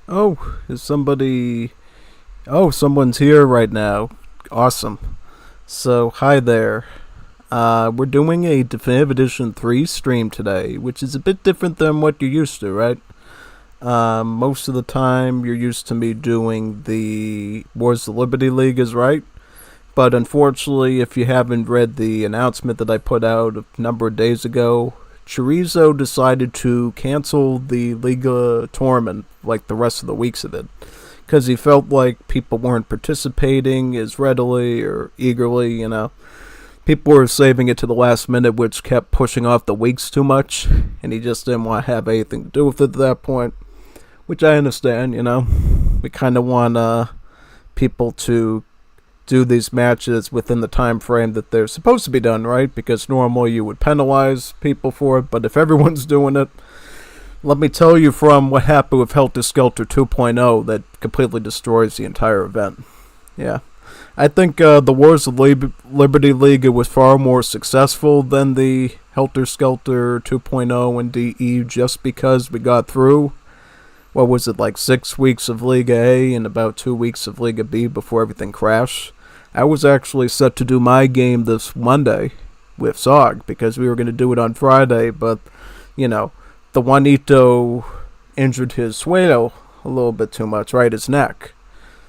Oh, is somebody... Oh, someone's here right now. Awesome. So, hi there. We're doing a Definitive Edition 3 stream today, which is a bit different than what you're used to, right? Most of the time, you're used to me doing the Wars of the Liberty League is right. But unfortunately, if you haven't read the announcement that I put out a number of days ago, Chorizo decided to cancel the Liga tournament like the rest of the weeks of it. Because he felt like people weren't participating as readily or eagerly. People were saving it to the last minute, which kept pushing off the weeks too much, and he just didn't want to have anything to do with it at that point, which I understand. We kind of want people to do these matches within the time frame that they're supposed to be done, right? Because normally you would penalize people for it, but if everyone's doing it, let me tell you from what happened with Helter Skelter 2.0 that completely destroys the entire event. Yeah. I think the Wars of Liberty League was far more successful than the Helter Skelter 2.0 and DE just because we got through, what was it, like 6 weeks of Liga A and about 2 weeks of Liga B before everything crashed. I was actually set to do my game this Monday with Sog because we were going to do it on Friday, but, the Juanito injured his suelo a little bit too much, right, his neck.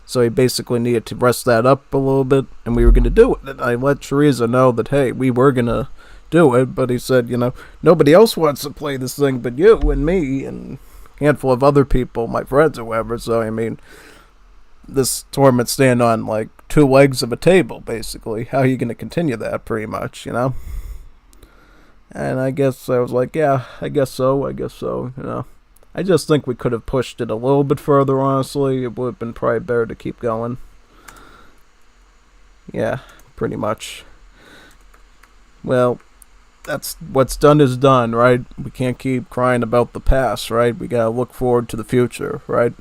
So he basically needed to rest that up a little bit, and we were going to do it. And I let Chorizo know that, hey, we were going to do it, but he said, nobody else wants to play this thing but you and me and a handful of other people, my friends or whatever. So, this tournament stand on, like, 2 legs of a table, basically. How are you going to continue that, pretty much. And I guess I was like, yeah, I guess so. I just think we could have pushed it a little bit further, honestly. It would have been probably better to keep going. Yeah, pretty much. Well, that's what's done is done, right? We can't keep crying about the past, right? We gotta look forward to the future, right?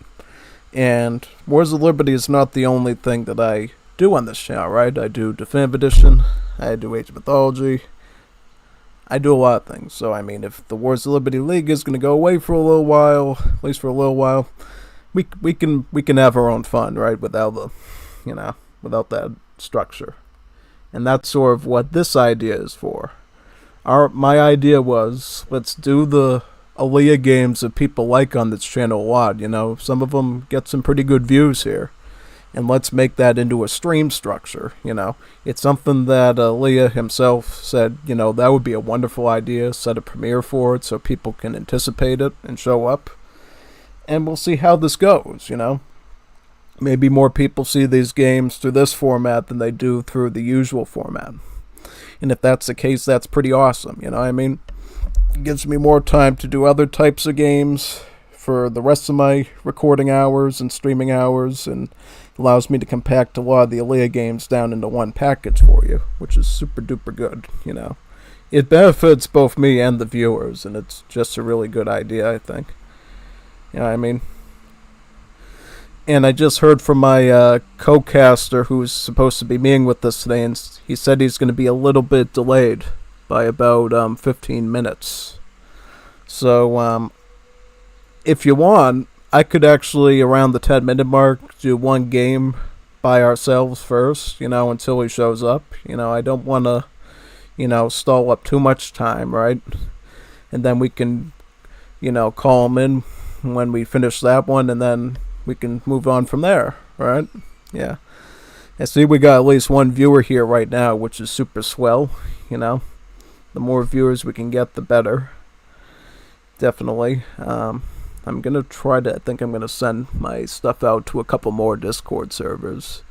And Wars of Liberty is not the only thing that I do on this channel, right? I do Definitive Edition, I do Age of Mythology, I do a lot of things. So, if the Wars of Liberty League is going to go away for a little while, at least for a little while, we can have our own fun, right? Without without that structure. And that's sort of what this idea is for. My idea was, let's do the Aaliyah games that people like on this channel a lot. Some of them get some pretty good views here. And let's make that into a stream structure, It's something that Leah himself said, that would be a wonderful idea, set a premiere for it so people can anticipate it and show up. And we'll see how this goes, Maybe more people see these games through this format than they do through the usual format. And if that's the case, that's pretty awesome, It gives me more time to do other types of games for the rest of my recording hours and streaming hours, and allows me to compact a lot of the Aaliyah games down into one package for you, which is super duper good, It benefits both me and the viewers, and it's just a really good idea, I think. And I just heard from my cocaster who's supposed to be meeting with us today, and he said he's going to be a little bit delayed by about 15 minutes. So, if you want, I could actually, around the 10-minute mark, do one game by ourselves first, until he shows up. I don't want to, stall up too much time, right? And then we can, call him in when we finish that one, and then we can move on from there, right? Yeah. I see we got at least one viewer here right now, which is super swell, The more viewers we can get, the better. Definitely. I'm going to I think I'm going to send my stuff out to a couple more Discord servers.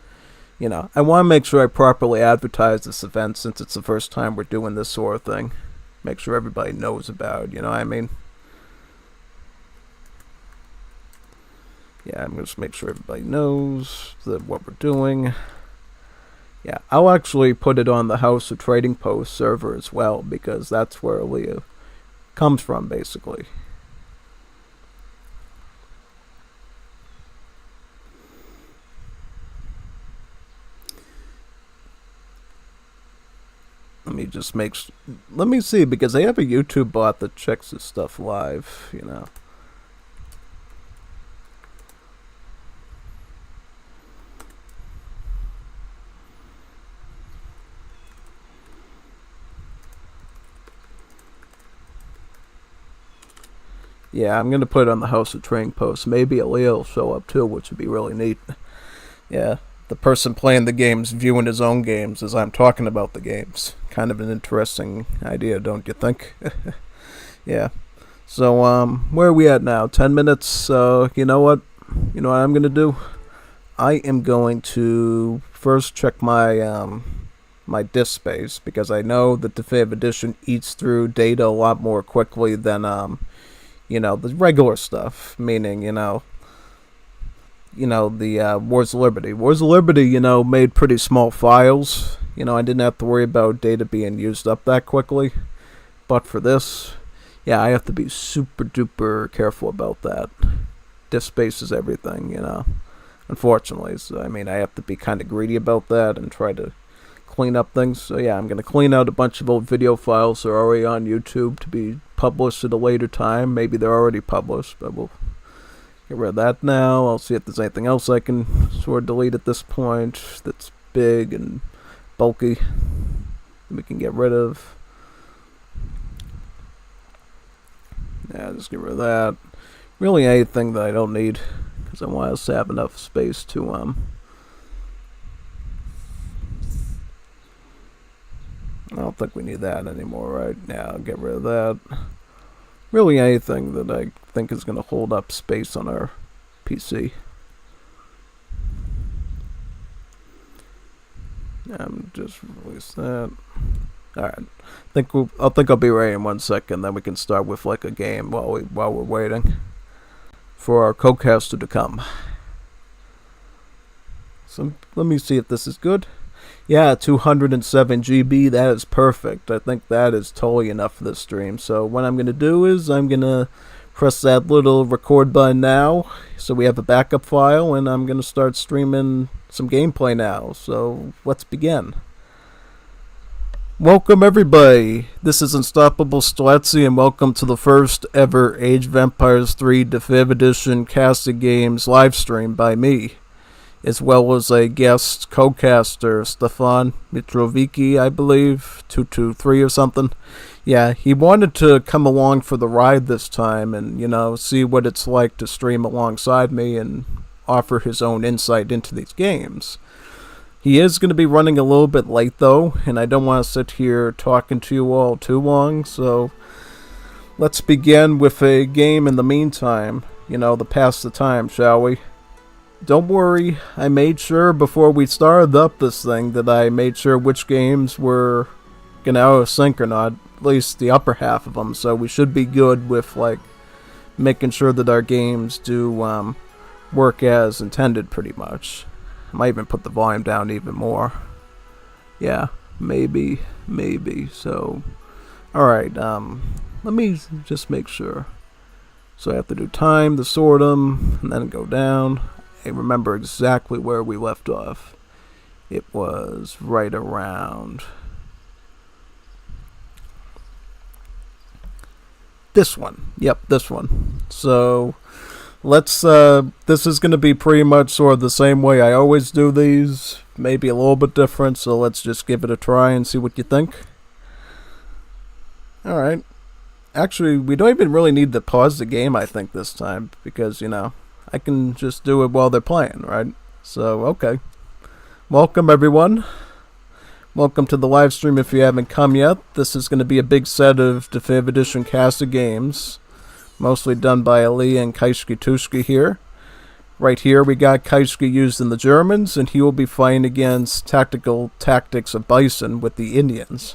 I want to make sure I properly advertise this event since it's the first time we're doing this sort of thing. Make sure everybody knows about it, Yeah, I'm going to make sure everybody knows what we're doing. Yeah, I'll actually put it on the House of Trading Post server as well, because that's where Aaliyah comes from, basically. Let me see, because they have a YouTube bot that checks this stuff live, Yeah, I'm gonna put it on the House of Trading post. Maybe Aaliyah will show up too, which would be really neat. Yeah, the person playing the games viewing his own games as I'm talking about the games. Kind of an interesting idea, don't you think? Yeah. So, where are we at now? 10 minutes. So, you know what? You know what I'm gonna do? I am going to first check my my disk space, because I know that the Definitive Edition eats through data a lot more quickly than the regular stuff. Meaning, the Wars of Liberty. Wars of Liberty, made pretty small files. I didn't have to worry about data being used up that quickly. But for this, yeah, I have to be super duper careful about that. Disk space is everything, Unfortunately, so I have to be kind of greedy about that and try to clean up things. So yeah, I'm going to clean out a bunch of old video files that are already on YouTube to be published at a later time. Maybe they're already published, but we'll get rid of that now. I'll see if there's anything else I can sort of delete at this point that's big and bulky we can get rid of. Yeah, just get rid of that. Really anything that I don't need, because I want us to have enough space to I don't think we need that anymore right now. I'll get rid of that. Really anything that I think is going to hold up space on our PC. Just release that. Alright. I think I'll be ready in 1 second, then we can start with like a game while we're waiting for our cocaster to come. So let me see if this is good. Yeah, 207 GB, that is perfect. I think that is totally enough for this stream. So what I'm going to do is I'm going to press that little record button now, so we have a backup file, and I'm going to start streaming some gameplay now. So let's begin. Welcome everybody, this is Unstoppable Steletsy, and welcome to the first ever Age of Empires 3 Definitive Edition casted games live stream by me, as well as a guest co-caster, StefanMitrovici, I believe, 223 or something. Yeah, he wanted to come along for the ride this time and, see what it's like to stream alongside me and offer his own insight into these games. He is going to be running a little bit late, though, and I don't want to sit here talking to you all too long, so let's begin with a game in the meantime, to pass the time, shall we? Don't worry, I made sure before we started up this thing that I made sure which games were going to out-of-sync or not, at least the upper half of them, so we should be good with, making sure that our games do work as intended, pretty much. I might even put the volume down even more. Yeah, maybe. So, alright, let me just make sure. So I have to do time to sort them, and then go down. I remember exactly where we left off. It was right around this one. Yep, this one. So let's this is going to be pretty much sort of the same way I always do these, maybe a little bit different, so let's just give it a try and see what you think. Alright, actually we don't even really need to pause the game, I think, this time, because I can just do it while they're playing, right? So okay, welcome everyone, welcome to the live stream. If you haven't come yet, this is going to be a big set of Definitive Edition casted games, mostly done by Ali and Kaiski Tuski here. Right here we got Kaiski using the Germans, and he will be fighting against Tactical Tactics of Bison with the Indians.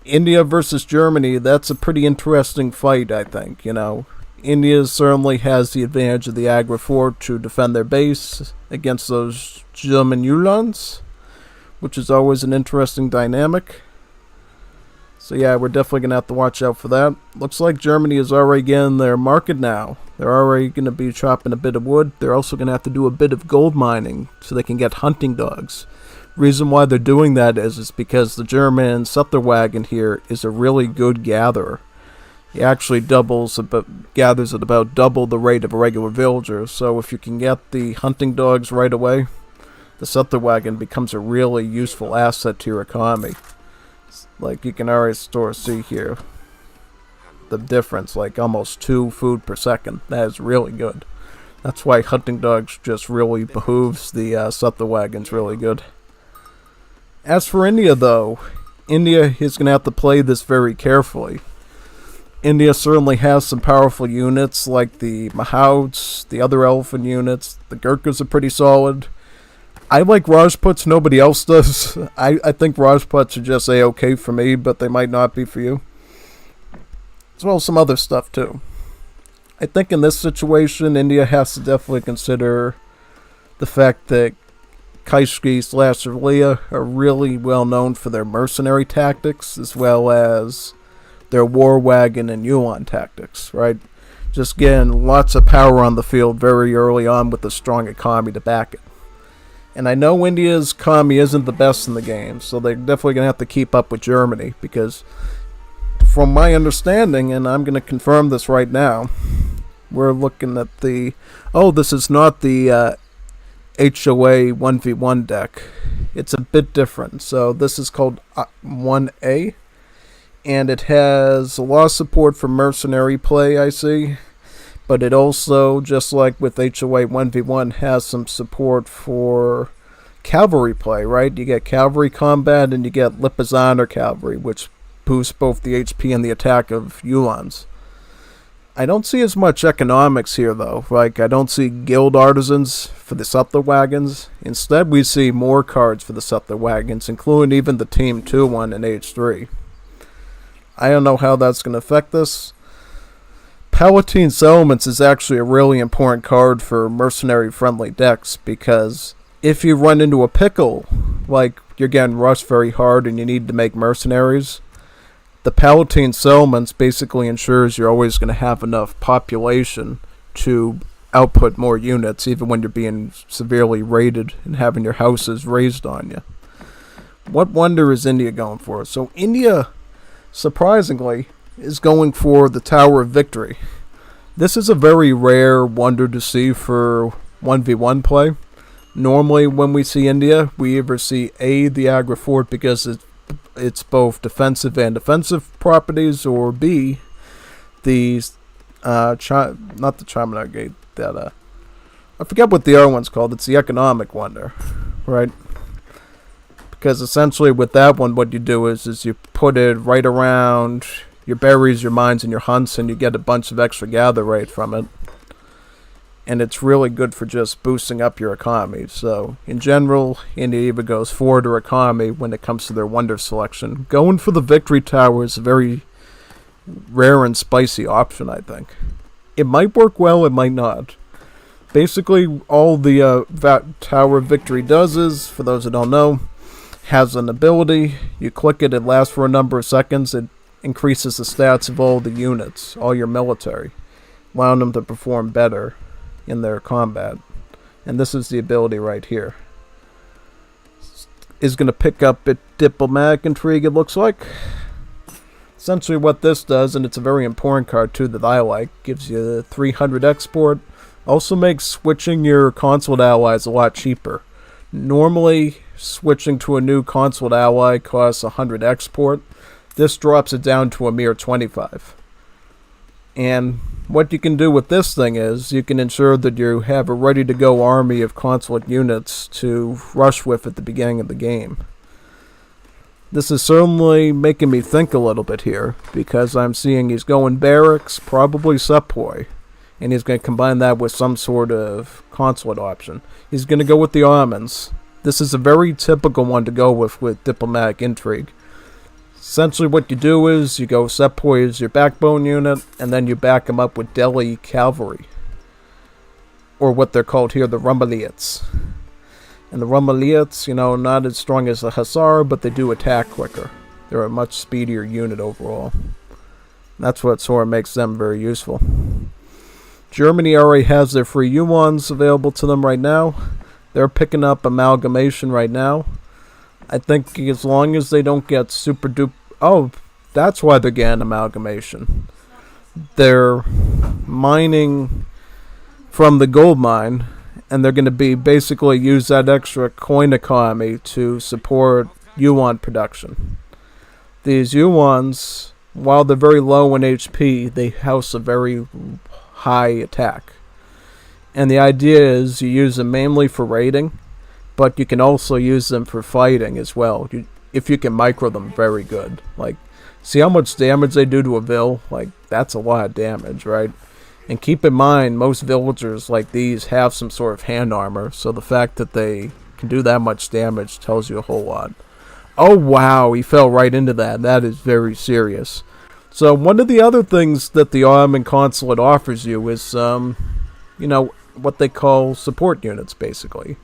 India versus Germany, that's a pretty interesting fight, I think. India certainly has the advantage of the Agra Fort to defend their base against those German Uhlans, which is always an interesting dynamic. So yeah, we're definitely going to have to watch out for that. Looks like Germany is already getting their market now. They're already going to be chopping a bit of wood. They're also going to have to do a bit of gold mining so they can get hunting dogs. Reason why they're doing that is because the German settler wagon here is a really good gatherer. He actually gathers at about double the rate of a regular villager. So if you can get the hunting dogs right away, the settler wagon becomes a really useful asset to your economy. Like you can already see here. the difference, like almost 2 food per second. That is really good. That's why hunting dogs just really behooves the suttler wagons really good. As for India, though, India is going to have to play this very carefully. India certainly has some powerful units like the Mahouts, the other elephant units. The Gurkhas are pretty solid. I like Rajputs, nobody else does. I think Rajputs are just A-okay for me, but they might not be for you. As well as some other stuff too. I think in this situation, India has to definitely consider the fact that Kaiskhi/Leah are really well known for their mercenary tactics, as well as their war wagon and Yuan tactics, right? Just getting lots of power on the field very early on with a strong economy to back it. And I know India's economy isn't the best in the game, so they're definitely going to have to keep up with Germany, because from my understanding, and I'm going to confirm this right now, we're looking at the... Oh, this is not the HOA 1v1 deck. It's a bit different. So this is called 1A, and it has a lot of support for mercenary play, I see. But it also, just like with HOA 1v1, has some support for cavalry play, right? You get cavalry combat and you get Lipizzaner cavalry, which boosts both the HP and the attack of Uhlans. I don't see as much economics here, though. Like, I don't see guild artisans for the suttler wagons. Instead, we see more cards for the suttler wagons, including even the Team 2 one in H3. I don't know how that's going to affect this. Palatine Settlements is actually a really important card for mercenary-friendly decks, because if you run into a pickle, like you're getting rushed very hard and you need to make mercenaries, the Palatine Settlements basically ensures you're always going to have enough population to output more units, even when you're being severely raided and having your houses raised on you. What wonder is India going for? So India, surprisingly, is going for the Tower of Victory. This is a very rare wonder to see for 1v1 play. Normally when we see India, we either see A, the Agra Fort, because it's both defensive and offensive properties, or B, the not the Charminar Gate, that I forget what the other one's called. It's the economic wonder, right? Because essentially with that one, what you do is you put it right around your berries, your mines, and your hunts, and you get a bunch of extra gather rate from it. And it's really good for just boosting up your economy. So, in general, India either goes forward or economy when it comes to their wonder selection. Going for the Victory Tower is a very rare and spicy option, I think. It might work well, it might not. Basically, all the Tower of Victory does is, for those who don't know, has an ability. You click it, it lasts for a number of seconds. It increases the stats of all the units, all your military, allowing them to perform better in their combat. And this is the ability right here. Is going to pick up a diplomatic intrigue, it looks like. Essentially what this does, and it's a very important card too that I like, gives you 300 export. Also makes switching your consulate allies a lot cheaper. Normally, switching to a new consulate ally costs 100 export. This drops it down to a mere 25. And what you can do with this thing is you can ensure that you have a ready-to-go army of consulate units to rush with at the beginning of the game. This is certainly making me think a little bit here, because I'm seeing he's going barracks, probably sepoy, and he's going to combine that with some sort of consulate option. He's going to go with the Ottomans. This is a very typical one to go with diplomatic intrigue. Essentially what you do is you go sepoy as your backbone unit, and then you back them up with Delhi cavalry, or what they're called here, the Rumeliets. And the Rumeliets, you know, not as strong as the Hussar, but they do attack quicker. They're a much speedier unit overall. That's what sort of makes them very useful. Germany already has their free Yuans available to them right now. They're picking up amalgamation right now. I think as long as they don't get super duper... Oh, that's why they're getting amalgamation. They're mining from the gold mine, and they're going to be basically use that extra coin economy to support Yuan production. These Yuans while they're very low in HP, they house a very high attack. And the idea is you use them mainly for raiding, but you can also use them for fighting as well, if you can micro them very good. Like, see how much damage they do to a vill? Like, that's a lot of damage, right? And keep in mind, most villagers like these have some sort of hand armor, so the fact that they can do that much damage tells you a whole lot. Oh wow, he fell right into that. That is very serious. So one of the other things that the Ottoman Consulate offers you is, what they call support units, basically.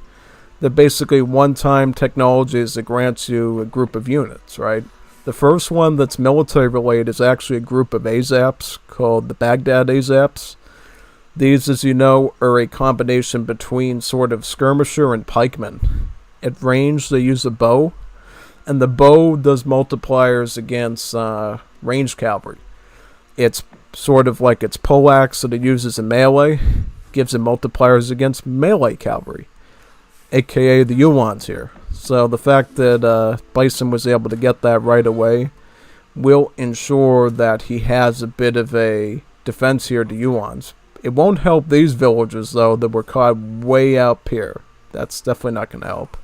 They're basically one-time technologies that grants you a group of units, right? The first one that's military-related is actually a group of AZAPs called the Baghdad AZAPs. These, as you know, are a combination between sort of skirmisher and pikeman. At range, they use a bow, and the bow does multipliers against ranged cavalry. It's sort of like its poleaxe that it uses in melee, gives it multipliers against melee cavalry, aka the Uhlans here. So the fact that Bison was able to get that right away will ensure that he has a bit of a defense here to Uhlans. It won't help these villagers, though, that were caught way up here. That's definitely not going to help.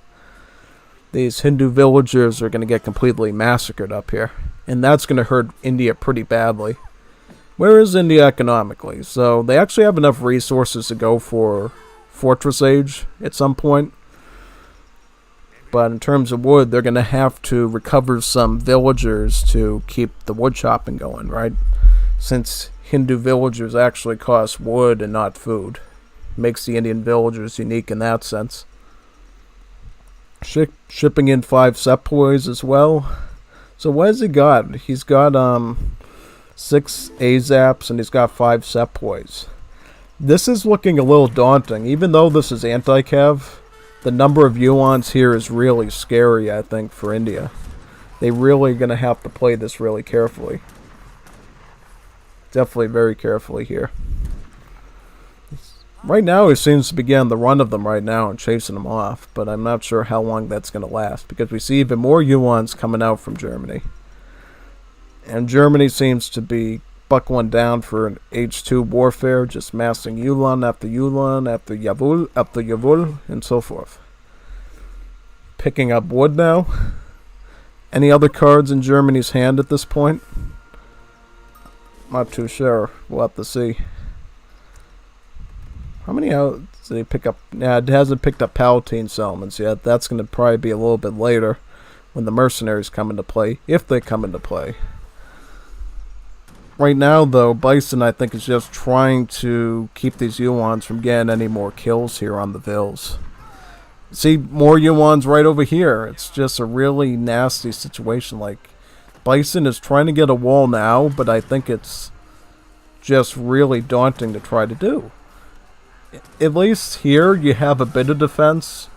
These Hindu villagers are going to get completely massacred up here. And that's going to hurt India pretty badly. Where is India economically? So they actually have enough resources to go for Fortress Age at some point. But in terms of wood, they're going to have to recover some villagers to keep the wood chopping going, right? Since Hindu villagers actually cost wood and not food. Makes the Indian villagers unique in that sense. Shipping in 5 sepoys as well. So what has he got? He's got 6 AZAPs and he's got 5 sepoys. This is looking a little daunting. Even though this is anti-cav, the number of Uhlans here is really scary, I think, for India. They're really going to have to play this really carefully. Definitely very carefully here. Right now, he seems to be getting the run of them right now and chasing them off, but I'm not sure how long that's going to last, because we see even more Uhlans coming out from Germany. And Germany seems to be buckling down for an H2 warfare, just massing Uhlan after Yavul, and so forth. Picking up wood now. Any other cards in Germany's hand at this point? Not too sure. We'll have to see. How many out did he pick up? Yeah, it hasn't picked up Palatine settlements yet. That's going to probably be a little bit later when the mercenaries come into play, if they come into play. Right now, though, Bison, I think, is just trying to keep these Uhlans from getting any more kills here on the Vills. See, more Uhlans right over here. It's just a really nasty situation. Like, Bison is trying to get a wall now, but I think it's just really daunting to try to do. At least here, you have a bit of defense.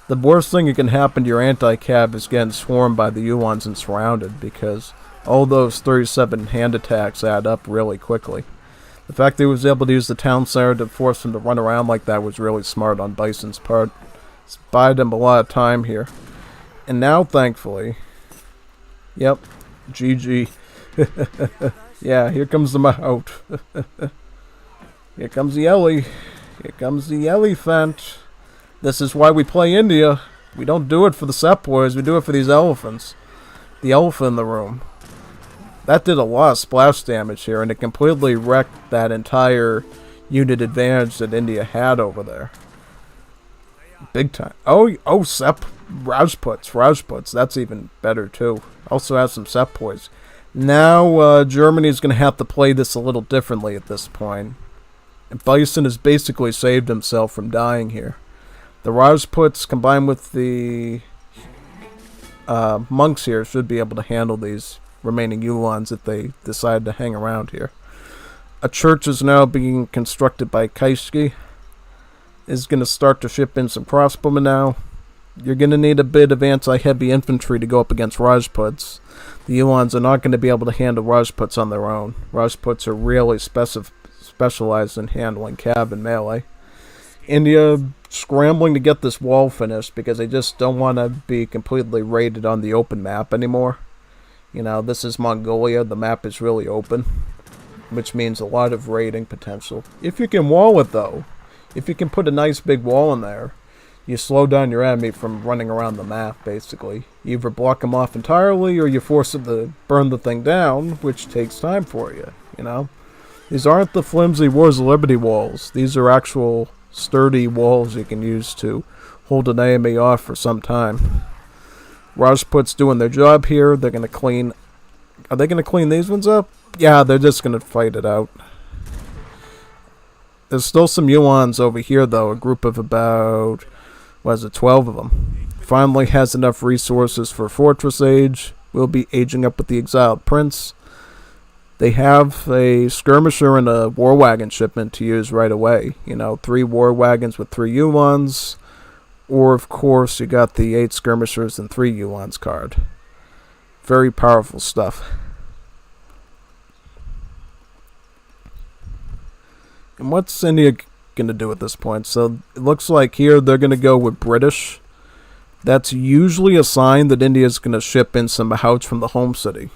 The worst thing that can happen to your anti-cav is getting swarmed by the Uhlans and surrounded, because all those 37 hand attacks add up really quickly. The fact that he was able to use the town center to force him to run around like that was really smart on Bison's part. It's buying him a lot of time here. And now, thankfully... Yep. GG. Yeah, here comes the Mahout. Here comes the Ellie. Here comes the elephant. This is why we play India. We don't do it for the sepoys, we do it for these elephants. The elephant in the room. That did a lot of splash damage here, and it completely wrecked that entire unit advantage that India had over there. Big time. Oh, Sep. Rajputs. That's even better, too. Also has some sepoys. Now, Germany's going to have to play this a little differently at this point. And Bison has basically saved himself from dying here. The Rajputs, combined with the monks here, should be able to handle these remaining Uhlans if they decide to hang around here. A church is now being constructed by Kaiski. Is going to start to ship in some crossbowmen now. You're going to need a bit of anti-heavy infantry to go up against Rajputs. The Uhlans are not going to be able to handle Rajputs on their own. Rajputs are really specialized in handling cav and melee. India scrambling to get this wall finished because they just don't want to be completely raided on the open map anymore. You know, this is Mongolia. The map is really open, which means a lot of raiding potential. If you can wall it, though, if you can put a nice big wall in there, you slow down your enemy from running around the map, basically. You either block them off entirely, or you force them to burn the thing down, which takes time for you, you know? These aren't the flimsy Wars of Liberty walls. These are actual sturdy walls you can use to hold an enemy off for some time. Rajput's doing their job here. They're going to clean... Are they going to clean these ones up? Yeah, they're just going to fight it out. There's still some Yuans over here, though. A group of about... What is it, 12 of them. Finally has enough resources for Fortress Age. We'll be aging up with the Exiled Prince. They have a skirmisher and a war wagon shipment to use right away. You know, 3 war wagons with 3 Yuans. Or, of course, you got the 8 skirmishers and 3 Yuans card. Very powerful stuff. And what's India going to do at this point? So it looks like here they're going to go with British. That's usually a sign that India's going to ship in some mahouts from the home city.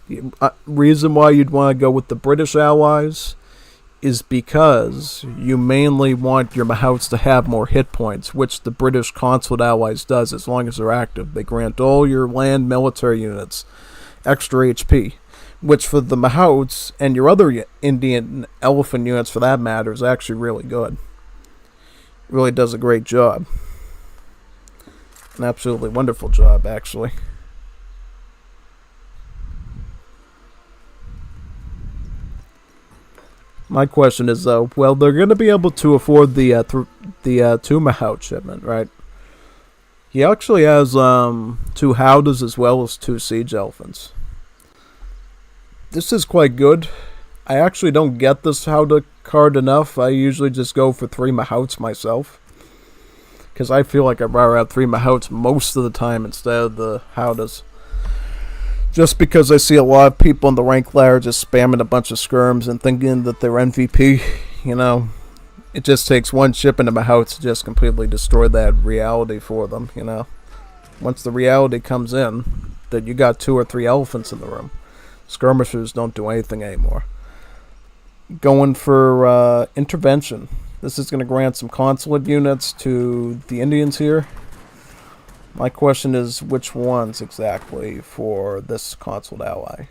The reason why you'd want to go with the British allies is because you mainly want your mahouts to have more hit points, which the British consulate allies does as long as they're active. They grant all your land military units extra HP, which for the mahouts and your other Indian elephant units for that matter is actually really good. It really does a great job. An absolutely wonderful job, actually. My question is, though, well, they're going to be able to afford the 2 mahout shipment, right? He actually has 2 howdahs as well as 2 siege elephants. This is quite good. I actually don't get this howdah card enough. I usually just go for 3 mahouts myself, because I feel like I'd rather have 3 mahouts most of the time instead of the howdahs. Just because I see a lot of people in the rank ladder just spamming a bunch of skirms and thinking that they're MVP, you know. It just takes one ship into mahout to just completely destroy that reality for them, you know. Once the reality comes in, that you got 2 or 3 elephants in the room, skirmishers don't do anything anymore. Going for intervention. This is going to grant some consulate units to the Indians here. My question is, which ones exactly for this consulate ally?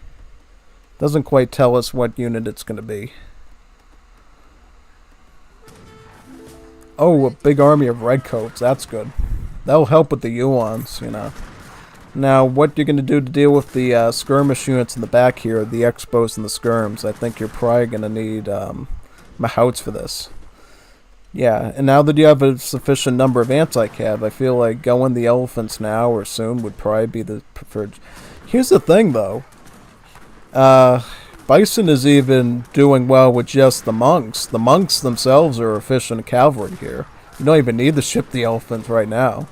Doesn't quite tell us what unit it's going to be. Oh, a big army of redcoats. That's good. That'll help with the Yuans, you know. Now, what you're going to do to deal with the skirmish units in the back here, the expos and the skirms, I think you're probably going to need mahouts for this. Yeah, and now that you have a sufficient number of anti-cav, I feel like going the elephants now or soon would probably be the preferred. Here's the thing, though. Bison is even doing well with just the monks. The monks themselves are efficient cavalry here. You don't even need to ship the elephants right now.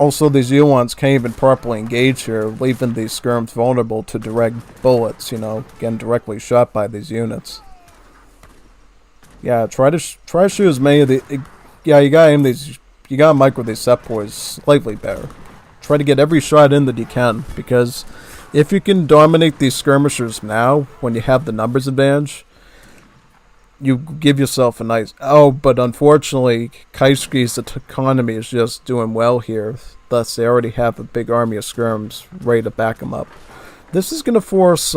Also, these Yuans can't even properly engage here, leaving these skirms vulnerable to direct bullets, you know, getting directly shot by these units. Yeah, try to shoot as many of the... Yeah, you gotta aim these... You gotta micro these sepoys slightly better. Try to get every shot in that you can, because if you can dominate these skirmishers now, when you have the numbers advantage, you give yourself a nice... Oh, but unfortunately, Kaishi's economy is just doing well here. Thus, they already have a big army of skirms ready to back them up. This is going to force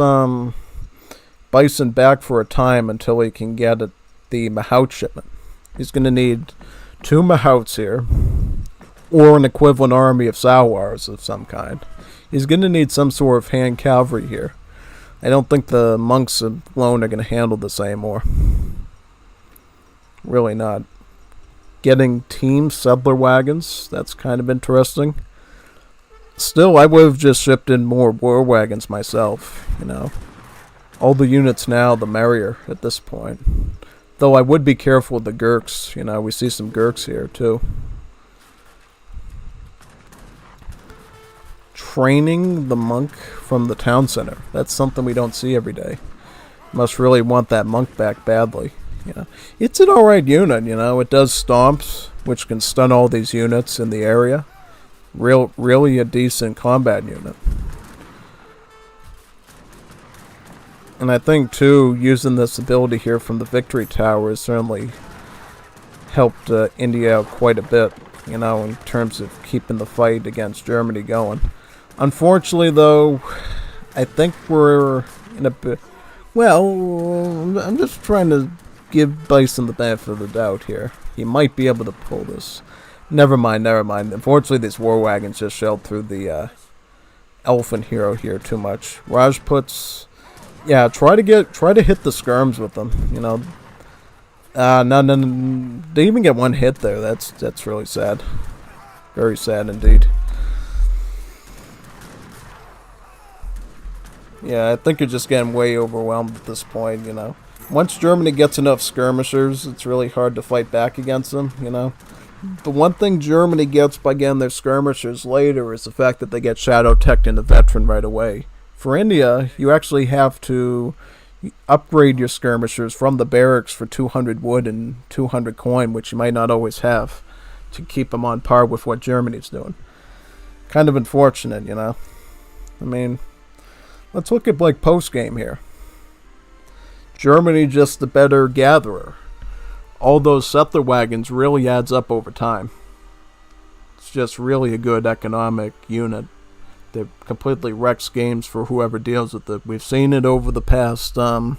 Bison back for a time until he can get the mahout shipment. He's going to need 2 mahouts here, or an equivalent army of Sawars of some kind. He's going to need some sort of hand cavalry here. I don't think the monks alone are going to handle this anymore. Really not. Getting team settler wagons, that's kind of interesting. Still, I would have just shipped in more war wagons myself, you know. All the units now, the merrier at this point. Though I would be careful with the Gurks, you know, we see some Gurks here too. Training the monk from the town center. That's something we don't see every day. Must really want that monk back badly. You know, it's an alright unit, you know. It does stomps, which can stun all these units in the area. Really a decent combat unit. And I think, too, using this ability here from the Victory Tower has certainly helped India out quite a bit, you know, in terms of keeping the fight against Germany going. Unfortunately, though, I think we're in a bit... Well, I'm just trying to give Bison the benefit of the doubt here. He might be able to pull this. Never mind. Unfortunately, these war wagons just shelled through the elephant hero here too much. Rajput's... Yeah, try to hit the skirms with them, you know. No, they even get one hit there. That's really sad. Very sad indeed. Yeah, I think you're just getting way overwhelmed at this point, you know. Once Germany gets enough skirmishers, it's really hard to fight back against them, you know. The one thing Germany gets by getting their skirmishers later is the fact that they get shadow teched into veteran right away. For India, you actually have to upgrade your skirmishers from the barracks for 200 wood and 200 coin, which you might not always have, to keep them on par with what Germany's doing. Kind of unfortunate, you know. I mean, let's look at like post-game here. Germany just the better gatherer. All those settler wagons really adds up over time. It's just really a good economic unit that completely wrecks games for whoever deals with it. We've seen it over the past, well,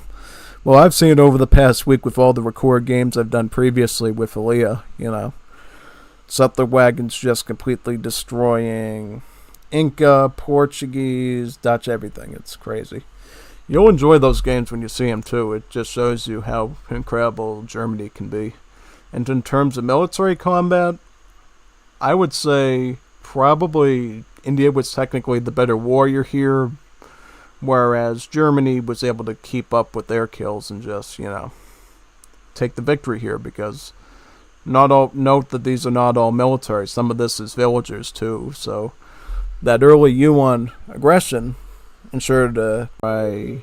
I've seen it over the past week with all the record games I've done previously with Aaliyah, you know. Settler wagons just completely destroying Inca, Portuguese, Dutch, everything. It's crazy. You'll enjoy those games when you see them too. It just shows you how incredible Germany can be. And in terms of military combat, I would say probably India was technically the better warrior here, whereas Germany was able to keep up with their kills and just, you know, take the victory here, because note that these are not all military. Some of this is villagers too, so that early Yuan aggression ensured I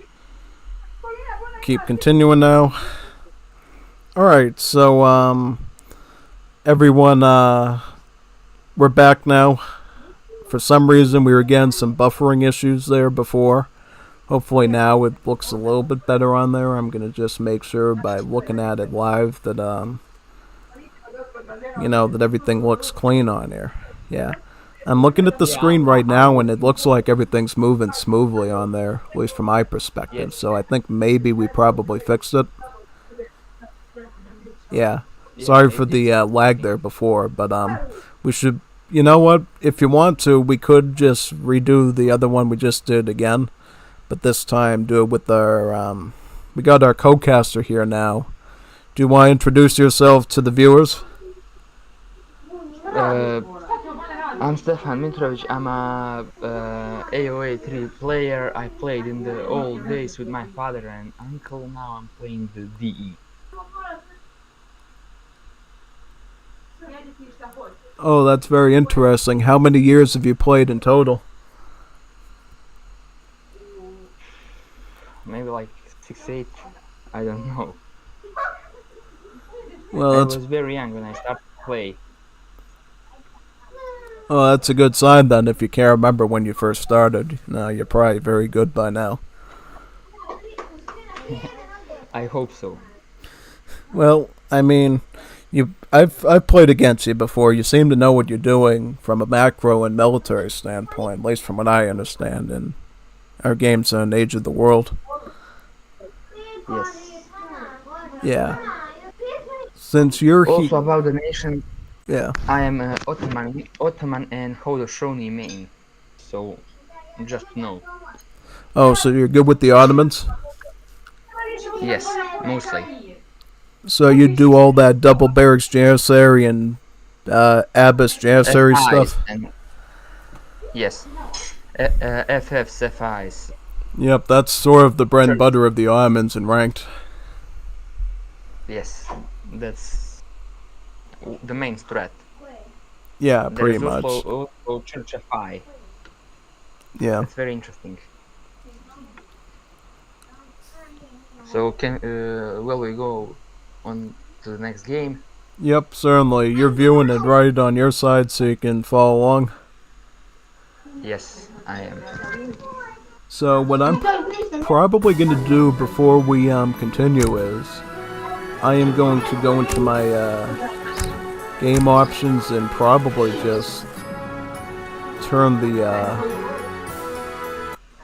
keep continuing now. Alright, so everyone, we're back now. For some reason we were getting some buffering issues there before. Hopefully now it looks a little bit better on there. I'm gonna just make sure by looking at it live that you know, that everything looks clean on here. Yeah. I'm looking at the screen right now and it looks like everything's moving smoothly on there, at least from my perspective. So I think maybe we probably fixed it. Yeah. Sorry for the lag there before, but we should, you know what, if you want to, we could just redo the other one we just did again, but this time do it with our, we got our cocaster here now. Do you want to introduce yourself to the viewers? I'm StefanMitrovici. I'm a AOA 3 player. I played in the old days with my father and uncle. Now I'm playing the DE. Oh, that's very interesting. How many years have you played in total? Maybe like 6, 8. I don't know. Well, I was very young when I started to play. Oh, that's a good sign then, if you can't remember when you first started. No, you're probably very good by now. I hope so. Well, I mean, I've played against you before. You seem to know what you're doing from a macro and military standpoint, at least from what I understand in our games on Age of the World. Yes. Yeah. Since you're also about the nation. Yeah. I am Ottoman and Haudenosaunee main, so just know. Oh, so you're good with the Ottomans? Yes, mostly. So you do all that double barracks janissary and Abbas janissary stuff? And yes, FFs, FIs. Yep, that's sort of the bread and butter of the Ottomans in ranked. Yes, that's the main threat. Yeah, pretty much. Also Church FI. Yeah. It's very interesting. So will we go on to the next game? Yep, certainly. You're viewing it right on your side so you can follow along. Yes, I am. So what I'm probably going to do before we continue is I am going to go into my game options and probably turn the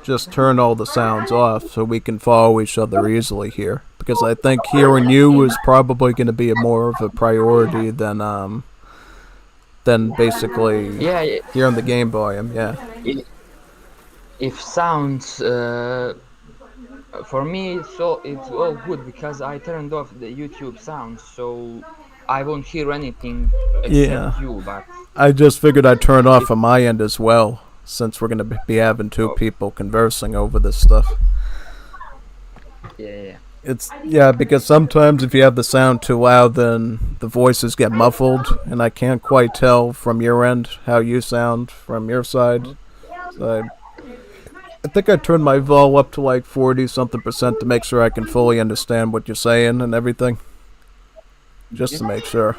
just turn all the sounds off so we can follow each other easily here. Because I think hearing you is probably going to be more of a priority than basically Yeah, hearing the game volume. Yeah. if sounds for me it's all good because I turned off the YouTube sound, so I won't hear anything except Yeah. you. But I just figured I'd turn if off on my end as well, since we're going to be having two oh, people conversing over this stuff. yeah, Because sometimes if you have the sound too loud, then the voices get muffled, and I can't quite tell from your end how you sound from your side. Mhm. So I think I turned my vol up to like 40 something percent to make sure I can fully understand what you're saying and everything, just to make sure.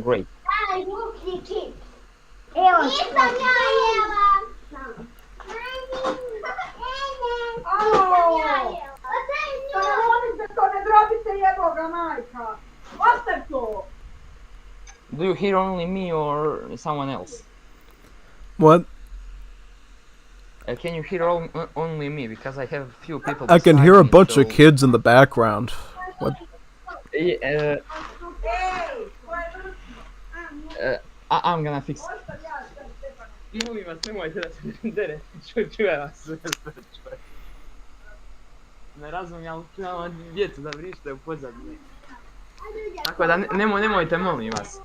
Great. Do you hear only me or someone else? What? Can you hear only me? Because I have few people I can beside hear a me, bunch of so kids in the background. What? uh, I'm gonna fix it. Molim vas, nemojte da se dere, čuje vas sve što čuje. Ne razumijem, ali čujemo djecu da vrište u pozadini. Tako da nemojte, molim vas.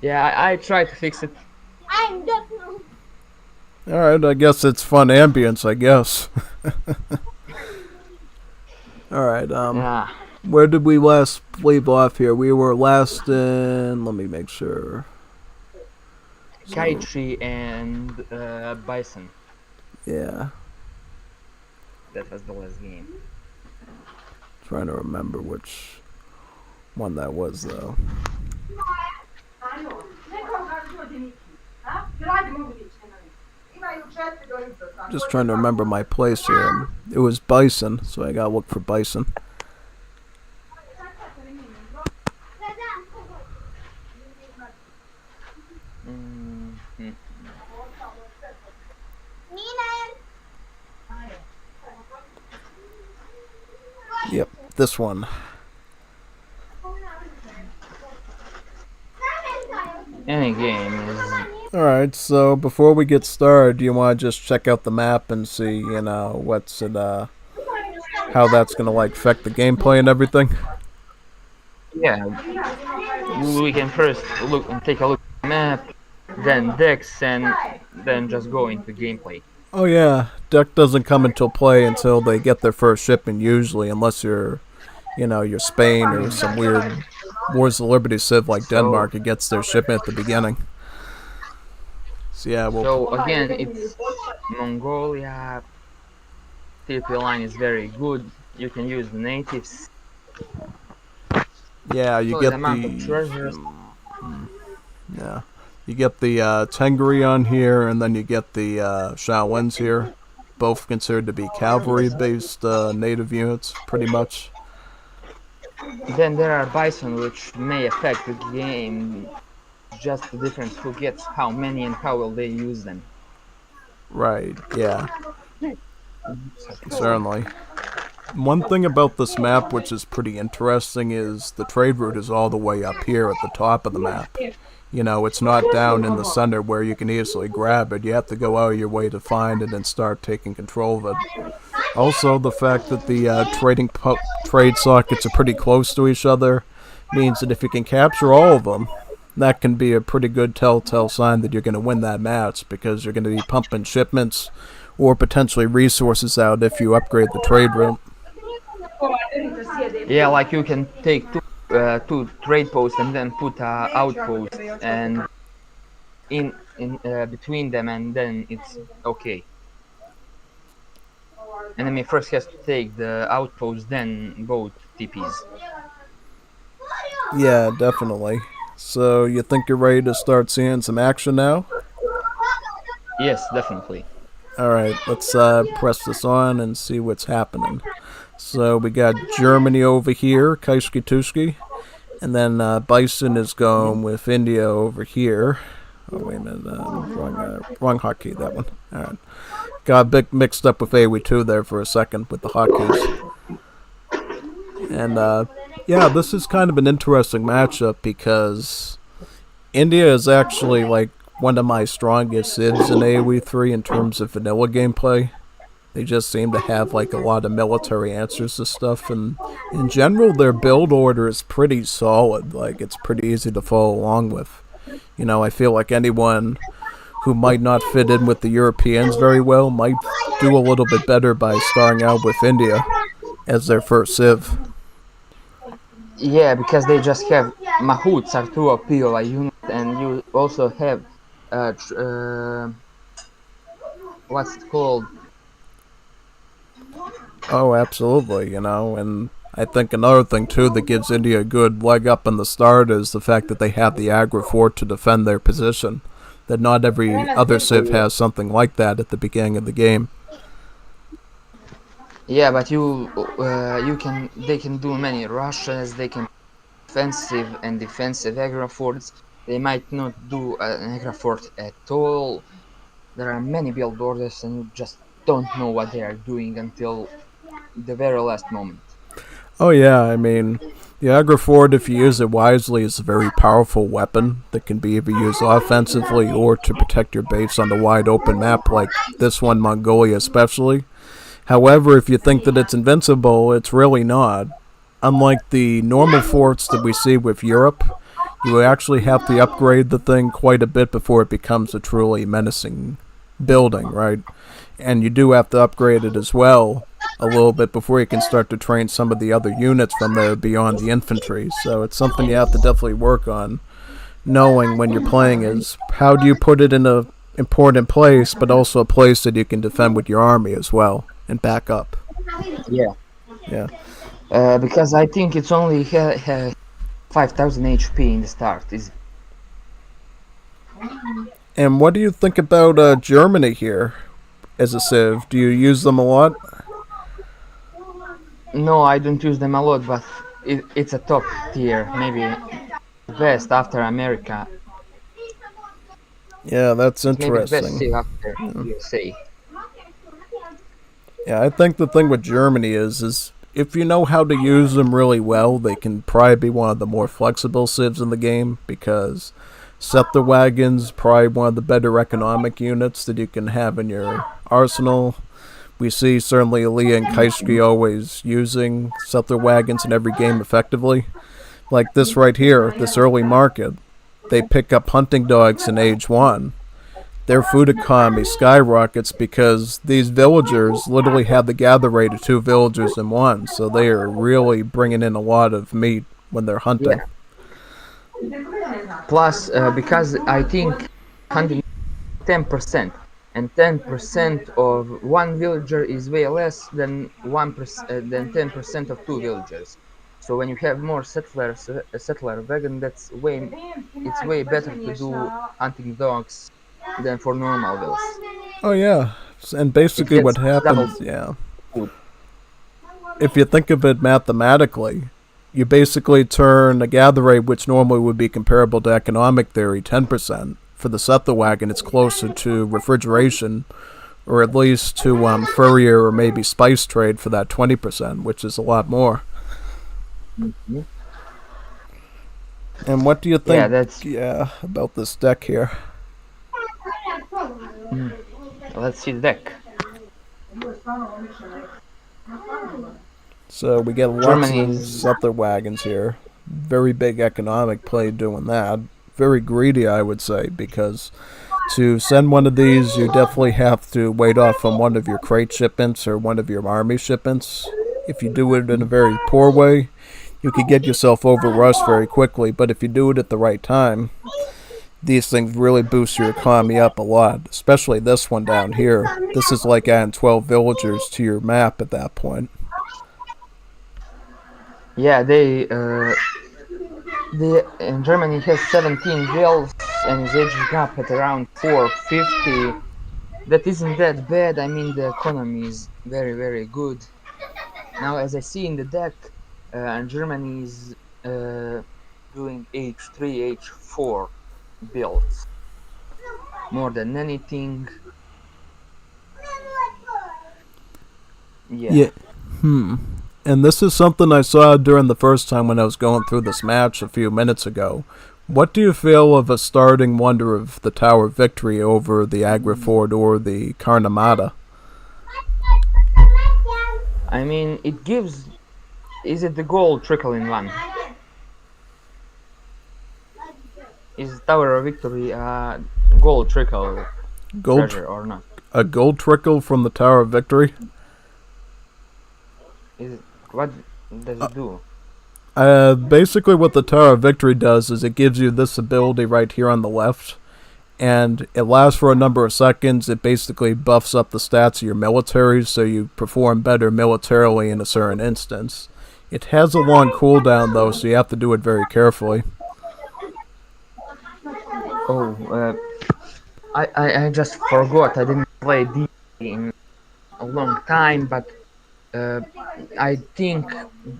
Yeah, I try to fix it. Alright, I guess it's fun ambience, I guess. Alright, Yeah. where did we last leave off here? We were last in. Let me make sure. Kaichi and Bison. Yeah. That was the last game. Trying to remember which one that was, though. Just trying to remember my place here. It was Bison, so I gotta look for Bison. Mm-hmm. Yep, this one. Any game is. Alright, so before we get started, do you want to just check out the map and see, how that's gonna like affect the gameplay and everything? Yeah. We can first take a look at the map, then decks, and then just go into gameplay. Oh yeah, deck doesn't come into play until they get their first shipment usually, unless you're Spain or some weird Wars of Liberty civ like Denmark. It gets their shipment at the beginning. So yeah, So again, it's Mongolia. TP line is very good. You can use the natives. yeah, you get yeah, you get the Tengri on here, and then you get the Shaolins here, both considered to be cavalry-based native units, pretty much. Then there are Bison, which may affect the game. Just the difference who gets how many and how will they use them. Right, yeah. Certainly. One thing about this map which is pretty interesting is the trade route is all the way up here at the top of the map. It's not down in the center where you can easily grab it. You have to go out of your way to find it and start taking control of it. Also, the fact that the trade sockets are pretty close to each other means that if you can capture all of them, that can be a pretty good telltale sign that you're going to win that match, because you're going to be pumping shipments or potentially resources out if you upgrade the trade route. Yeah, like you can take two trade posts and then put a outpost and in between them, and then it's okay. Enemy first has to take the outpost, then both TPs. Yeah, definitely. So you think you're ready to start seeing some action now? Yes, definitely. Alright, let's press this on and see what's happening. So we got Germany over here, Kaiski Tuski. And then Bison is going with India over here. Oh, wait a minute. Wrong hotkey, that one. Alright. Got a bit mixed up with AoE2 there for a second with the hotkeys. And yeah, this is kind of an interesting matchup because India is actually like one of my strongest civs in AoE3 in terms of vanilla gameplay. They just seem to have like a lot of military answers to stuff, and in general their build order is pretty solid. Like, it's pretty easy to follow along with. You know, I feel like anyone who might not fit in with the Europeans very well might do a little bit better by starting out with India as their first civ. Yeah, because they just have Mahouts are too OP like unit, and you also have what's it called? Oh, absolutely, you know, and I think another thing too that gives India a good leg up in the start is the fact that they have the aggro fort to defend their position. That not every other civ has something like that at the beginning of the game. Yeah, but they can do many rushes. They can offensive and defensive aggro forts. They might not do an aggro fort at all. There are many build orders, and you just don't know what they are doing until the very last moment. Oh yeah, I mean, the aggro fort, if you use it wisely, is a very powerful weapon that can be either used offensively or to protect your base on the wide open map like this one, Mongolia especially. However, if you think that it's invincible, it's really not. Unlike the normal forts that we see with Europe, you actually have to upgrade the thing quite a bit before it becomes a truly menacing building, right? And you do have to upgrade it as well a little bit before you can start to train some of the other units from there beyond the infantry. So it's something you have to definitely work on, knowing when you're playing is how do you put it in a important place, but also a place that you can defend with your army as well and back up. Yeah. Yeah. Because I think it's only 5,000 HP in the start. And what do you think about Germany here as a civ? Do you use them a lot? No, I don't use them a lot, but it's a top tier, maybe best after America. Yeah, that's Maybe the best interesting. civ after USA. Yeah, I think the thing with Germany is if you know how to use them really well, they can probably be one of the more flexible civs in the game, because Scepter Wagon's probably one of the better economic units that you can have in your arsenal. We see certainly Leah and Kaiski always using Scepter Wagons in every game effectively. Like this right here, this early market, they pick up hunting dogs in age 1. Their food economy skyrockets because these villagers literally have the gather rate of 2 villagers in 1, so they are really bringing in a lot of meat when they're hunting. Yeah. Plus, because I think hunting 10%, and 10% of one villager is way less than 1% than 10% of 2 villagers. So when you have more settlers, a settler wagon, it's way better to do hunting dogs than for normal villas. Oh yeah, and basically what happens, yeah. If you think of it mathematically, you basically turn a gather rate, which normally would be comparable to economic theory, 10%. For the settler wagon, it's closer to refrigeration, or at least to furrier or maybe spice trade for that 20%, which is a lot more. Mm-hmm. And what do you think about this deck here? Let's see the deck. So we get lots of settler wagons here. Very big economic play doing that. Very greedy, I would say, because to send one of these, you definitely have to wait off on one of your crate shipments or one of your army shipments. If you do it in a very poor way, you could get yourself overrushed very quickly, but if you do it at the right time, these things really boost your economy up a lot, especially this one down here. This is like adding 12 villagers to your map at that point. Yeah, in Germany has 17 vills and is aging up at around 450. that isn't that bad. I mean, the economy is very, very good. Now, as I see in the deck, Germany is doing H3, H4 builds more than anything. Yeah. Yeah. And this is something I saw during the first time when I was going through this match a few minutes ago. What do you feel of a starting wonder of the Tower Victory over the Agrifort or the Carnamata? I mean, it gives. Is it the gold trickle in one? Is Tower of Victory gold trickle Gold, treasure or not? a gold trickle from the Tower of Victory? What does it do? Basically, what the Tower of Victory does is it gives you this ability right here on the left, and it lasts for a number of seconds. It basically buffs up the stats of your military, so you perform better militarily in a certain instance. It has a long cooldown, though, so you have to do it very carefully. Oh, I just forgot. I didn't play D in a long time, but I think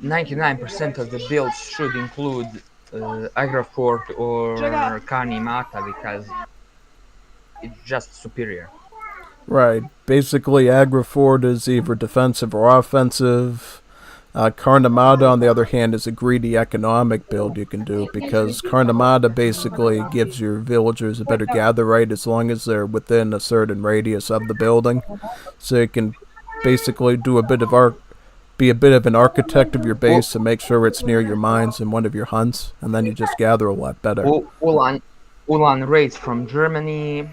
99% of the builds should include Agrafort or Kanimata because it's just superior. Right. Basically, Agrifort is either defensive or offensive. Carnamata, on the other hand, is a greedy economic build you can do because Carnamata basically gives your villagers a better gather rate as long as they're within a certain radius of the building. So you can basically do be a bit of an architect of your base and make sure it's near your mines and one of your hunts, and then you just gather a lot better. Ulan raids from Germany,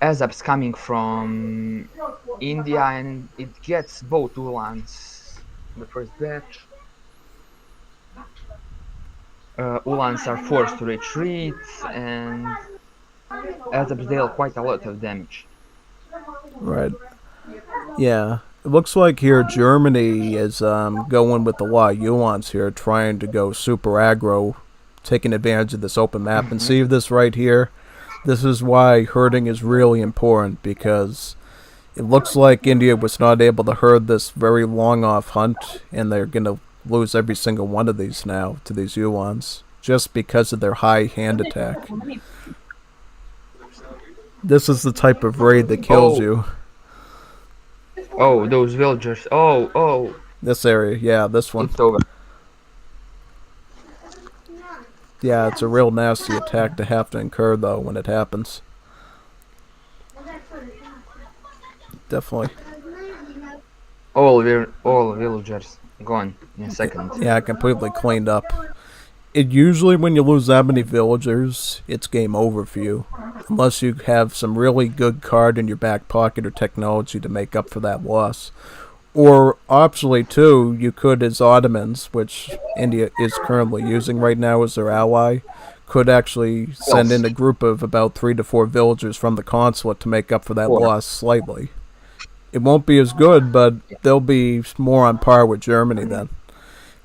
Azap's coming from India, and it gets both Ulans. The first batch. Ulans are forced to retreat, and Azaps deal quite a lot of damage. Right. Yeah. It looks like here Germany is going with a lot of Yuans here, trying to go super aggro, taking advantage of this open map. And see this right here? This is why herding is really important, because it looks like India was not able to herd this very long off hunt, and they're going to lose every single one of these now to these Yuans, just because of their high hand attack. This is the type of raid that kills you. Oh, those villagers. Oh. This area, yeah, this one. It's over. Yeah, it's a real nasty attack to have to incur, though, when it happens. Definitely. All villagers gone in a second. Yeah, completely cleaned up. It usually, when you lose that many villagers, it's game over for you. Unless you have some really good card in your back pocket or technology to make up for that loss. Or, optionally, too, you could, as Ottomans, which India is currently using right now as their ally, could actually send in a group of about 3 to 4 villagers from the consulate to make up for that loss slightly. It won't be as good, but they'll be more on par with Germany then.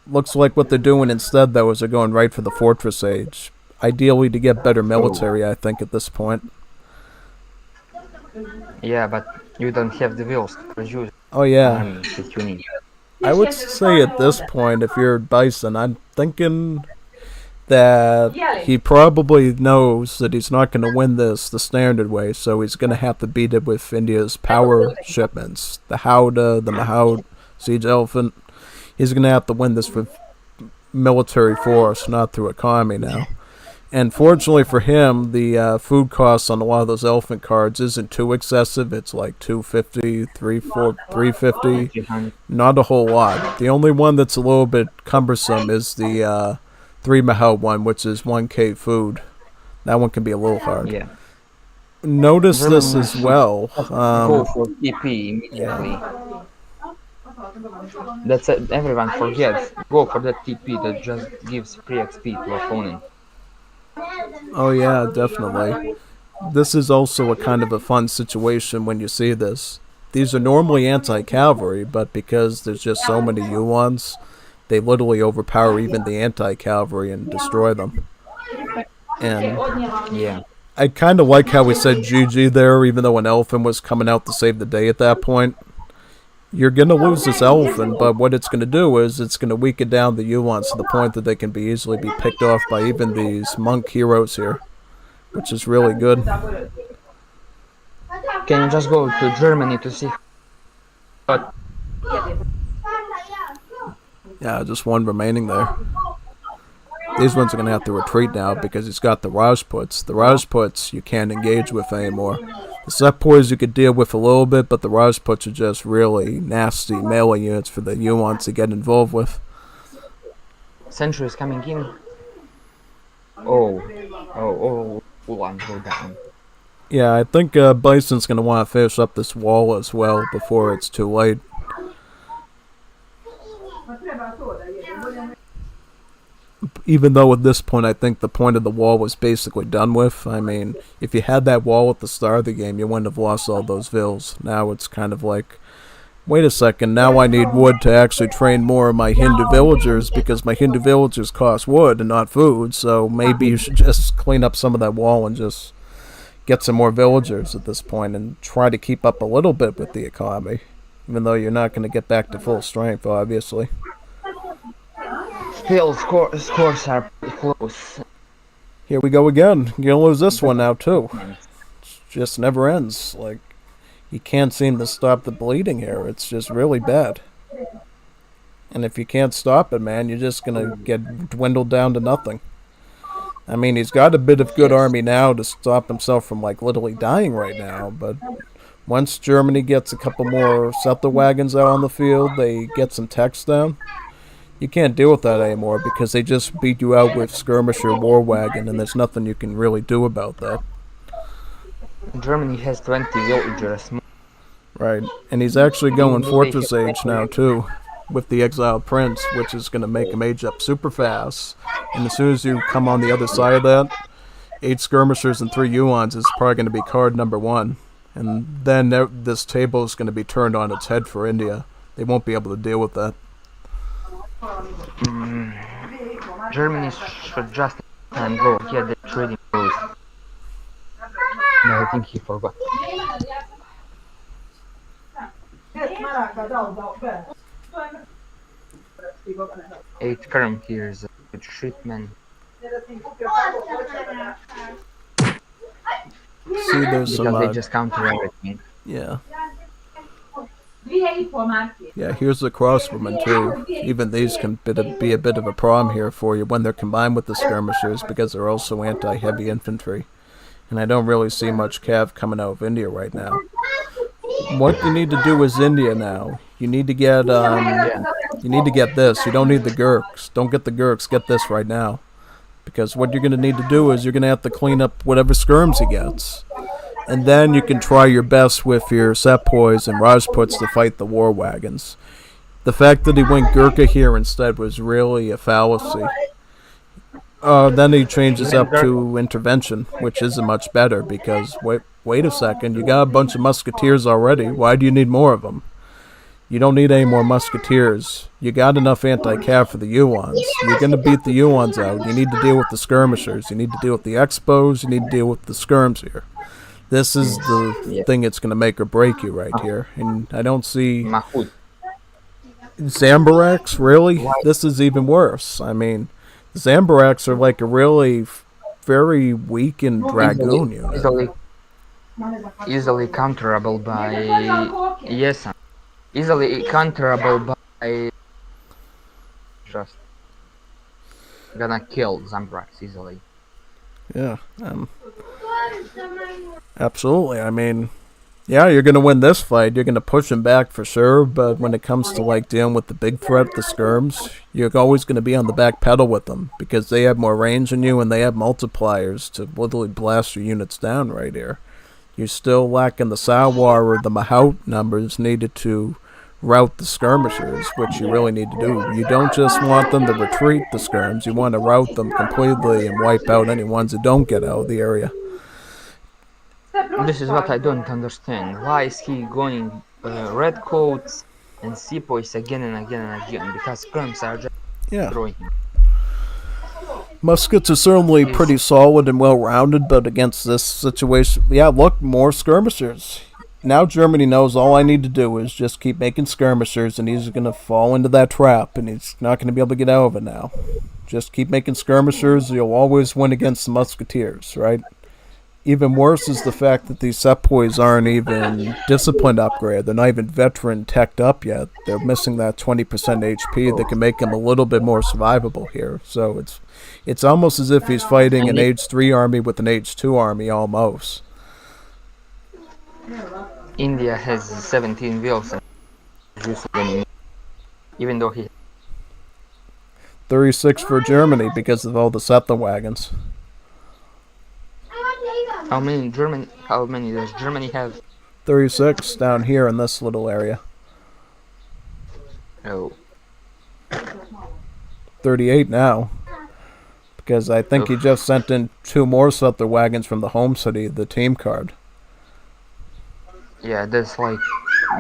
Looks like what they're doing instead, though, is they're going right for the Fortress Age. Ideally to get better military, I think, at this point. Yeah, but you don't have the wills to produce. Oh, yeah. I would say at this point, if you're Bison, I'm thinking that he probably knows that he's not going to win this the standard way, so he's going to have to beat it with India's power shipments. The Howdah, the Mahout, Siege Elephant. He's going to have to win this with military force, not through economy now. And fortunately for him, the food costs on a lot of those elephant cards isn't too excessive. It's like $250, $350. Not a whole lot. The only one that's a little bit cumbersome is the 3 Mahout one, which is 1k food. That one can be a little hard. Yeah. Notice this as well. Go for TP immediately. Yeah. That's it. Everyone forgets. Go for that TP that just gives free XP to opponent. Oh yeah, definitely. This is also a kind of a fun situation when you see this. These are normally anti-cavalry, but because there's just so many Yuans, they literally overpower even the anti-cavalry and destroy them. And yeah, I kind of like how we said GG there, even though an elephant was coming out to save the day at that point. You're going to lose this elephant, but what it's going to do is it's going to weaken down the Uhlans to the point that they can be easily be picked off by even these monk heroes here, which is really good. Can you just go to Germany to see? But yeah, just one remaining there. These ones are going to have to retreat now because he's got the Rajputs. The Rajputs you can't engage with anymore. The Sepoys you could deal with a little bit, but the Rajputs are just really nasty melee units for the Uhlans to get involved with. Century is coming in. Oh, Ulan, go down. Yeah, I think Bison's going to want to finish up this wall as well before it's too late. Even though at this point I think the point of the wall was basically done with. I mean, if you had that wall at the start of the game, you wouldn't have lost all those vills. Now it's kind of like, wait a second, now I need wood to actually train more of my Hindu villagers because my Hindu villagers cost wood and not food, so maybe you should just clean up some of that wall and just get some more villagers at this point and try to keep up a little bit with the economy, even though you're not going to get back to full strength, obviously. Still, scores are pretty close. Here we go again. You're going to lose this one now, too. It just never ends. Like, you can't seem to stop the bleeding here. It's just really bad. And if you can't stop it, man, you're just going to get dwindled down to nothing. I mean, he's got a bit of good army now to stop himself from, like, literally dying right now, but once Germany gets a couple more settler wagons out on the field, they get some techs down, you can't deal with that anymore because they just beat you out with skirmisher war wagon, and there's nothing you can really do about that. Germany has 20 villagers. Right, and he's actually going Fortress Age now, too, with the Exiled Prince, which is going to make him age up super fast. And as soon as you come on the other side of that, 8 skirmishers and 3 Uhlans is probably going to be card number 1. And then this table is going to be turned on its head for India. They won't be able to deal with that. Germany should just go get the trading post. No, I think he forgot. 8 current here is a good shipment. See, there's some... Because they just counter everything. Yeah. Yeah, here's the crossbowmen too. Even these can be a bit of a problem here for you when they're combined with the skirmishers because they're also anti-heavy infantry. And I don't really see much cav coming out of India right now. What you need to do is India now. You need to get this. You don't need the Gurks. Don't get the Gurks. Get this right now. Because what you're going to need to do is you're going to have to clean up whatever skirms he gets. And then you can try your best with your Sepoys and Rajputs to fight the war wagons. The fact that he went Gurkha here instead was really a fallacy. Then he changes up to intervention, which isn't much better because, wait a second, you got a bunch of musketeers already. Why do you need more of them? You don't need any more musketeers. You got enough anti-cav for the Uhlans. You're going to beat the Uhlans out. You need to deal with the skirmishers. You need to deal with the expos. You need to deal with the skirms here. This is the thing that's going to make or break you right here. And I don't see... Zambaraks, really? This is even worse. I mean, Zambaraks are like a really very weakened dragoon unit. Easily counterable by... Yes, easily counterable by... Just... Gonna kill Zambaraks easily. Yeah, absolutely. I mean, yeah, you're going to win this fight. You're going to push him back for sure, but when it comes to like dealing with the big threat, the skirms, you're always going to be on the back pedal with them because they have more range than you and they have multipliers to literally blast your units down right here. You're still lacking the Sawar or the Mahout numbers needed to rout the skirmishers, which you really need to do. You don't just want them to retreat the skirms, you want to rout them completely and wipe out any ones that don't get out of the area. This is what I don't understand. Why is he going red coats and sepoys again and again and again? Because skirms are just destroying him. Muskets are certainly Is pretty solid and well rounded, but against this situation, yeah, look, more skirmishers. Now Germany knows all I need to do is just keep making skirmishers, and he's going to fall into that trap, and he's not going to be able to get out of it now. Just keep making skirmishers, you'll always win against the musketeers, right? Even worse is the fact that these sepoys aren't even disciplined upgrade. They're not even veteran teched up yet. They're missing that 20% HP that can make them a little bit more survivable here. So it's almost as if he's fighting an and age 3 army with an age 2 army almost. India has 17 wheels and even though he 36 for Germany because of all the settler wagons. how many does Germany have? 36 down here in this little area. Oh, 38 now. Because I think he just sent in 2 more settler wagons from the home city, the team card. yeah, that's like,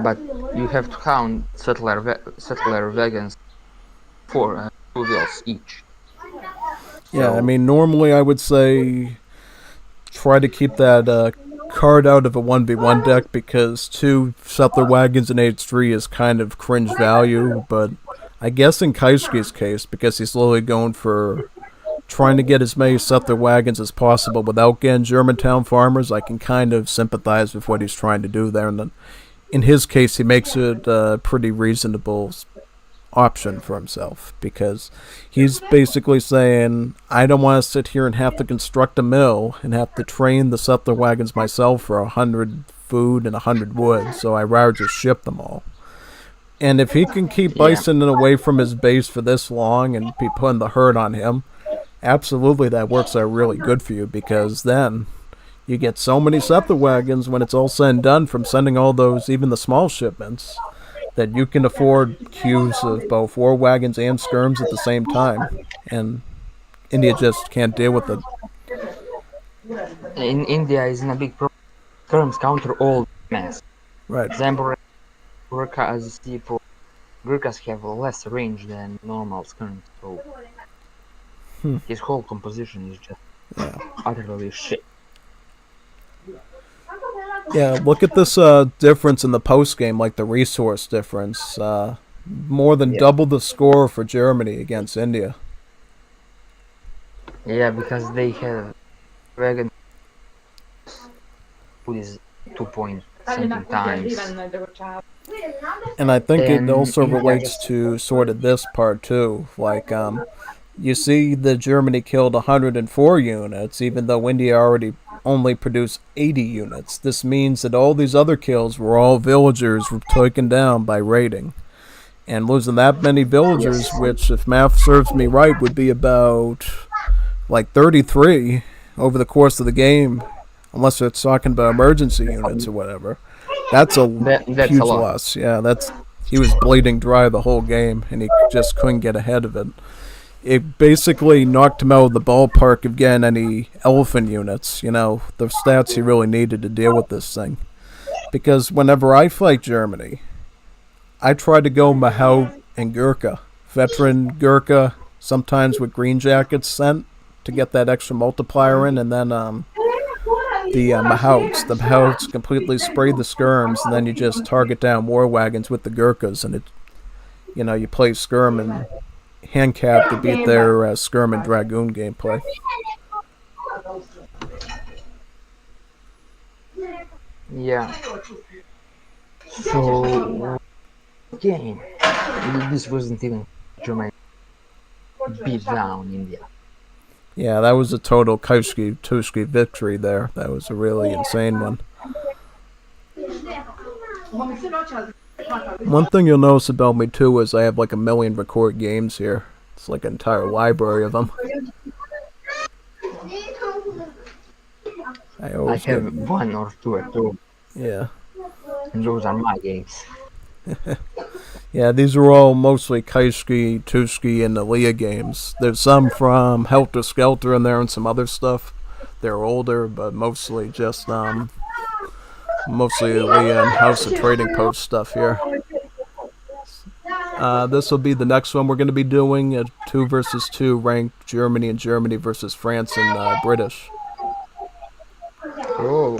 but you have to count settler wagons for 2 wheels each. Yeah, I So, mean, normally I would say try to keep that card out of a 1v1 deck because 2 settler wagons in H3 is kind of cringe value, but I guess in Kaishi's case, because he's slowly going for trying to get as many settler wagons as possible without getting Germantown farmers, I can kind of sympathize with what he's trying to do there. And then in his case, he makes it a pretty reasonable option for himself because he's basically saying, I don't want to sit here and have to construct a mill and have to train the settler wagons myself for 100 food and 100 wood, so I rather just ship them all. And if he can keep Bison away from his base for this long and be putting the herd on him, absolutely that works out really good for you because then you get so many settler wagons when it's all said and done from sending all those, even the small shipments, that you can afford queues of both war wagons and skirms at the same time. And India just can't deal with it. in India is in a big problem. Terms counter all mass. Right. Example, Gurkhas have less range than normal skirms, so his whole composition is just utterly shit. Yeah, look at this difference in the post game, like the resource difference. More than double the score for Germany against India. Yeah, because they have wagon who is 2 point something times. And I think it And also India relates to sort of this part too. Like, you see that Germany killed 104 units, even though India already only produced 80 units. This means that all these other kills were all villagers were taken down by raiding. And losing that many villagers, which, if math serves me right, would be about like 33 over the course of the game, unless it's talking about emergency units or whatever. That's a that's huge a lot. loss. Yeah, he was bleeding dry the whole game, and he just couldn't get ahead of it. It basically knocked him out of the ballpark of getting any elephant units, the stats he really needed to deal with this thing. Because whenever I fight Germany, I try to go Mahout and Gurkha. Veteran Gurkha, sometimes with green jackets sent to get that extra multiplier in, and then the Mahouts. The Mahouts completely spray the skirms, and then you just target down war wagons with the Gurkhas, and you play skirm and handcap to beat their skirm and dragoon gameplay. Yeah. So game. This wasn't even Germany beat down India. Yeah, that was a total Kaushki victory there. That was a really insane one. One thing you'll notice about me too is I have like 1 million record games here. It's like an entire library of them. I have 1 or 2 or 2. Yeah. And those are my games. Yeah, these are all mostly Kaishki, Tushki, and Aliyah games. There's some from Helter Skelter in there and some other stuff. They're older, but mostly just mostly Aliyah and House of Trading Post stuff here. This will be the next one we're going to be doing, a 2 versus 2 ranked Germany and Germany versus France and British. Oh.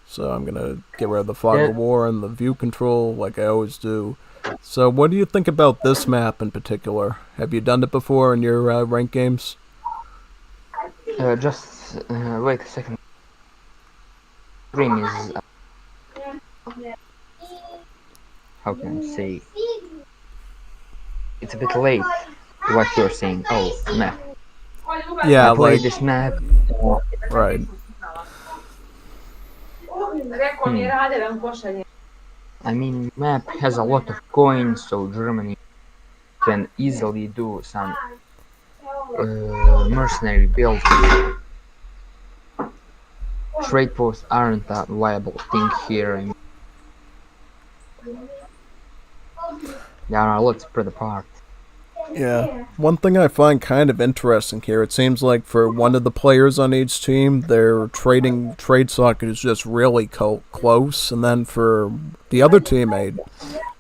So I'm going to get rid of the fog of war and the view control like I always do. So what do you think about this map in particular? Have you done it before in your ranked games? Just wait a second. Stream is how can I say? It's a bit late. What you're saying? Oh, map. Yeah, I played like this map. right. I mean, map has a lot of coins, so Germany can easily do some mercenary builds. Trade posts aren't a viable thing here. I mean, they are a lot spread apart. Yeah. One thing I find kind of interesting here, it seems like for one of the players on each team, their trade socket is just really close, and then for the other teammate,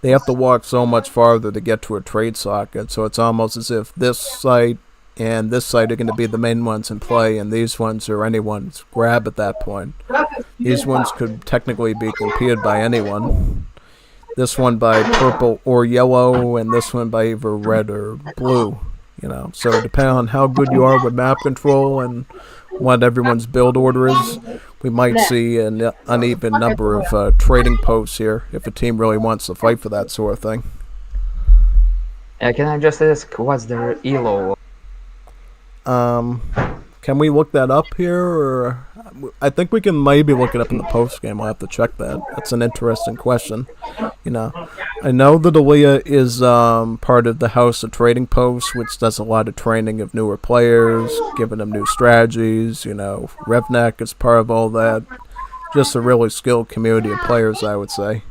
they have to walk so much farther to get to a trade socket, so it's almost as if this site and this site are going to be the main ones in play, and these ones are anyone's grab at that point. These ones could technically be competed by anyone. This one by purple or yellow, and this one by either red or blue. You know, so depending on how good you are with map control and what everyone's build order is, we might see an uneven number of trading posts here if a team really wants to fight for that sort of thing. Can I just ask what's their elo? Can we look that up here? Or I think we can maybe look it up in the post game. I'll have to check that. That's an interesting question. You know, I know that Aaliyah is part of the House of Trading Posts, which does a lot of training of newer players, giving them new strategies. You know, Revnak is part of all that. Just a really skilled community of players, I would say.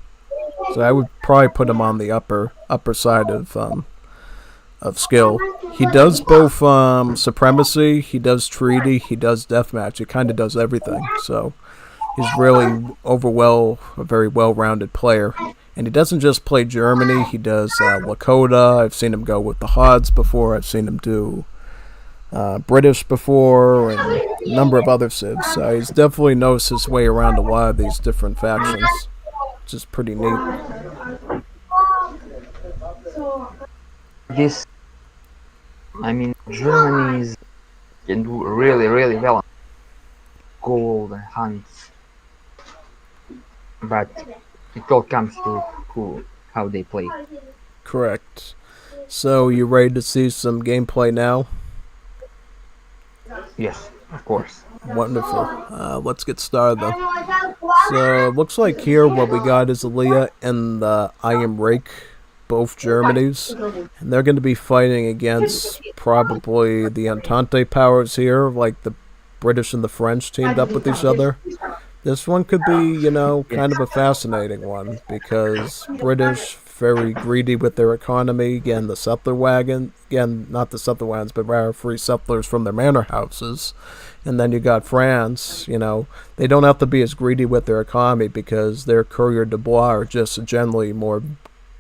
So I would probably put him on the upper side of skill. He does both supremacy, he does treaty, he does deathmatch. He kind of does everything. So he's really a very well-rounded player. And he doesn't just play Germany. He does Lakota. I've seen him go with the Hods before. I've seen him do British before, and a number of other civs. So he's definitely knows his way around a lot of these different factions, which is pretty neat. Germany can do really, really well. Gold and hunts, but it all comes to how they play. Correct. So you ready to see some gameplay now? Yes, of course. Wonderful. Let's get started though. So it looks like here what we got is Aaliyah and the Iron Rake, both Germanys, and they're going to be fighting against probably the Entente powers here, like the British and the French teamed up with each other. This one could be, you know, kind of a fascinating one, because British, very greedy with their economy, again, not the settler wagons, but rather free settlers from their manor houses. And then you got France, you know, they don't have to be as greedy with their economy because their courier de bois are just a generally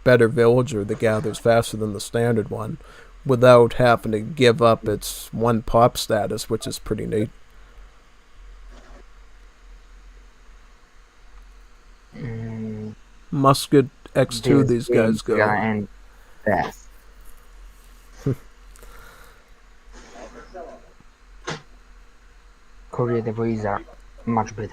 better villager that gathers faster than the standard one without having to give up its one pop status, which is pretty neat. Musket X2 these guys go. And fast. Korea the ways are much better.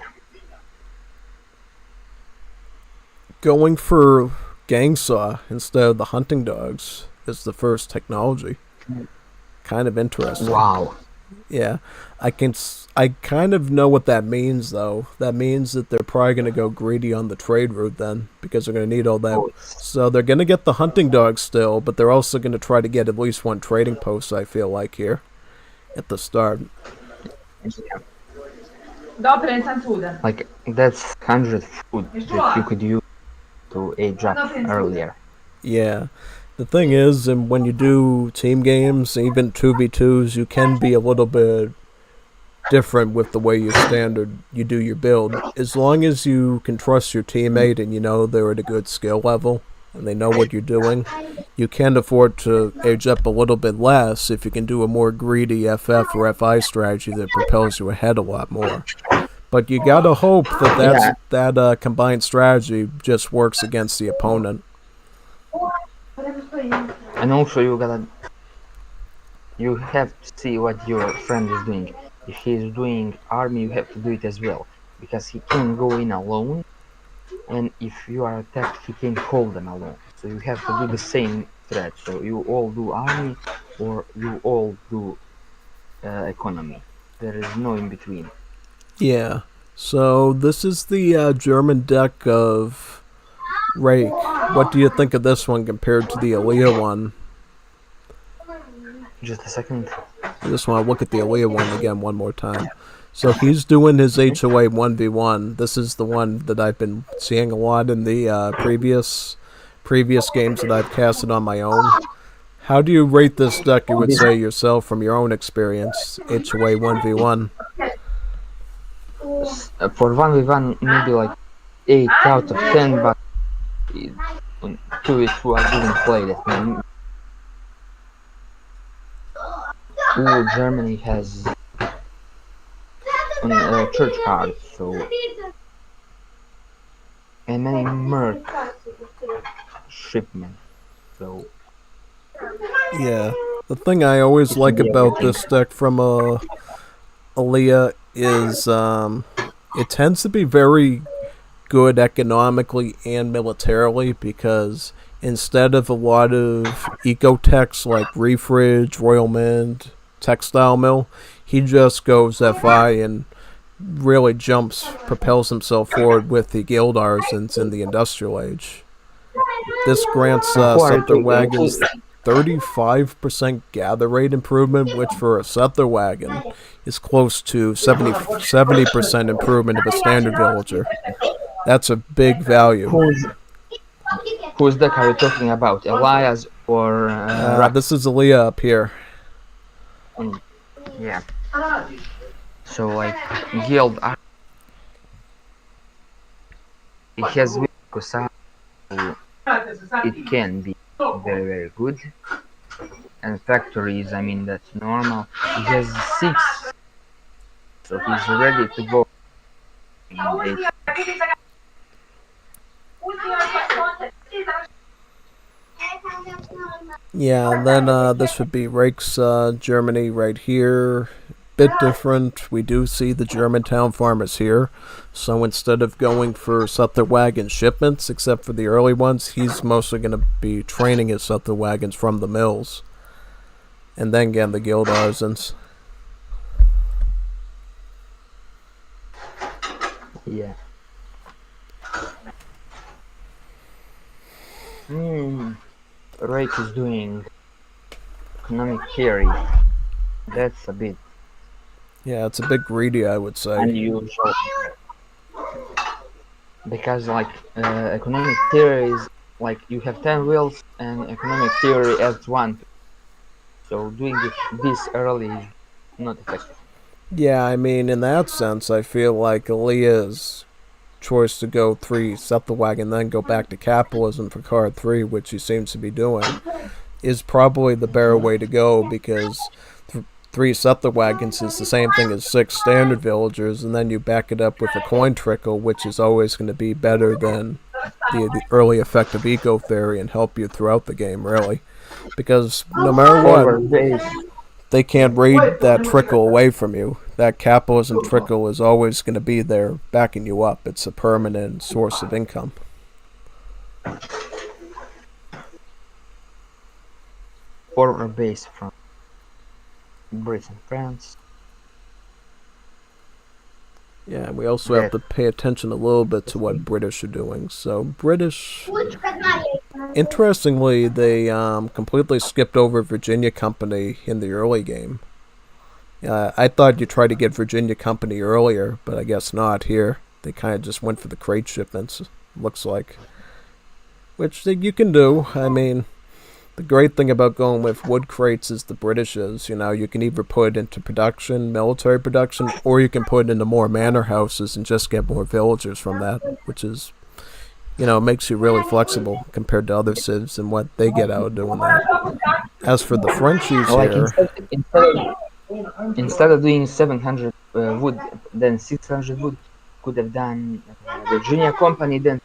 Going for gang saw instead of the hunting dogs is the first technology. Kind of interesting. Wow. Yeah, I kind of know what that means though. That means that they're probably going to go greedy on the trade route then, because they're going to need all that. So they're going to get the hunting dogs still, but they're also going to try to get at least one trading post, I feel like, here at the start. Like, that's 100 food that you could use to age up earlier. Yeah. The thing is, and when you do team games, even 2v2s, you can be a little bit different with the way you do your build. As long as you can trust your teammate and you know they're at a good skill level and they know what you're doing, you can afford to age up a little bit less if you can do a more greedy FF or FI strategy that propels you ahead a lot more. But you gotta hope that Yeah, that combined strategy just works against the opponent. and also you have to see what your friend is doing. If he's doing army, you have to do it as well, because he can go in alone, and if you are attacked, he can hold them alone. So you have to do the same threat. So you all do army, or you all do economy. There is no in between. Yeah. So this is the German deck of Rake. What do you think of this one compared to the Aaliyah one? Just a second. I just want to look at the Aaliyah one again one more time. So he's doing his HOA 1v1. This is the one that I've been seeing a lot in the previous games that I've casted on my own. How do you rate this deck, you would say yourself, from your own experience, HOA 1v1? For 1v1, maybe like 8 out of 10, but on 2v2 I didn't play that many. Ooh, Germany has church cards, so and many merc shipment. So Yeah. The thing I always it can like be about everything. this deck from Aaliyah is it tends to be very good economically and militarily because instead of a lot of eco-techs like Refridge, Royal Mint, Textile Mill, he just goes FI and really propels himself forward with the Guild Arsons in the Industrial Age. This grants Who are you Scepter taking? Wagons 35% gather rate improvement, which for a Scepter Wagon is close to 70% improvement of a standard villager. That's a big value. Whose deck are you talking about? Elias or This Rax? is Aaliyah up here. Yeah. So like guild, it has cocaster, so it can be very good. And factories, I mean that's normal. He has 6, so he's ready to go. Yeah, and then this would be Rake's Germany right here. Bit different. We do see the Germantown farmers here. So instead of going for Suther wagon shipments, except for the early ones, he's mostly going to be training his Suther wagons from the mills. And then again, the Guild Arsons. Yeah. Rake is doing economic theory. That's a bit Yeah, it's a bit greedy, I would say. unusual. Because like economic theory is like you have 10 wheels and economic theory adds 1. So doing this early is not effective. Yeah, I mean, in that sense, I feel like Aaliyah's choice to go 3 Scepter wagon, then go back to capitalism for card 3, which he seems to be doing, is probably the better way to go because 3 Scepter wagons is the same thing as 6 standard villagers, and then you back it up with a coin trickle, which is always going to be better than the early effect of eco theory and help you throughout the game, really. Because no matter what, they can't raid that trickle away from you. That capitalism trickle is always going to be there backing you up. It's a permanent source of income. Former base from Britain, France. Yeah, we also have to pay attention a little bit to what British are doing. So British, interestingly, they completely skipped over Virginia Company in the early game. I thought you tried to get Virginia Company earlier, but I guess not here. They kind of just went for the crate shipments, looks like. Which you can do. I mean, The great thing about going with wood crates is the British is, you can either put it into production, military production, or you can put it into more manor houses and just get more villagers from that, which is, it makes you really flexible compared to other civs and what they get out of doing that. As for the Frenchies Like here, instead of doing 700 wood, then 600 wood, could have done Virginia Company then.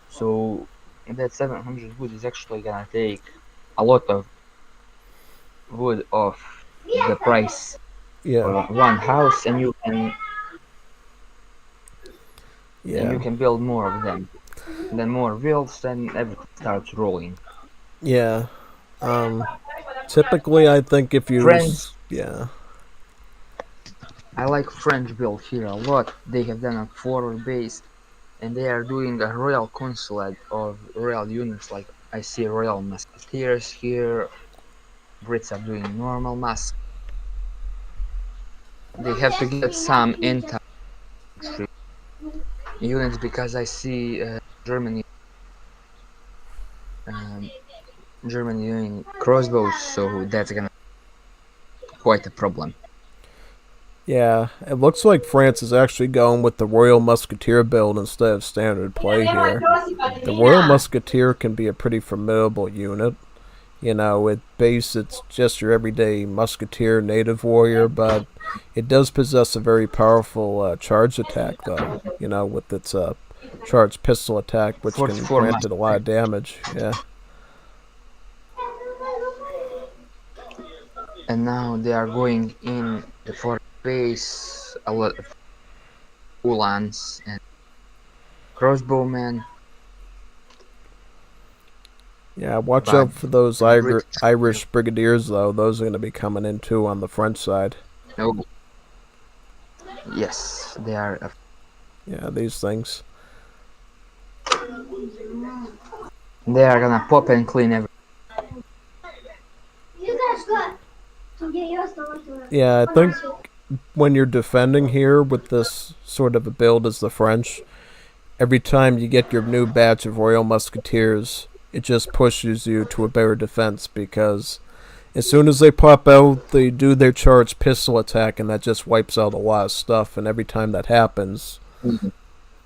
So that 700 wood is actually gonna take a lot of wood off the price yeah, for one house, and you yeah, can build more of them. Then more builds, then everything starts rolling. yeah. Typically, I think if you, French, yeah, I like French build here a lot. They have done a forward base, and they are doing a royal consulate of royal units. Like I see royal musketeers here. Brits are doing normal mask. They have to get some infantry units because I see Germany um, Germany doing crossbows, so that's gonna be quite a problem. yeah, it looks like France is actually going with the Royal Musketeer build instead of standard play here. The Royal Musketeer can be a pretty formidable unit. At base it's just your everyday musketeer native warrior, but it does possess a very powerful charge attack, though. With its charged pistol attack, which can 44 grant it a lot musketeers. of damage. Yeah. And now they are going in the forward base. A lot of Uhlans and crossbowmen. Yeah, watch But out for those the British, Irish brigadiers, though. Those are going to be coming in too on the French side. no, yes, they are. Yeah, these things. They are gonna pop and clean everything. Yeah, I think when you're defending here with this sort of a build as the French, every time you get your new batch of Royal Musketeers, it just pushes you to a better defense because as soon as they pop out, they do their charged pistol attack, and that just wipes out a lot of stuff. And every time that happens,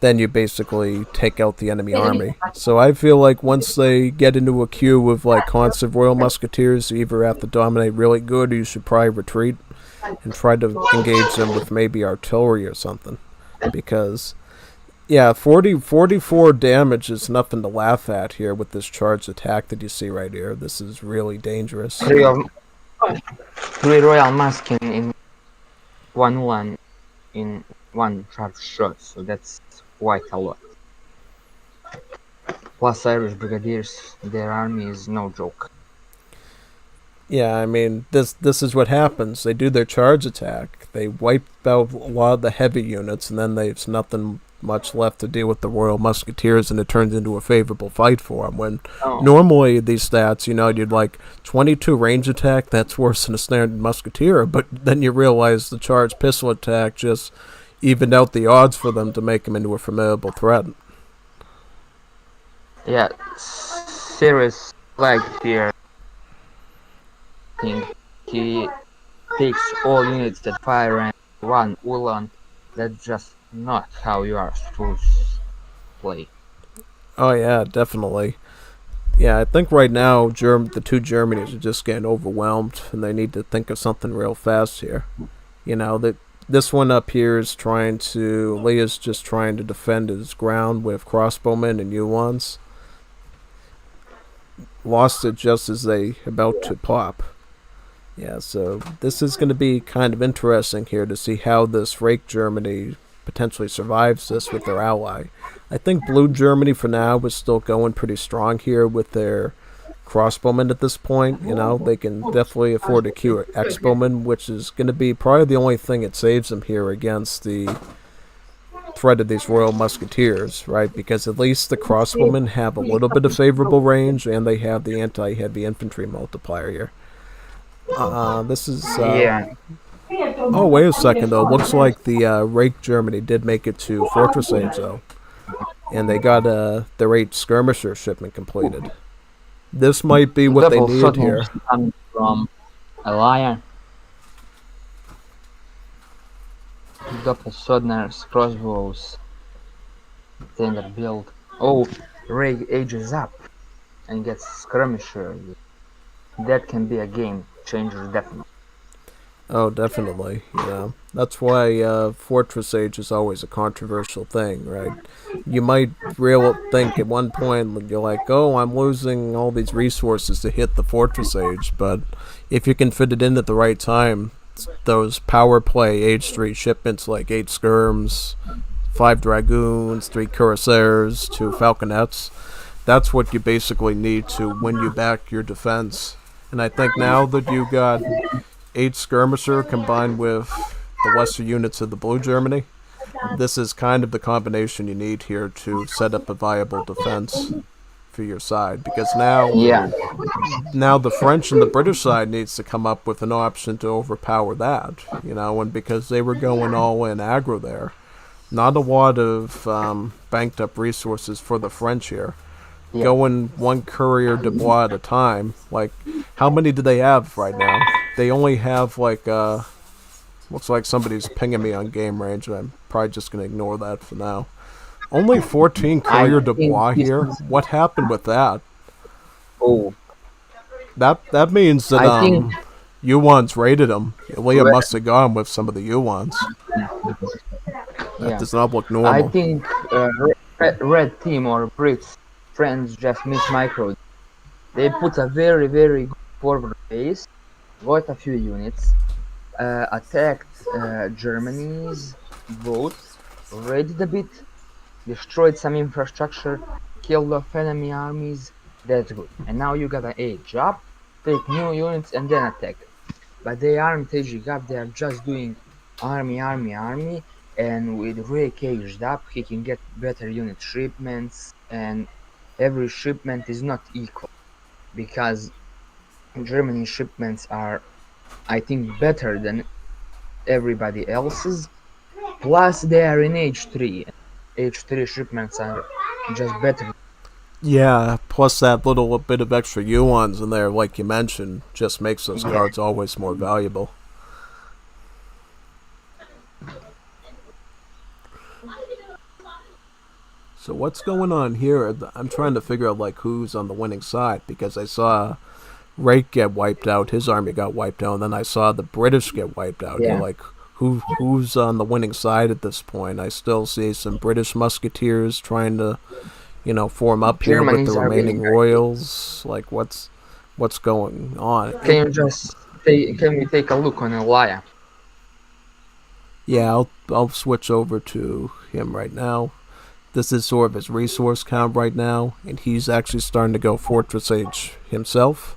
then you basically take out the enemy army. So I feel like once they get into a queue of like constant Royal Musketeers, you either have to dominate really good, or you should probably retreat and try to engage them with maybe artillery or something. Because, yeah, 44 damage is nothing to laugh at here with this charged attack that you see right here. This is really dangerous. Three royal mask in one in one charge shot, so that's quite a lot. Plus Irish brigadiers, their army is no joke. Yeah, I mean, this is what happens. They do their charge attack. They wipe out a lot of the heavy units, and then there's nothing much left to deal with the Royal Musketeers, and it turns into a favorable fight for them. When normally these stats, you'd like 22 range attack, that's worse than a standard Musketeer, but then you realize the charged pistol attack just evened out the odds for them to make them into a formidable threat. Yeah, serious flag here. He takes all units that fire and one Ulan. That's just not how you are supposed to play. Oh yeah, definitely. Yeah, I think right now the two Germanys are just getting overwhelmed, and they need to think of something real fast here. That this one up here is Leah's just trying to defend his ground with crossbowmen and Uhlans. Lost it just as they about to pop. Yeah, so this is going to be kind of interesting here to see how this Rake Germany potentially survives this with their ally. I think Blue Germany for now is still going pretty strong here with their crossbowmen at this point. They can definitely afford to queue X-bowmen, which is going to be probably the only thing that saves them here against the threat of these Royal Musketeers, right? Because at least the crossbowmen have a little bit of favorable range, and they have the anti-heavy infantry multiplier here. This is... Yeah. Oh, wait a second, though. Looks like the Rake Germany did make it to Fortress Age, though. And they got their 8 skirmisher shipment completed. This might be what they Double need shot here. moves coming from a lion. Double Sodner's crossbows. Standard build. Oh, Ray ages up and gets skirmisher. That can be a game changer, definitely. Oh, definitely. You know, that's why Fortress Age is always a controversial thing, right? You might real think at one point you're like, oh, I'm losing all these resources to hit the Fortress Age, but if you can fit it in at the right time, those power play Age 3 shipments like 8 skirms, 5 dragoons, 3 cuirassiers, 2 falconets, that's what you basically need to win you back your defense. And I think now that you got 8 skirmisher combined with the lesser units of the Blue Germany, this is kind of the combination you need here to set up a viable defense for your side. Because Yeah, now the French and the British side needs to come up with an option to overpower that, you know, and because they were going all in aggro there, not a lot of banked up resources for the French here. yeah. Going one courier de bois at a time. Like, how many do they have right now? They only have like looks like somebody's pinging me on game range, and I'm probably just gonna ignore that for now. Only 14 courier de bois here. What happened with that? Oh, That means that I think Yuan's raided them. Leah Red, must have gone with some of the Yuans. That yeah. does not look I normal. think Red Team or Brits, friends just miss micro. They put a very good forward base, got a few units, attacked Germany's boat, raided a bit, destroyed some infrastructure, killed off enemy armies. That's good. And now you gotta age up, take new units, and then attack. But they aren't aging up, they are just doing army, and with Rick aged up, he can get better unit shipments, and every shipment is not equal, because Germany shipments are, I think, better than everybody else's, plus they are in H3. H3 shipments are just better. Yeah, plus that little bit of extra Yuans in there, like you mentioned, just makes those Yeah. cards always more valuable. So what's going on here? I'm trying to figure out like who's on the winning side, because I saw Rake get wiped out, his army got wiped out, and then I saw the British get wiped out. You're Yeah. like, who's on the winning side at this point? I still see some British musketeers trying to, you know, form up here with the Germans are remaining winning. royals. Like, what's going on? Can you just can we take a look on Elia? Yeah, I'll switch over to him right now. This is sort of his resource count right now, and he's actually starting to go Fortress Age himself.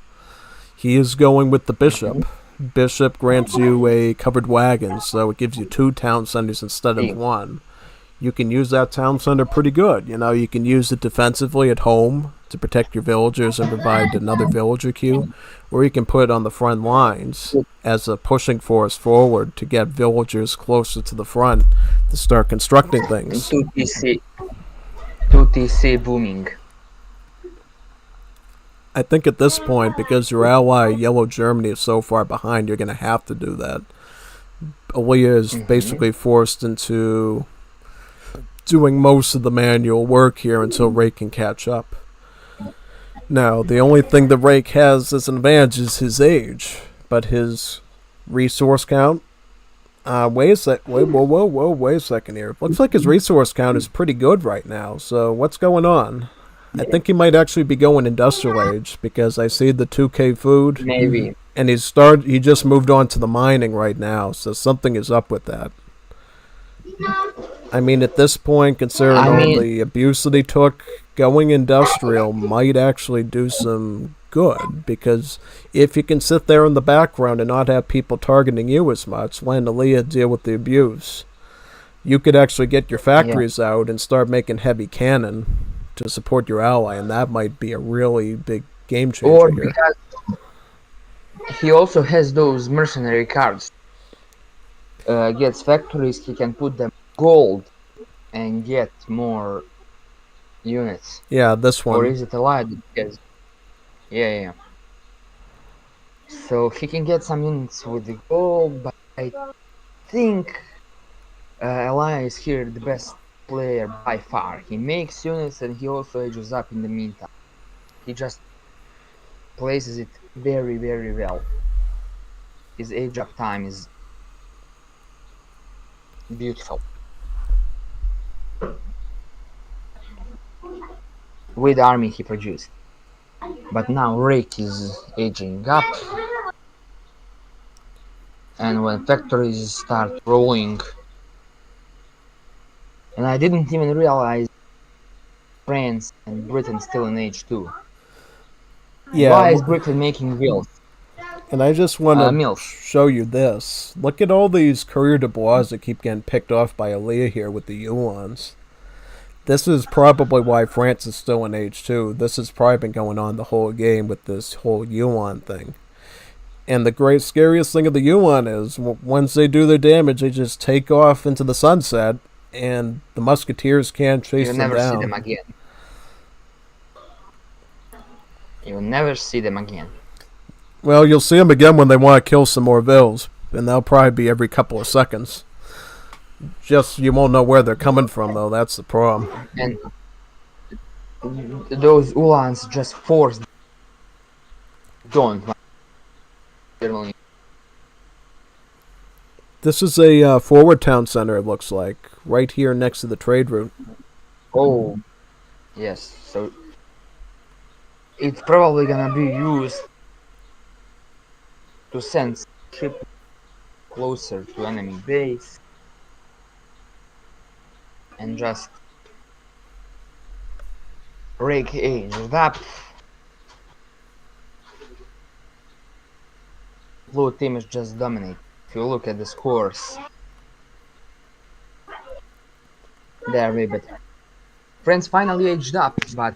He is going with the Bishop. Bishop grants you a covered wagon, so it gives you 2 town centers instead of 1. You can use that town center pretty good. You know, you can use it defensively at home to protect your villagers and provide another villager queue, or you can put it on the front lines as a pushing force forward to get villagers closer to the front to start constructing And things. 2TC booming. I think at this point, because your ally Yellow Germany is so far behind, you're going to have to do that. Aaliyah is basically forced into doing most of the manual work here until Rake can catch up. Now, the only thing that Rake has as an advantage is his age, but his resource count. Wait a second here. Looks like his resource count is pretty good right now. So what's going on? I think he might actually be going industrial age, because I see the 2K food, Maybe. and he just moved on to the mining right now. So something is up with that. I mean, at this point, considering all the abuse that he took, going industrial might actually do some good, because if you can sit there in the background and not have people targeting you as much, let Aaliyah deal with the abuse, you could actually get your factories out and start making heavy cannon to support your ally, and that might be a really big game changer Or here. because he also has those mercenary cards. Gets factories, he can put them gold and get more units. Yeah, this one. Or is it a lie? Because Yeah. So he can get some units with the goal, but I think Elias here the best player by far. He makes units and he also ages up in the meantime. He just places it very, very well. His age up time is beautiful. With army he produced. But now Rake is aging up. And when factories start rolling, and I didn't even realize France and Britain still in age 2. Yeah, Why is Britain making wheels? and I just want to Mills. show you this. Look at all these courier de bois that keep getting picked off by Aaliyah here with the Uhlans. This is probably why France is still in age 2. This has probably been going on the whole game with this whole Yuan thing. And the great scariest thing of the Yuan is once they do their damage, they just take off into the sunset, and the musketeers can't chase them down. You'll never see them again. You'll never see them again. Well, you'll see them again when they want to kill some more vills, and that'll probably be every couple of seconds. Just you won't know where they're coming from, though. That's the problem. And those Uhlans just force don't. This is a forward town center, it looks like, right here next to the trade route. Oh, yes. So it's probably gonna be used to send ships closer to enemy base and just Rake aged up. Blue team is just dominating. If you look at the scores, they are way better. France finally aged up, but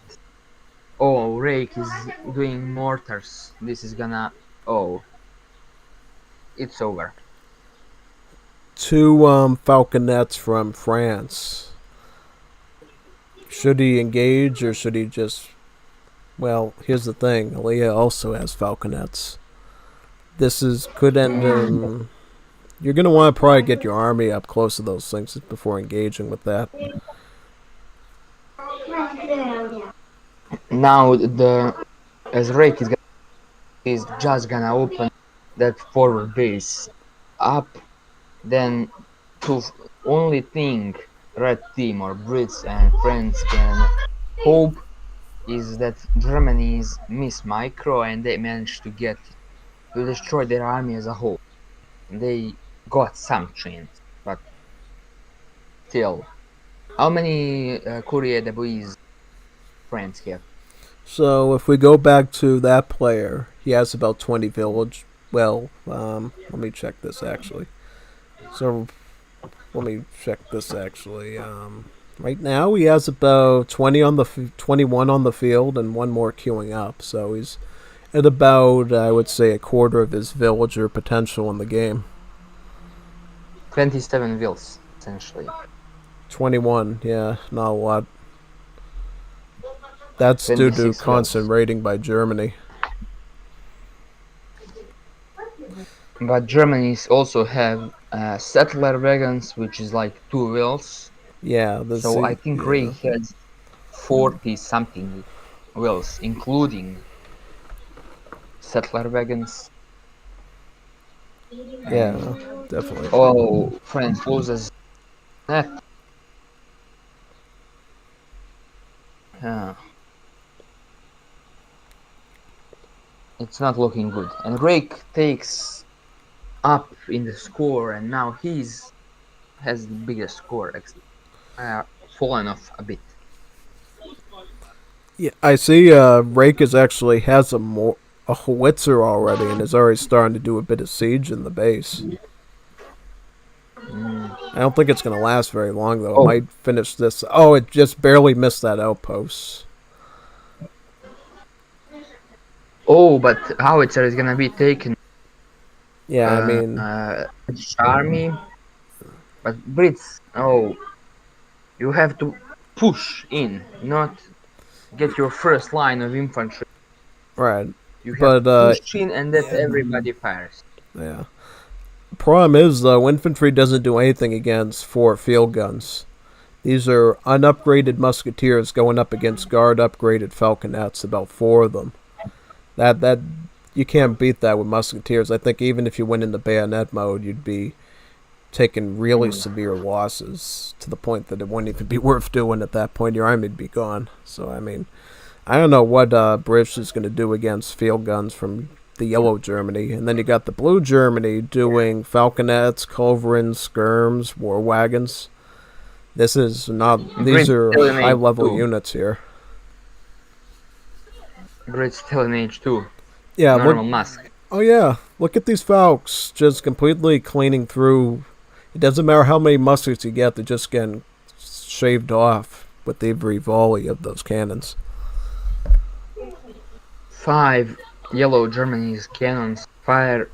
oh, Rake is doing mortars. This is gonna it's over. 2 falconets from France. Should he engage or should he just... Well, here's the thing. Aaliyah also has falconets. This could end in... You're going to want to probably get your army up close to those things before engaging with that. Now as Rake is just gonna open that forward base up, then to only thing Red Team or Brits and France can hope is that Germany's miss micro and they managed to destroy their army as a whole. They got some chance, but still. How many courier de bois France have? So if we go back to that player, he has about 20 village. Well, let me check this actually. So let me check this actually. Right now he has about 21 on the field and 1 more queuing up. So he's at about, I would say, a quarter of his villager potential in the game. 27 vills, essentially. 21, yeah, not a lot. That's due to constant raiding by Germany. But Germany's also have settler wagons, which is like 2 wheels. Yeah. So I think Ray has 40 something wheels, including settler wagons. Yeah, definitely. Oh, France loses that. It's not looking good. And Rake takes up in the score, and now has the biggest score, fallen off a bit. Yeah, I see. Rake actually has a howitzer already, and is already starting to do a bit of siege in the base. I don't think it's going to last very long, though. It might finish this. Oh, it just barely missed that outpost. Oh, but howitzer is going to be taken. Yeah, I mean... army. But Brits, you have to push in, not get your first line of infantry Right. You have But to push in and that everybody fires. yeah. Problem is though, infantry doesn't do anything against 4 field guns. These are unupgraded musketeers going up against guard upgraded falconets, about 4 of them. That you can't beat that with musketeers. I think even if you went into bayonet mode, you'd be taking really severe losses to the point that it wouldn't even be worth doing at that point. Your army'd be gone. So I mean, I don't know what British is going to do against field guns from the yellow Germany, and then you got the blue Germany doing falconets, culverins, skirms, war wagons. This is not. These are high level units here. Great still in H2. Yeah, Normal mask. Oh yeah, look at these Falks just completely cleaning through. It doesn't matter how many muskets you get; they're just getting shaved off with every volley of those cannons. 5 yellow Germany's cannons fire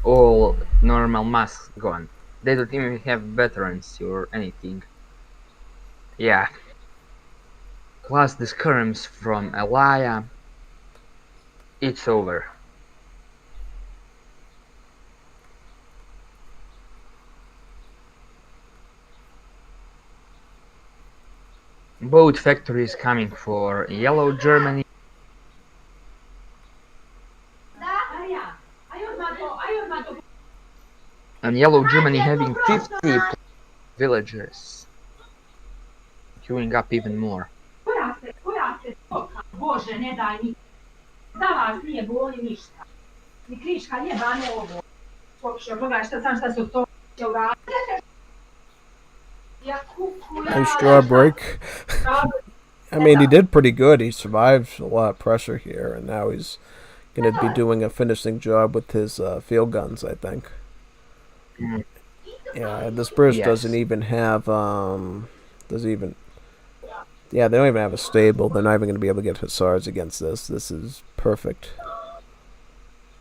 all normal masks gone. They don't even have veterans or anything. Yeah. Plus the skirms from Alaya. It's over. Both factories coming for yellow Germany. And yellow Germany having 50 villagers. Queuing up even more. Nice job, break. I mean, he did pretty good. He survived a lot of pressure here, and now he's going to be doing a finishing job with his field guns, I think. Yeah, this British doesn't even have yeah, they don't even have a stable. They're not even going to be able to get hussars against this. This is perfect.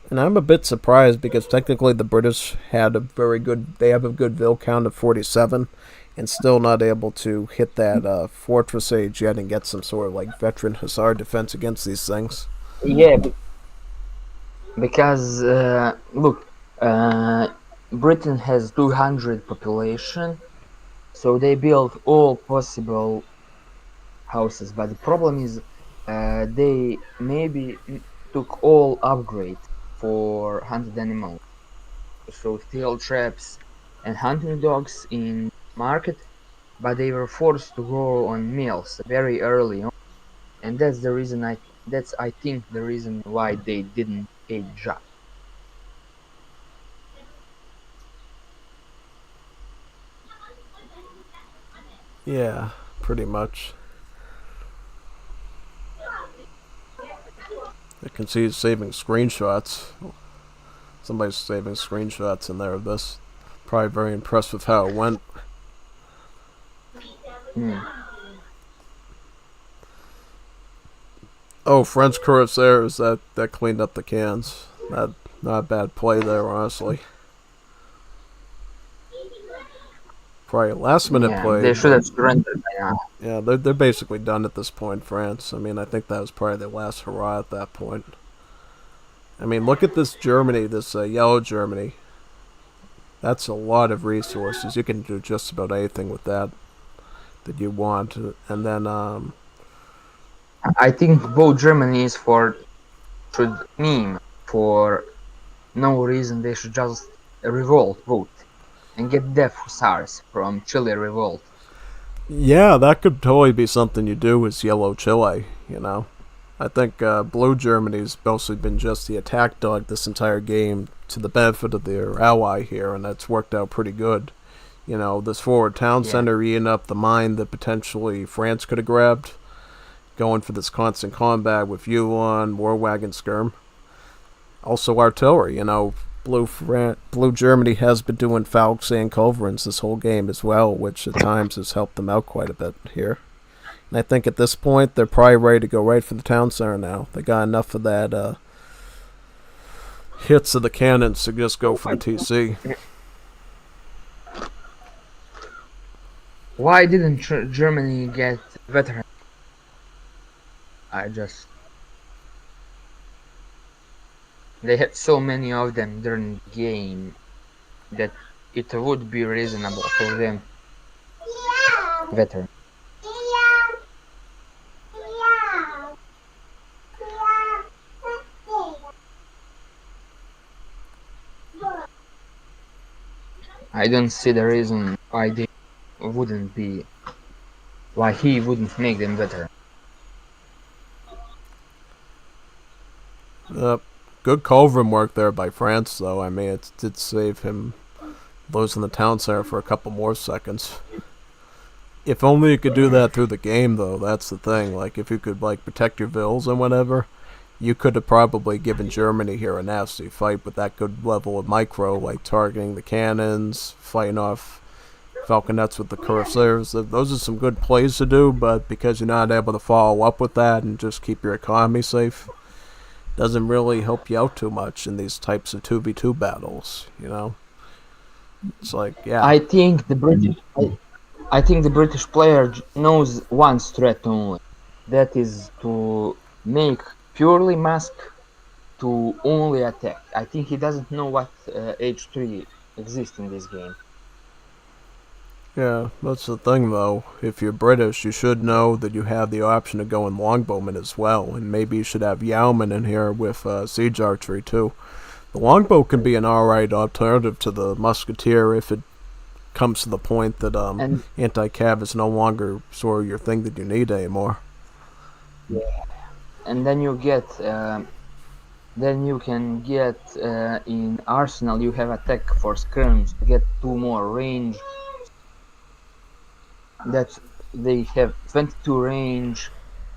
And I'm a bit surprised because technically the British had they have a good Vil count of 47 and still not able to hit that fortress age yet and get some sort of like veteran hussar defense against these things. Yeah, because look, Britain has 200 population, so they built all possible houses, but the problem is they maybe took all upgrade for hunted animals, so steel traps and hunting dogs in market, but they were forced to go on meals very early on, and that's the reason I think the reason why they didn't age up. Yeah, pretty much. I can see he's saving screenshots. Somebody's saving screenshots in there of this. Probably very impressed with how it went. Oh, French Corsairs, that cleaned up the cans. Not a bad play there, honestly. Probably a last minute play. They should have surrendered by now. Yeah, they're basically done at this point, France. I mean, I think that was probably their last hurrah at that point. I mean, look at this Germany, this yellow Germany. That's a lot of resources. You can do just about anything with that you want. And then, I think both Germanies should meme for no reason. They should just revolt both and get death hussars from Chile revolt. Yeah, that could totally be something you do as yellow Chile, you know. I think blue Germany's mostly been just the attack dog this entire game to the benefit of their ally here, and that's worked out pretty good. You know, this forward town center eating up the mine that potentially France could have grabbed, going for this constant combat with Yulon, War Wagon Skirm. Also artillery, you know, Blue Germany has been doing Falks and Culverins this whole game as well, which at times has helped them out quite a bit here. And I think at this point, they're probably ready to go right for the town center now. They got enough of that hits of the cannons to just go for the TC. Why didn't Germany get veterans? They had so many of them during the game that it would be reasonable for them veteran. I don't see the reason why they wouldn't be, why he wouldn't make them veteran. Good covering work there by France, though. I mean, it did save him losing the town center for a couple more seconds. If only you could do that through the game, though. That's the thing. Like, if you could like protect your vills and whatever, you could have probably given Germany here a nasty fight with that good level of micro, like targeting the cannons, fighting off falconets with the cuirassiers. Those are some good plays to do, but because you're not able to follow up with that and just keep your economy safe, doesn't really help you out too much in these types of 2v2 battles, you know? It's like, yeah. I think the British player knows one strat only. That is to make purely mask to only attack. I think he doesn't know what H3 exists in this game. Yeah, that's the thing, though. If you're British, you should know that you have the option of going longbowman as well, and maybe you should have Yeoman in here with siege archery, too. The longbow can be an alright alternative to the musketeer if it comes to the point that anti-cav is no longer sort of your thing that you need anymore. Yeah, and then you get, then you can get in Arsenal. You have attack for skirms to get 2 more range. That they have 22 range.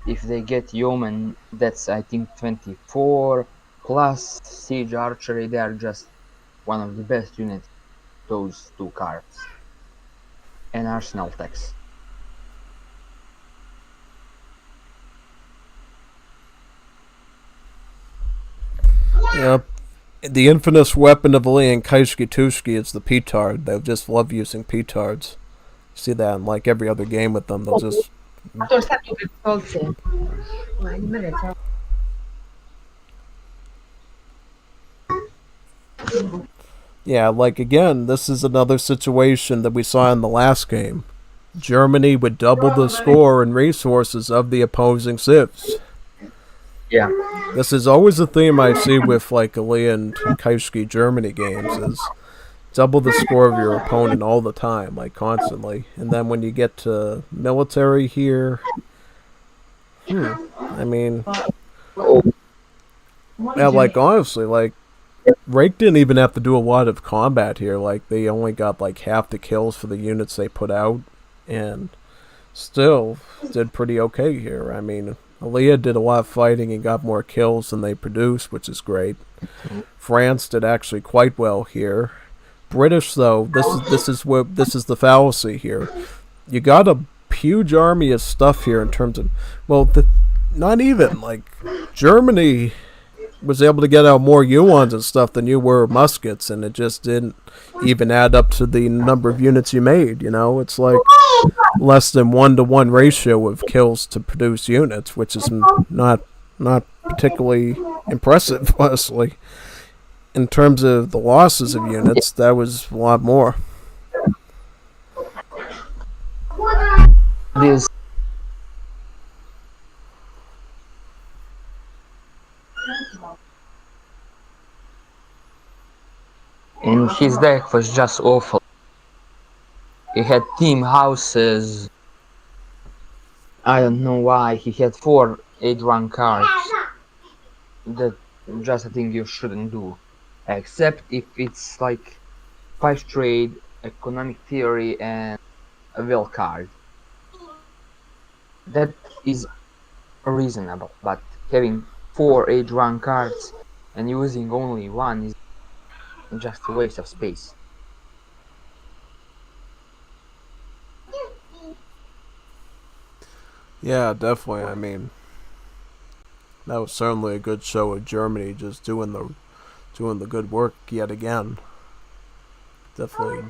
If they get yeoman, that's I think 24 plus siege archery. They are just one of the best units. Those 2 cards and arsenal tax. Yeah, the infamous weapon of Leon Kaiski is the petard. They just love using petards. See that in like every other game with them. They'll just yeah, like again, this is another situation that we saw in the last game. Germany would double the score and resources of the opposing civs. Yeah. This is always a theme I see with like Aliyah and Kaiski Germany games is double the score of your opponent all the time, like constantly. And then when you get to military here, I mean, yeah, like honestly, like Rake didn't even have to do a lot of combat here. Like they only got like half the kills for the units they put out, and still did pretty okay here. I mean, Aliyah did a lot of fighting and got more kills than they produced, which is great. France did actually quite well here. British though, this is the fallacy here. You got a huge army of stuff here in terms of, well, not even like Germany was able to get out more Yuans and stuff than you were muskets, and it just didn't even add up to the number of units you made. You know, it's like less than 1-to-1 ratio of kills to produce units, which is not particularly impressive, honestly. In terms of the losses of units, that was a lot more. This and his deck was just awful. He had team houses. I don't know why. He had 4 8-1 cards. That just a thing you shouldn't do. Except if it's like 5 trade, economic theory, and a will card. That is reasonable, but having 4 8-1 cards and using only 1 is just a waste of space. Yeah, definitely. I mean, that was certainly a good show of Germany just doing the good work yet again. Definitely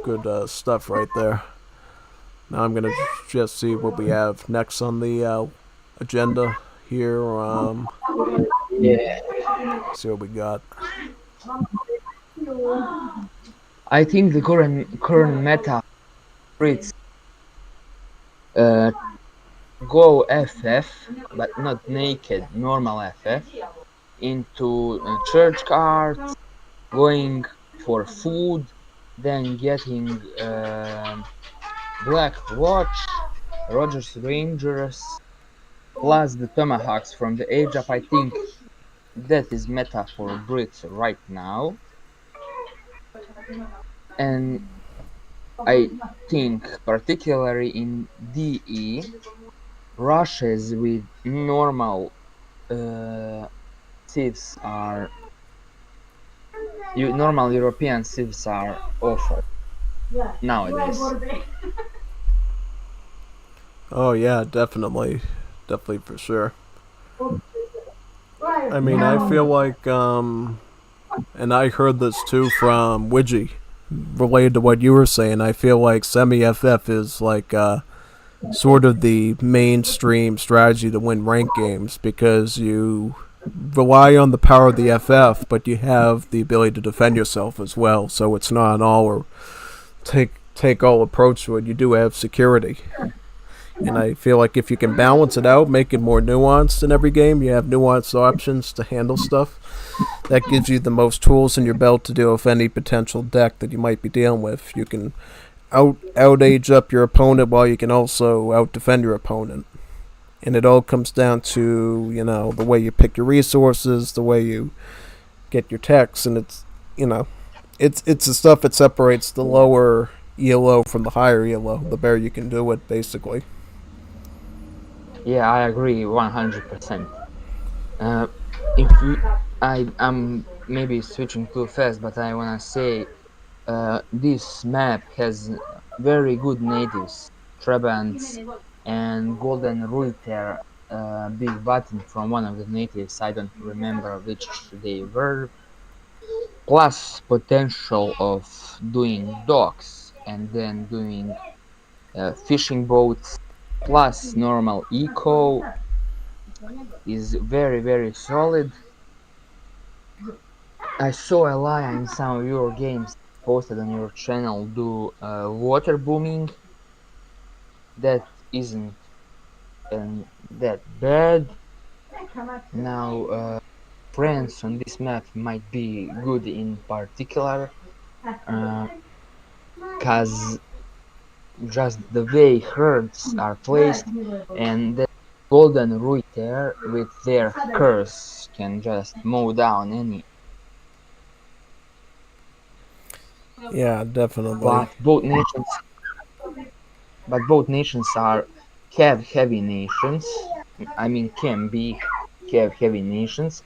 good stuff right there. Now I'm gonna just see what we have next on the agenda here. Yeah, See what we got. I think the current meta reads uh, go FF, but not naked, normal FF, into church cards, going for food, then getting Black Watch, Rogers Rangers, plus the Tomahawks from the age of, I think that is meta for Brits right now. And I think particularly in DE, rushes with normal civs are normal European civs are awful nowadays. Oh yeah, definitely for sure. I mean, I feel like and I heard this too from Widgie, related to what you were saying. I feel like semi FF is like sort of the mainstream strategy to win ranked games because you rely on the power of the FF, but you have the ability to defend yourself as well. So it's not an all or take all approach to it. You do have security. And I feel like if you can balance it out, make it more nuanced in every game, you have nuanced options to handle stuff. That gives you the most tools in your belt to deal with any potential deck that you might be dealing with. You can out age up your opponent while you can also out defend your opponent. And it all comes down to, the way you pick your resources, the way you get your techs, and it's the stuff that separates the lower ELO from the higher ELO. The better you can do it, basically. Yeah, I agree 100%. If I'm maybe switching too fast, but I wanna say this map has very good natives, Trabants and Golden Ruiter, big button from one of the natives. I don't remember which they were. Plus potential of doing docks and then doing fishing boats plus normal eco is very solid. I saw Elia in some of your games posted on your channel do water booming. That isn't that bad. Now friends on this map might be good in particular because just the way herds are placed and the golden ruiter with their curse can just mow down any. Yeah, definitely. But both nations are cav heavy nations. I mean can be cav heavy nations.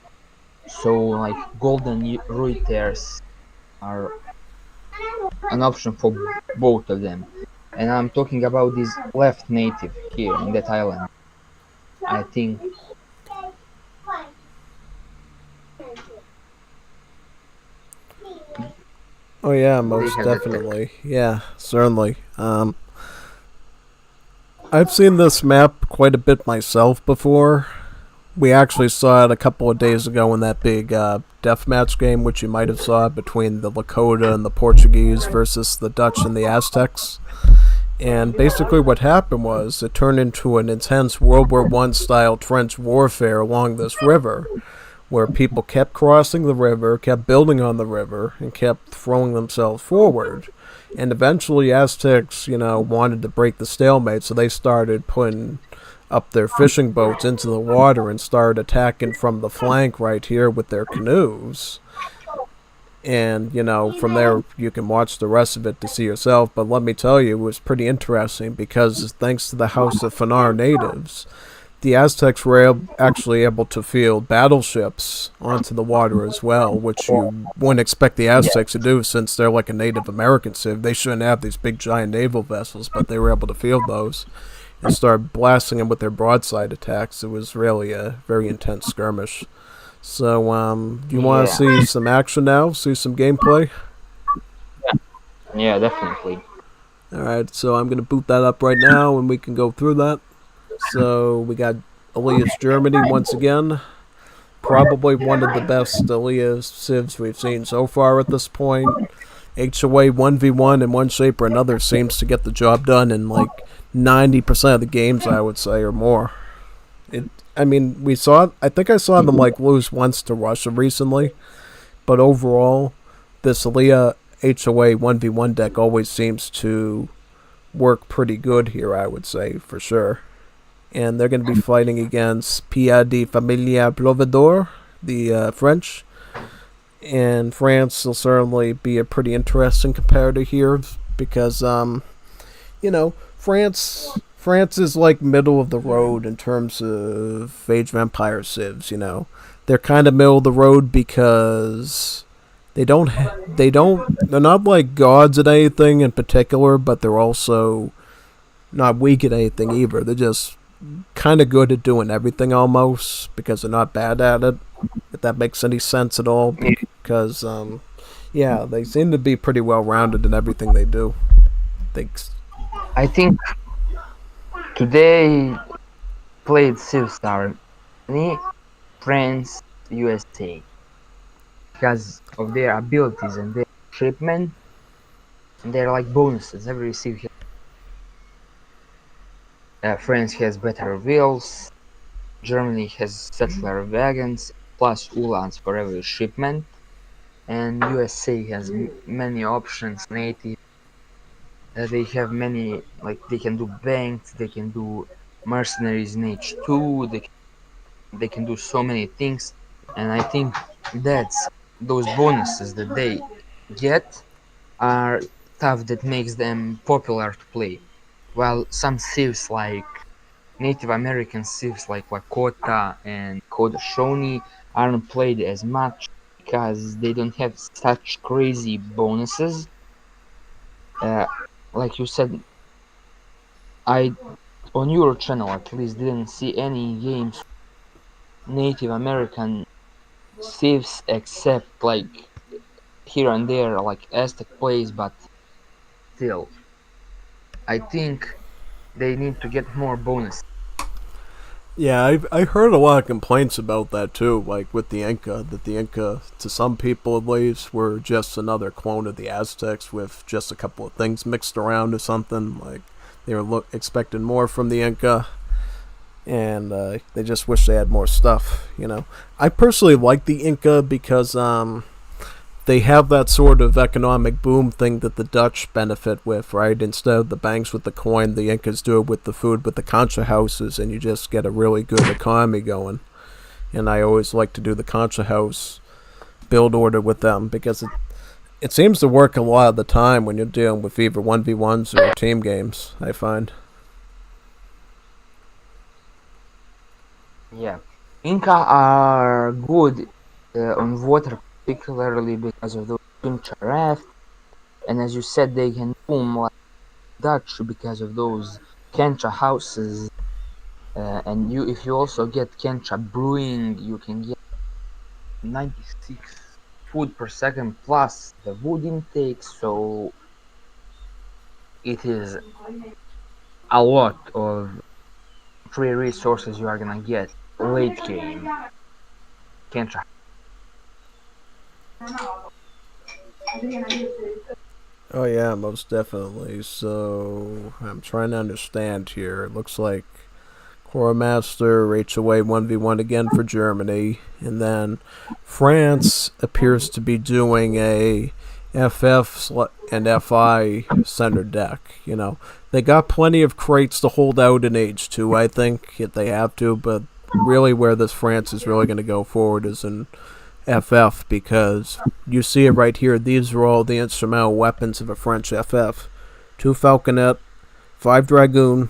So like golden ruiters are an option for both of them. And I'm talking about this left native here in that island. I think Oh yeah, most definitely. Yeah, certainly. I've seen this map quite a bit myself before. We actually saw it a couple of days ago in that big deathmatch game, which you might have saw between the Lakota and the Portuguese versus the Dutch and the Aztecs. And basically what happened was it turned into an intense World War I style trench warfare along this river, where people kept crossing the river, kept building on the river, and kept throwing themselves forward. And eventually Aztecs, wanted to break the stalemate, so they started putting up their fishing boats into the water and started attacking from the flank right here with their canoes. And, from there you can watch the rest of it to see yourself. But let me tell you, it was pretty interesting because thanks to the House of Fanar natives, the Aztecs were actually able to field battleships onto the water as well, which you wouldn't expect the Aztecs to do since they're like a Native American civ. They shouldn't have these big giant naval vessels, but they were able to field those and start blasting them with their broadside attacks. It was really a very intense skirmish. So, do you want to see some action now? See some gameplay? Yeah, definitely. Alright, so I'm going to boot that up right now and we can go through that. So, we got Elias Germany once again. Probably one of the best Elias civs we've seen so far at this point. HOA 1v1 in one shape or another seems to get the job done in like 90% of the games, I would say, or more. I think I saw them like lose once to Russia recently, but overall, this Elia HOA 1v1 deck always seems to work pretty good here, I would say, for sure. And they're going to be fighting against Pia de Familia Provedor, the French. And France will certainly be a pretty interesting comparator here because, France is like middle of the road in terms of Age of Empire civs. They're kind of middle of the road because they're not like gods at anything in particular, but they're also not weak at anything either. They're just kind of good at doing everything almost because they're not bad at it. If that makes any sense at all, because they seem to be pretty well rounded in everything they do. Thanks. I think today played Civ Star, France, USA, because of their abilities and their shipment. And they're like bonuses. Every Civ France has better wheels. Germany has settler wagons plus Ulans for every shipment, and USA has many options native. They have many, like they can do banks, they can do mercenaries in H2, they can do so many things, and I think that's those bonuses that they get are stuff that makes them popular to play. While some civs like Native American civs like Lakota and Haudenosaunee aren't played as much because they don't have such crazy bonuses. Like you said, I on your channel at least didn't see any games Native American civs except like here and there like Aztec plays, but still I think they need to get more bonus. Yeah, I heard a lot of complaints about that too, like with the Inca, that the Inca, to some people at least, were just another clone of the Aztecs with just a couple of things mixed around or something. Like, they were expecting more from the Inca, and they just wish they had more stuff, I personally like the Inca because they have that sort of economic boom thing that the Dutch benefit with, right? Instead of the banks with the coin, the Incas do it with the food, with the concha houses, and you just get a really good economy going. And I always like to do the concha house build order with them because it seems to work a lot of the time when you're dealing with either 1v1s or team games, I find. Yeah, Inca are good on water, particularly because of those pincha raft, and as you said, they can boom like Dutch because of those cancha houses. And if you also get cancha brewing, you can get 96 food per second plus the wood intake, so it is a lot of free resources you are gonna get late game. Cancha. Oh yeah, most definitely. So I'm trying to understand here. It looks like Core Master, HOA 1v1 again for Germany, and then France appears to be doing a FF and FI center deck. They got plenty of crates to hold out in H2, I think, if they have to, but really where this France is really going to go forward is in FF, because you see it right here. These are all the instrumental weapons of a French FF. 2 Falconet, 5 Dragoon,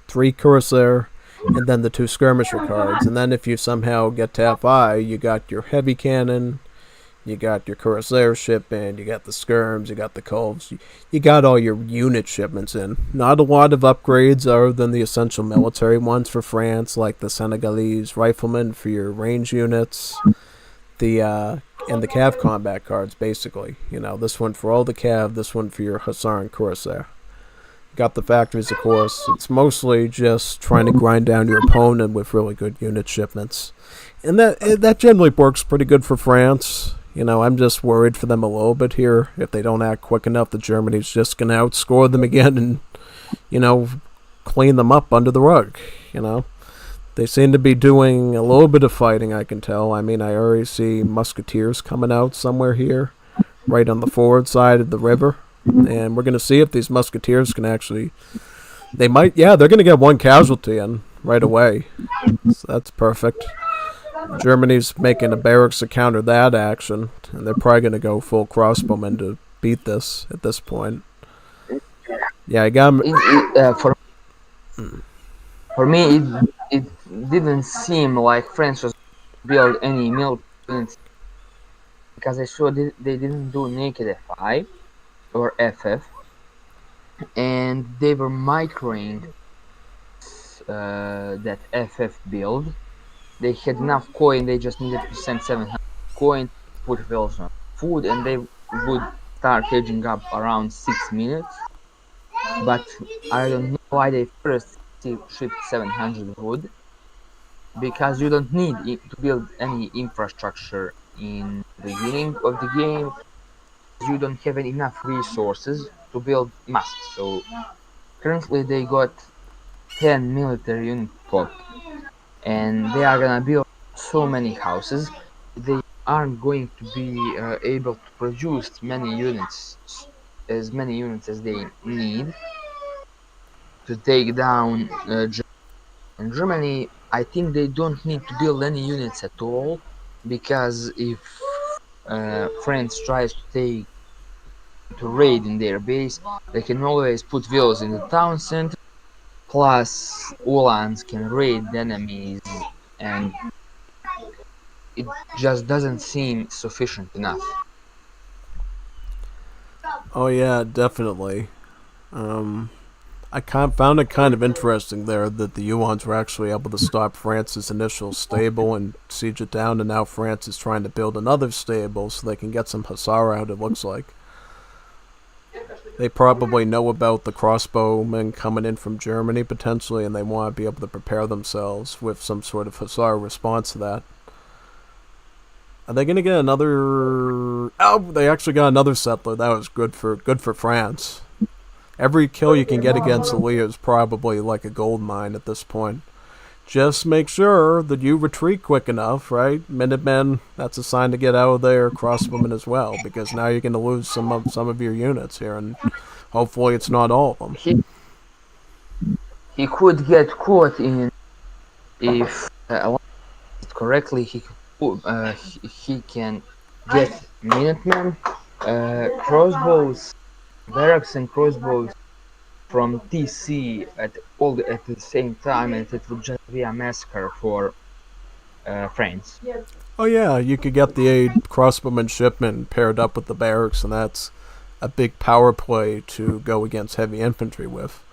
3 Corsair, and then the 2 skirmisher cards. And then if you somehow get to FI, you got your heavy cannon, you got your Corsair shipment, you got the skirms, you got the culves, you got all your unit shipments in. Not a lot of upgrades other than the essential military ones for France, like the Senegalese riflemen for your range units, and the Cav combat cards, basically. This one for all the Cav, this one for your Hussar and Corsair. got the factories, of course. It's mostly just trying to grind down your opponent with really good unit shipments. And that generally works pretty good for France. I'm just worried for them a little bit here. If they don't act quick enough, that Germany's just going to outscore them again and, clean them up under the rug. They seem to be doing a little bit of fighting, I can tell. I mean, I already see musketeers coming out somewhere here, right on the forward side of the river. And we're going to see if these musketeers can actually... they're going to get one casualty in right away. So that's perfect. Germany's making a barracks to counter that action, and they're probably going to go full crossbowmen to beat this at this point. Yeah, I got for me, it didn't seem like France was build any military units, because I saw they didn't do naked FI or FF, and they were microing that FF build. They had enough coin, they just needed to send 700 coin, put wheels on food, and they would start hedging up around 6 minutes. But I don't know why they first shipped 700 wood, because you don't need to build any infrastructure in the beginning of the game. You don't have enough resources to build masts. So currently they got 10 military unit top, and they are gonna build so many houses. They aren't going to be able to produce as many units as they need to take down Germany. In Germany, I think they don't need to build any units at all, because if France tries to raid in their base, they can always put villas in the town center. Plus, Uhlans can raid enemies, and it just doesn't seem sufficient enough. Oh yeah, definitely. I found it kind of interesting there that the Uhlans were actually able to stop France's initial stable and siege it down, and now France is trying to build another stable so they can get some Hussar out, it looks like. They probably know about the crossbowmen coming in from Germany, potentially, and they want to be able to prepare themselves with some sort of Hussar response to that. Are they going to get another... Oh, they actually got another settler. That was good for France. Every kill you can get against Leah is probably like a gold mine at this point. Just make sure that you retreat quick enough, right? Minutemen, that's a sign to get out of there. Crossbowmen as well, because now you're going to lose some of your units here, and hopefully it's not all of them. He could get caught in, if correctly, he can get Minutemen, crossbows, barracks and crossbows from TC at the same time, and it would just be a massacre for France. Oh yeah, you could get the 8 crossbowman shipment paired up with the barracks, and that's a big power play to go against heavy infantry with.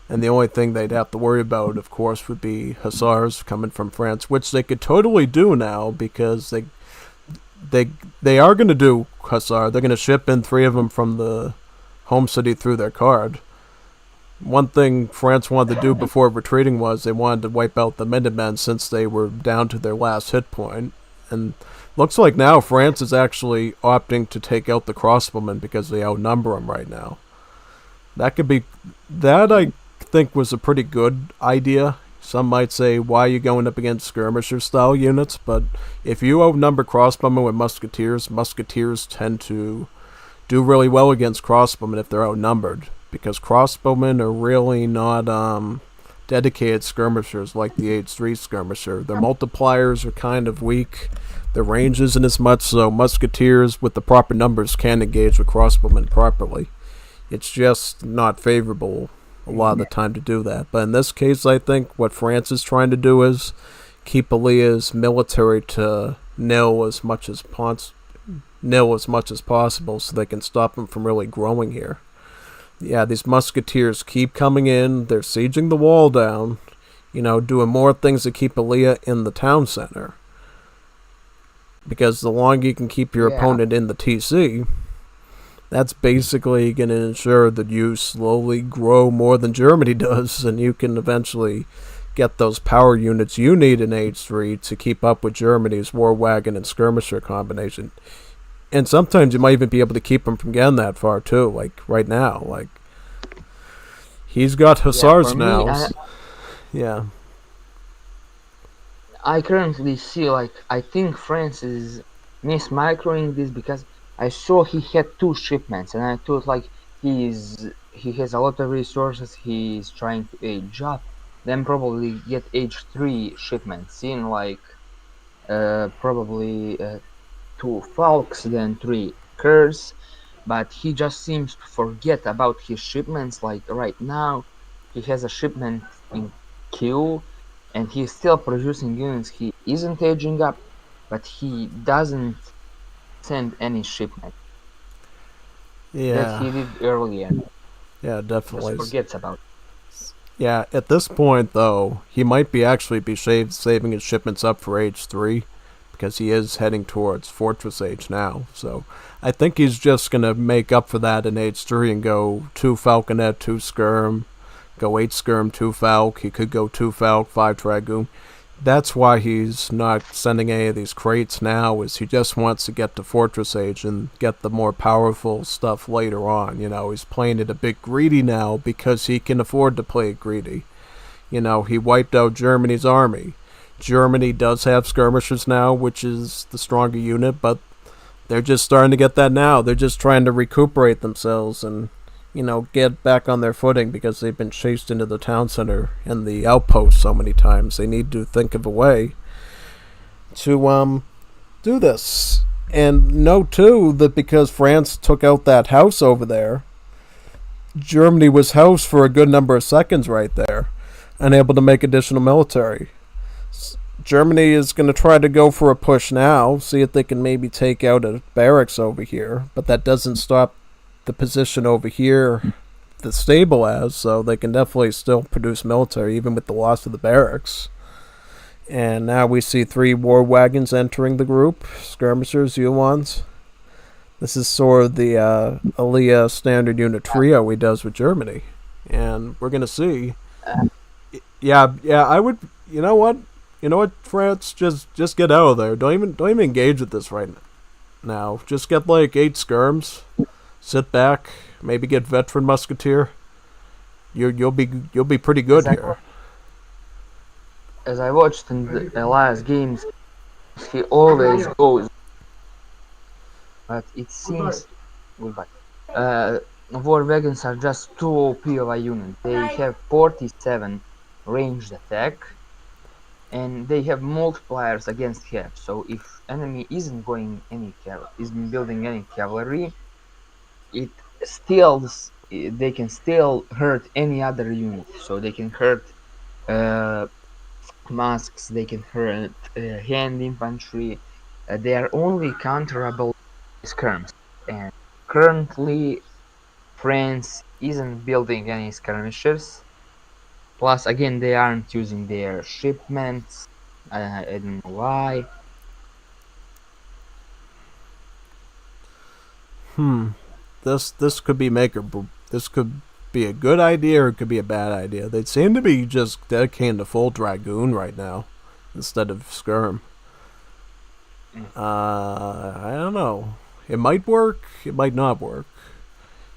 And the only thing they'd have to worry about, of course, would be Hussars coming from France, which they could totally do now, because they are going to do Hussar. They're going to ship in 3 of them from the home city through their card. One thing France wanted to do before retreating was they wanted to wipe out the Minutemen, since they were down to their last hit point. And looks like now France is actually opting to take out the crossbowmen because they outnumber them right now. That I think was a pretty good idea. Some might say, why are you going up against skirmisher style units? But if you outnumber crossbowmen with musketeers tend to do really well against crossbowmen if they're outnumbered, because crossbowmen are really not dedicated skirmishers like the H3 skirmisher. Their multipliers are kind of weak. Their range isn't as much, so musketeers with the proper numbers can engage with crossbowmen properly. It's just not favorable a lot of the time to do that. But in this case, I think what France is trying to do is keep Alia's military to nil as much as possible, so they can stop them from really growing here. Yeah, these musketeers keep coming in. They're sieging the wall down, doing more things to keep Alia in the town center. Because the longer you can keep your opponent in the TC, that's basically going to ensure that you slowly grow more than Germany does, and you can eventually get those power units you need in Age 3 to keep up with Germany's war wagon and skirmisher combination. And sometimes you might even be able to keep them from getting that far too, like right now. Like, he's got hussars now. Yeah. I currently see, like, I think France is mismicroing this because I saw he had 2 shipments, and I thought, like, he has a lot of resources, he's trying to age up, then probably get age 3 shipments in, like, probably 2 Falks, then 3 Curs, but he just seems to forget about his shipments. Like right now, he has a shipment in Q, and he's still producing units. He isn't aging up, but he doesn't send any shipment that Yeah. he did earlier. Yeah, definitely. Just forgets about it. Yeah, at this point, though, he might be actually be saving his shipments up for Age 3, because he is heading towards Fortress Age now. So I think he's just going to make up for that in Age 3 and go 2 Falconet, 2 Skirm, go 8 Skirm, 2 Falk. He could go 2 Falk, 5 Dragoon. That's why he's not sending any of these crates now, is he just wants to get to Fortress Age and get the more powerful stuff later on. You know, he's playing it a bit greedy now because he can afford to play it greedy. You know, he wiped out Germany's army. Germany does have skirmishers now, which is the stronger unit, but they're just starting to get that now. They're just trying to recuperate themselves and, you know, get back on their footing because they've been chased into the town center and the outpost so many times. They need to think of a way to do this. And note too that because France took out that house over there, Germany was housed for a good number of seconds right there, unable to make additional military. Germany is going to try to go for a push now, see if they can maybe take out a barracks over here, but that doesn't stop the position over here that's stable as, so they can definitely still produce military even with the loss of the barracks. And now we see 3 war wagons entering the group, skirmishers, Uhlans. This is sort of the Aliyah standard unit trio he does with Germany, and we're gonna see. Yeah, I would. You know what, France, just get out of there. Don't even engage with this right now. Just get like 8 skirms. Sit back, maybe get veteran musketeer. You'll be pretty good here. As I watched in the last games, he always goes, but it seems war wagons are just too OP of a unit. They have 47 ranged attack, and they have multipliers against half. So if enemy isn't building any cavalry, they can still hurt any other unit. So they can hurt masks, they can hurt hand infantry. They are only counterable skirms, and currently France isn't building any skirmishers. Plus, again, they aren't using their shipments. I don't know why. This could be this could be a good idea or it could be a bad idea. They seem to be just dedicating to full Dragoon right now instead of Skirm. I don't know. It might work, it might not work.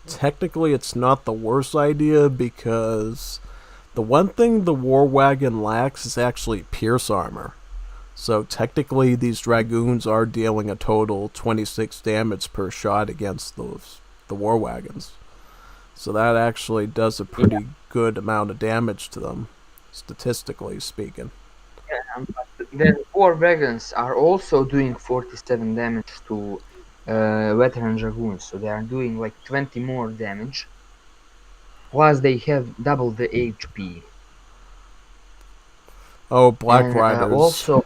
Technically, it's not the worst idea because the one thing the war wagon lacks is actually pierce armor. So technically, these Dragoons are dealing a total 26 damage per shot against the war wagons. So that actually does a pretty good amount of damage to them, statistically speaking. Yeah, but the war wagons are also doing 47 damage to veteran Dragoons, so they are doing like 20 more damage. Plus, they have double the HP. Oh, Black Riders. Also,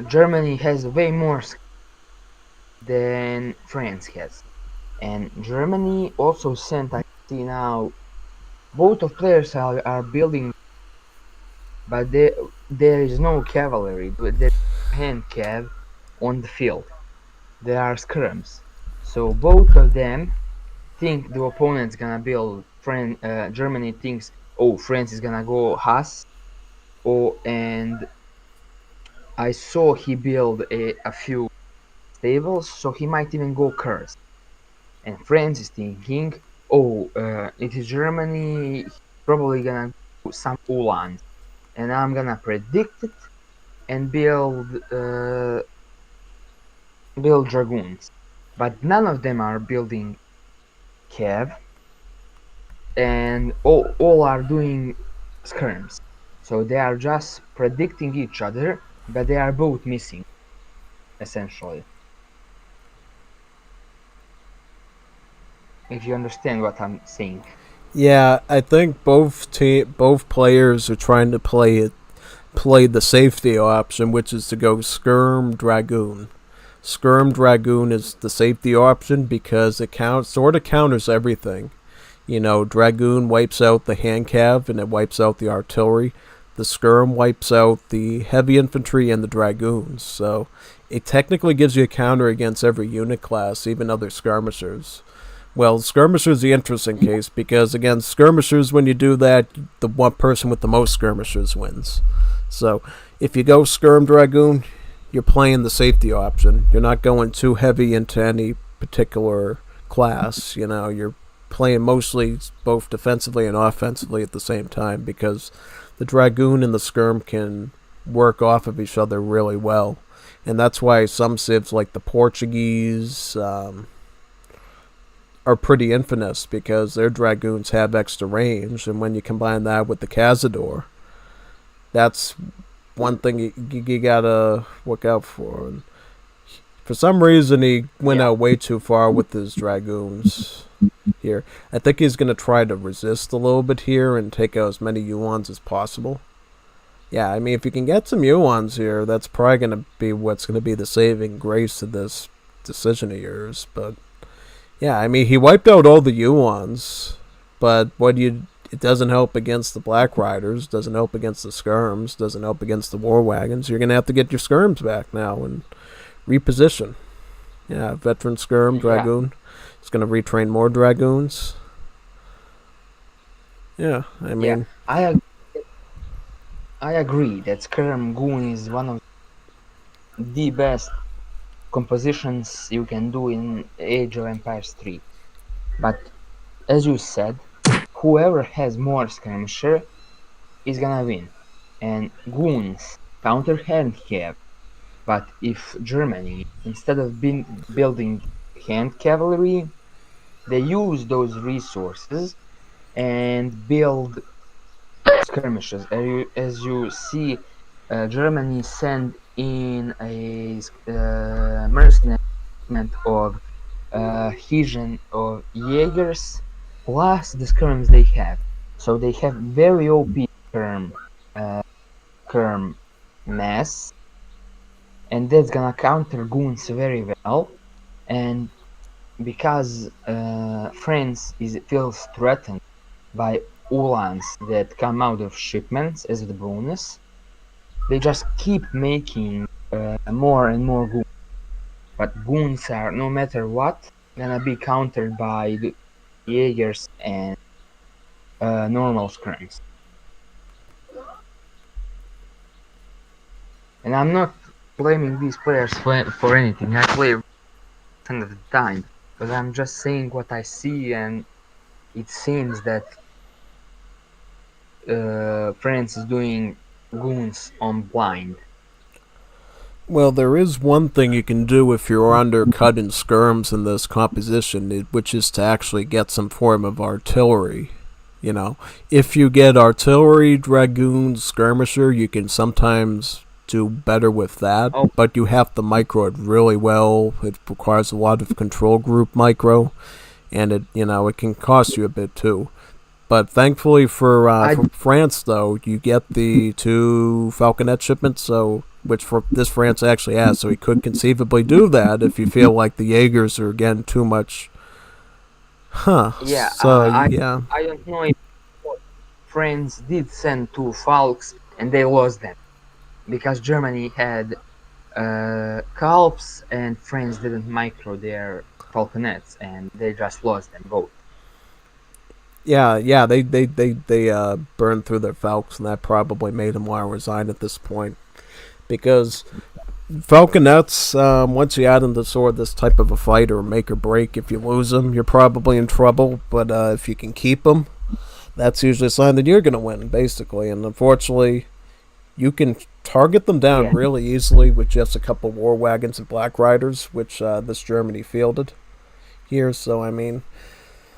Germany has way more than France has. And Germany also sent, I see now, both of players are building, but there is no cavalry. hand cav on the field. There are skirms. So both of them think the opponent's gonna build Germany thinks, oh, France is gonna go Haas. And I saw he build a few stables, so he might even go Curse. And France is thinking, oh, it is Germany, he's probably gonna do some Ulans. And I'm gonna predict it and build Dragoons. But none of them are building Cav, and all are doing skirms. So they are just predicting each other, but they are both missing, essentially. If you understand what I'm saying. Yeah, I think both players are trying to play the safety option, which is to go Skirm Dragoon. Skirm Dragoon is the safety option because it sort of counters everything. You know, Dragoon wipes out the hand cav and it wipes out the artillery. The Skirm wipes out the heavy infantry and the Dragoons. So it technically gives you a counter against every unit class, even other skirmishers. Well, skirmishers is the interesting case because against skirmishers, when you do that, the one person with the most skirmishers wins. So if you go Skirm Dragoon, you're playing the safety option. You're not going too heavy into any particular class. You know, you're playing mostly both defensively and offensively at the same time because the Dragoon and the Skirm can work off of each other really well. And that's why some civs like the Portuguese are pretty infamous because their Dragoons have extra range. And when you combine that with the Cazador, that's one thing you gotta look out for. And for some reason, he went out way too far with his Dragoons here. I think he's gonna try to resist a little bit here and take out as many Yuans as possible. Yeah, I mean, if you can get some Yuans here, that's probably gonna be what's gonna be the saving grace of this decision of yours. But yeah, I mean, he wiped out all the Yuans, but it doesn't help against the Black Riders, doesn't help against the Skirms, doesn't help against the War Wagons. You're going to have to get your Skirms back now and reposition. Yeah, veteran Skirm, Dragoon. It's going to retrain more Dragoons. Yeah, I mean... Yeah, I agree that Skirm Goon is one of the best compositions you can do in Age of Empires 3. But, as you said, whoever has more skirmisher is gonna win. And goons counter hand cav. But if Germany, instead of building hand cavalry, they use those resources and build skirmishes. As you see, Germany send in a mercenary of Hessian or Jaegers plus the skirms they have. So they have very OP skirm mass, and that's gonna counter goons very well. And because France feels threatened by Ulans that come out of shipments as the bonus, they just keep making more and more goons. But goons are, no matter what, gonna be countered by the Jaegers and normal skirms. And I'm not blaming these players for anything. I play of the time, but I'm just saying what I see, and it seems that France is doing goons on blind. Well, there is one thing you can do if you're undercutting skirms in this composition, which is to actually get some form of artillery. You know, if you get artillery, dragoons, skirmisher, you can sometimes do better with that, but you have to micro it really well. It requires a lot of control group micro, and it can cost you a bit too. But thankfully for France, though, you get the 2 Falconet shipments, which this France actually has, so he could conceivably do that if you feel like the Jaegers are getting too much. Yeah, so, I yeah. don't know if France did send 2 Falks and they lost them because Germany had Calves and friends didn't micro their falconets, and they just lost them both. Yeah, they burned through their falcons, and that probably made them want to resign at this point. Because falconets, once you add them to sort of this type of a fight or make or break, if you lose them, you're probably in trouble. But if you can keep them, that's usually a sign that you're going to win, basically. And unfortunately, you can target them down Yeah. really easily with just a couple war wagons and black riders, which this Germany fielded here. So, I mean,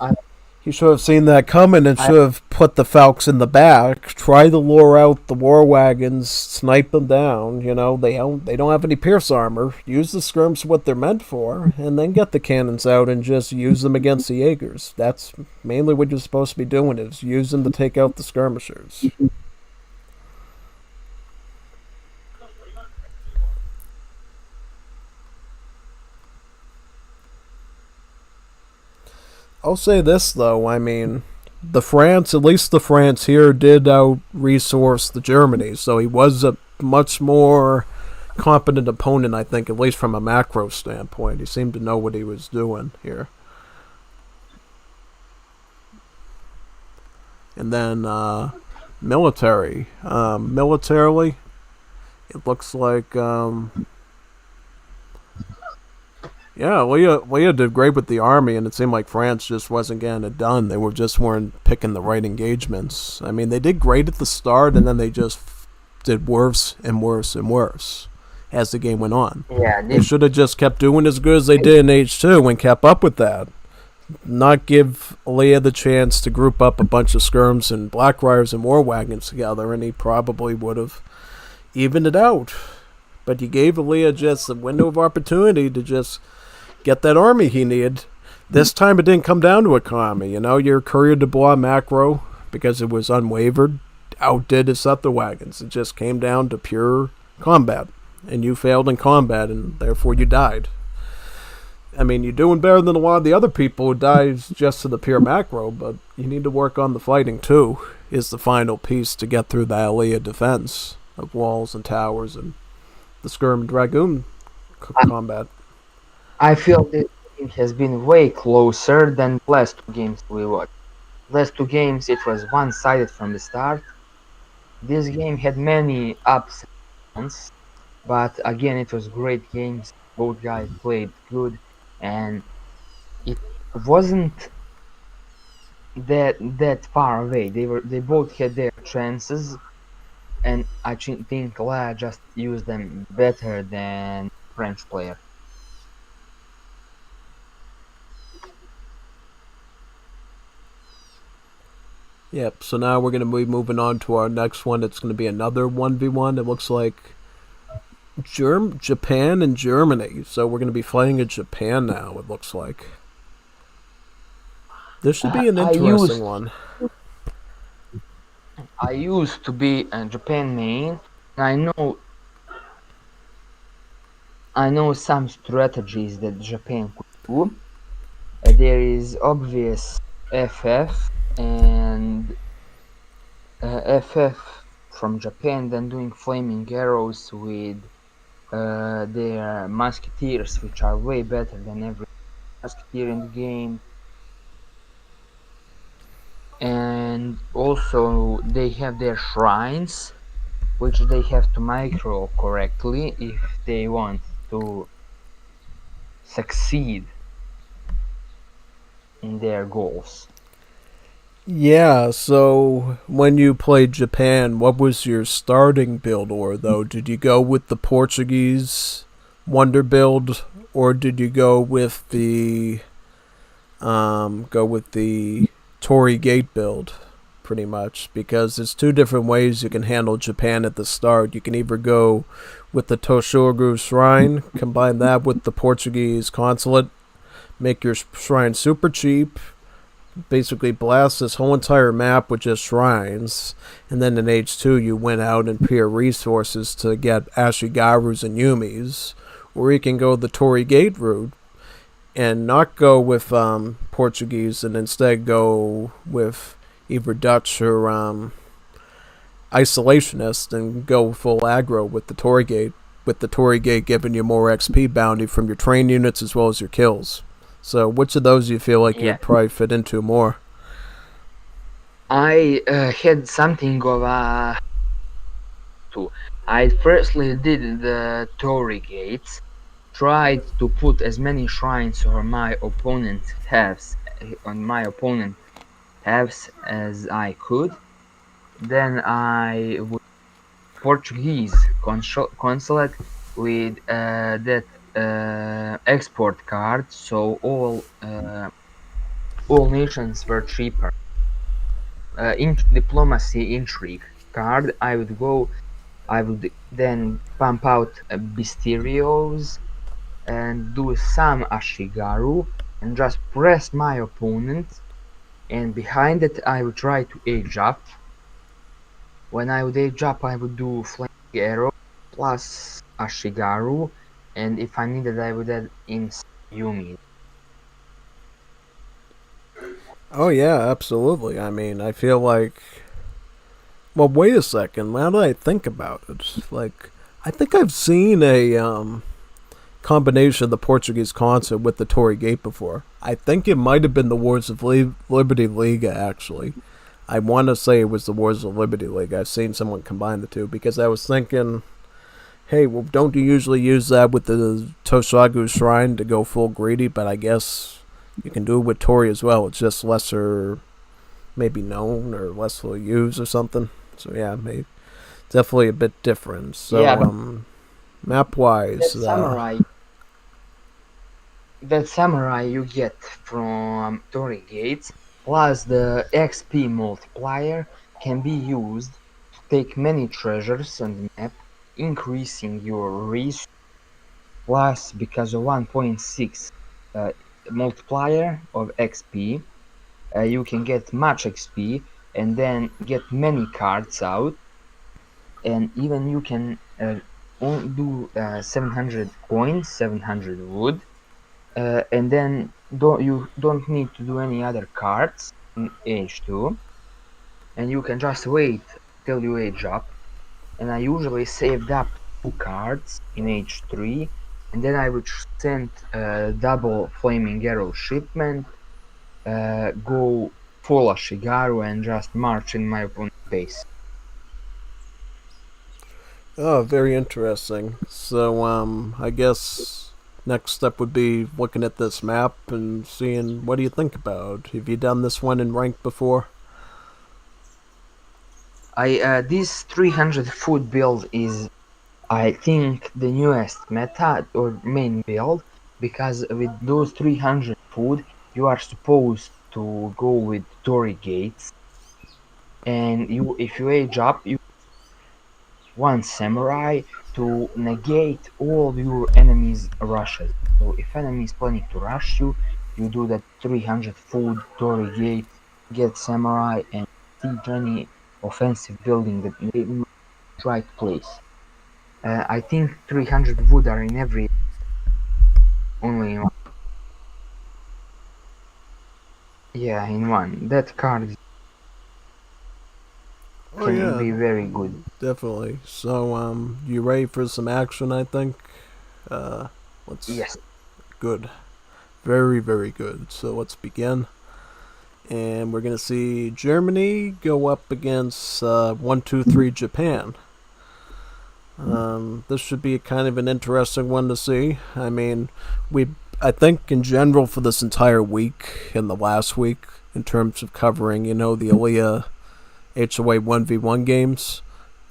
I, he should have seen that coming and I should have put the Falcons in the back, try to lure out the war wagons, snipe them down. You know, they don't have any pierce armor. Use the skirms what they're meant for, and then get the cannons out and just use them against the Jaegers. That's mainly what you're supposed to be doing, is use them to take out the skirmishers. I'll say this though, I mean, at least the France here did out resource the Germany, so he was a much more competent opponent, I think, at least from a macro standpoint. He seemed to know what he was doing here. And then militarily, it looks like yeah, Leah did great with the army, and it seemed like France just wasn't getting it done. They weren't picking the right engagements. I mean, they did great at the start, and then they just did worse and worse and worse as the game went on. yeah, They should have just kept doing as good as they did in H2 and kept up with that. Not give Leah the chance to group up a bunch of skirms and black riders and war wagons together, and he probably would have evened it out. But you gave Leah just a window of opportunity to just get that army he needed. This time it didn't come down to economy. You know, your courier de bois macro, because it was unwavered, outdid his other wagons. It just came down to pure combat. And you failed in combat, and therefore you died. I mean, you're doing better than a lot of the other people who dies just to the pure macro, but you need to work on the fighting too, is the final piece to get through the Aliyah defense of walls and towers and the skirm and dragoon combat. I feel this game has been way closer than the last two games we watched. Last two games it was one-sided from the start. This game had many ups and downs, but again it was great games. Both guys played good, and it wasn't that far away. They both had their chances, and I think Lea just used them better than French player. Yep, so now we're going to be moving on to our next one. It's going to be another 1v1. It looks like Japan and Germany. So we're going to be playing in Japan now, it looks like. This should be an interesting one. I used to be a Japan main, and I know some strategies that Japan could do. There is obvious FF and FF from Japan, then doing flaming arrows with their musketeers, which are way better than every musketeer in the game. And also they have their shrines, which they have to micro correctly if they want to succeed in their goals. Yeah, so when you played Japan, what was your starting build order, though? Did you go with the Portuguese Wonder build, or did you go with the Tory Gate build, pretty much? Because there's two different ways you can handle Japan at the start. You can either go with the Toshogu Shrine, combine that with the Portuguese Consulate, make your shrine super cheap, basically blast this whole entire map with just shrines, and then in H2 you went out and peer resources to get Ashigarus and Yumis, or you can go the Tory Gate route and not go with Portuguese and instead go with either Dutch or Isolationist and go full aggro with the Tory Gate with the Torii Gate giving you more XP bounty from your train units as well as your kills. So which of those do you feel like Yeah. you'd probably fit into more? I had something of a two. I firstly did the Torii gates, tried to put as many shrines on my opponent halves as I could. Then I would Portuguese consulate with that export card, so all nations were cheaper. Diplomacy intrigue card. I would then pump out Bisterios and do some Ashigaru and just press my opponent, and behind it I would try to age up. When I would age up, I would do Flaming Arrow plus Ashigaru, and if I needed, I would add in Yumi. Oh yeah, absolutely. I mean, I feel like. Well, wait a second. Now that I think about it, like I think I've seen a combination of the Portuguese concert with the Torii Gate before. I think it might have been the Wars of Liberty Liga, actually. I want to say it was the Wars of Liberty League. I've seen someone combine the two because I was thinking, hey, well, don't you usually use that with the Toshagu Shrine to go full greedy? But I guess you can do it with Torii as well. It's just lesser, maybe known or less used or something. So yeah, maybe definitely a bit different. So Yeah, map wise, that samurai you get from Torii Gates plus the XP multiplier can be used to take many treasures on the map, increasing your risk. Plus, because of 1.6 multiplier of XP, you can get much XP and then get many cards out, and even you can do 700 coins, 700 wood, and then you don't need to do any other cards in age 2, and you can just wait till you age up. And I usually saved up 2 cards in age 3, and then I would send double Flaming Arrow shipment, go full Ashigaru and just march in my opponent's base. oh, very interesting. So I guess next step would be looking at this map and seeing what do you think about. Have you done this one in rank before? This 300 food build is, I think, the newest meta or main build, because with those 300 food you are supposed to go with Torii Gates, and if you age up you one samurai to negate all your enemies' rushes. So if enemy is planning to rush you, you do that 300 food Torii Gate, get samurai, and siege any offensive building that in the right place. I think 300 wood are in every only in one. Yeah, in one. That card Oh can yeah, be very good. definitely. So you ready for some action? I think. Let's Yes. good, very very good. So let's begin. And we're gonna see Germany go up against 1-2-3 Japan. This should be kind of an interesting one to see. I mean, I think in general for this entire week and the last week, in terms of covering, the Aliyah HOA 1v1 games,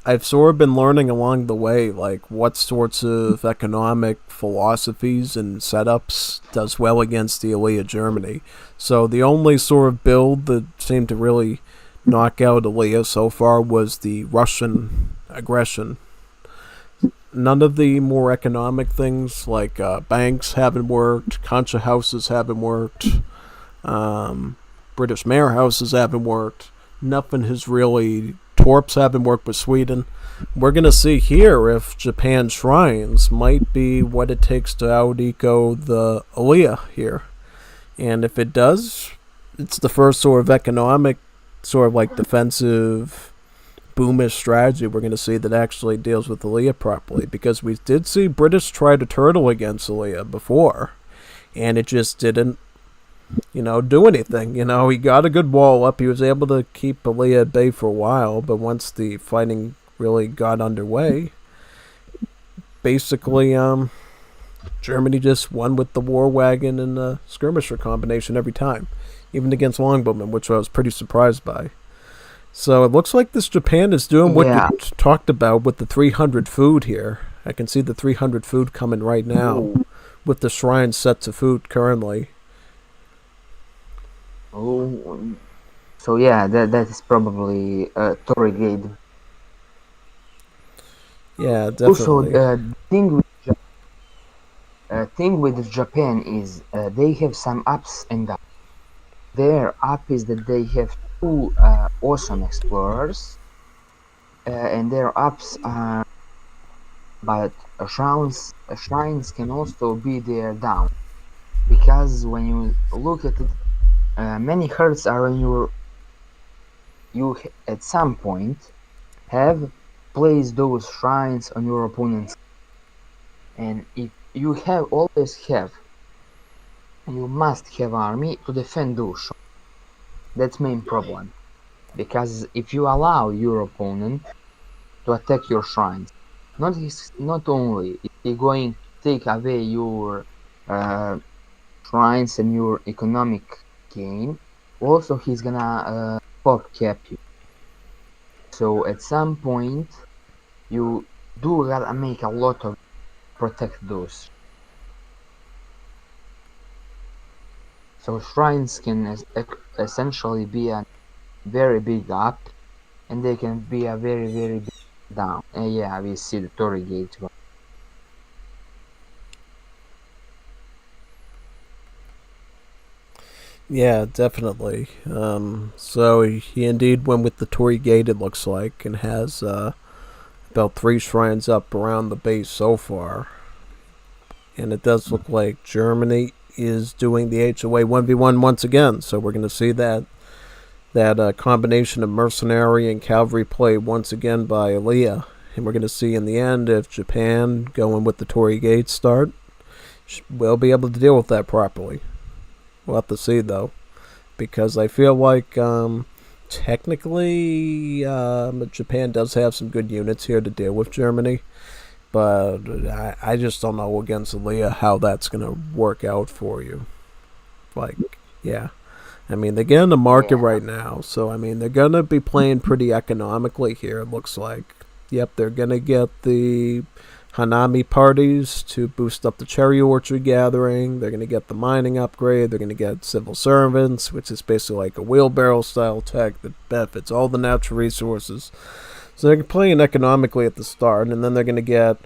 I've sort of been learning along the way, like what sorts of economic philosophies and setups does well against the Aliyah Germany. So the only sort of build that seemed to really knock out Aliyah so far was the Russian aggression. None of the more economic things like banks haven't worked, concha houses haven't worked, British mayor houses haven't worked. Nothing has really. Torps haven't worked with Sweden. We're going to see here if Japan shrines might be what it takes to out-eco the Aliyah here. And if it does, it's the first sort of economic, sort of like defensive boomish strategy we're going to see that actually deals with Aaliyah properly, because we did see British try to turtle against Aaliyah before, and it just didn't, do anything. He got a good wall up. He was able to keep Aaliyah at bay for a while, but once the fighting really got underway, basically, Germany just won with the war wagon and the skirmisher combination every time, even against longbowmen, which I was pretty surprised by. So it looks like this Japan is doing what you talked about with the 300 food here. I can see the 300 food coming right now with the shrine set to food currently. Oh, so yeah, that is probably Torii Gate. Yeah, definitely. Also, thing with Japan is they have some ups and downs. Their up is that they have two awesome explorers, and their ups are, but shrines can also be their down, because when you look at it, many herds are when you at some point have placed those shrines on your opponent's, and if you you must have army to defend those shrines. That's main problem, because if you allow your opponent to attack your shrines, not only is he going to take away your shrines and your economic gain, also he's gonna pop cap you. So at some point you do gotta make a lot of protect those. So shrines can essentially be a very big up, and they can be a very very big down. And yeah, we see the Torii Gate. Yeah, definitely. So he indeed went with the Torii Gate, it looks like, and has about 3 shrines up around the base so far. And it does look like Germany is doing the HOA 1v1 once again. So we're going to see that combination of mercenary and cavalry play once again by Aaliyah. And we're going to see in the end if Japan, going with the Torii Gate start, will be able to deal with that properly. We'll have to see, though, because I feel like technically Japan does have some good units here to deal with Germany, but I just don't know against Aaliyah how that's going to work out for you. Like, yeah. I mean, they're getting the market right now, so I mean, they're going to be playing pretty economically here, it looks like. Yep, they're going to get the Hanami parties to boost up the cherry orchard gathering. They're going to get the mining upgrade. They're going to get civil servants, which is basically like a wheelbarrow style tech that benefits all the natural resources. So they're playing economically at the start, and then they're going to get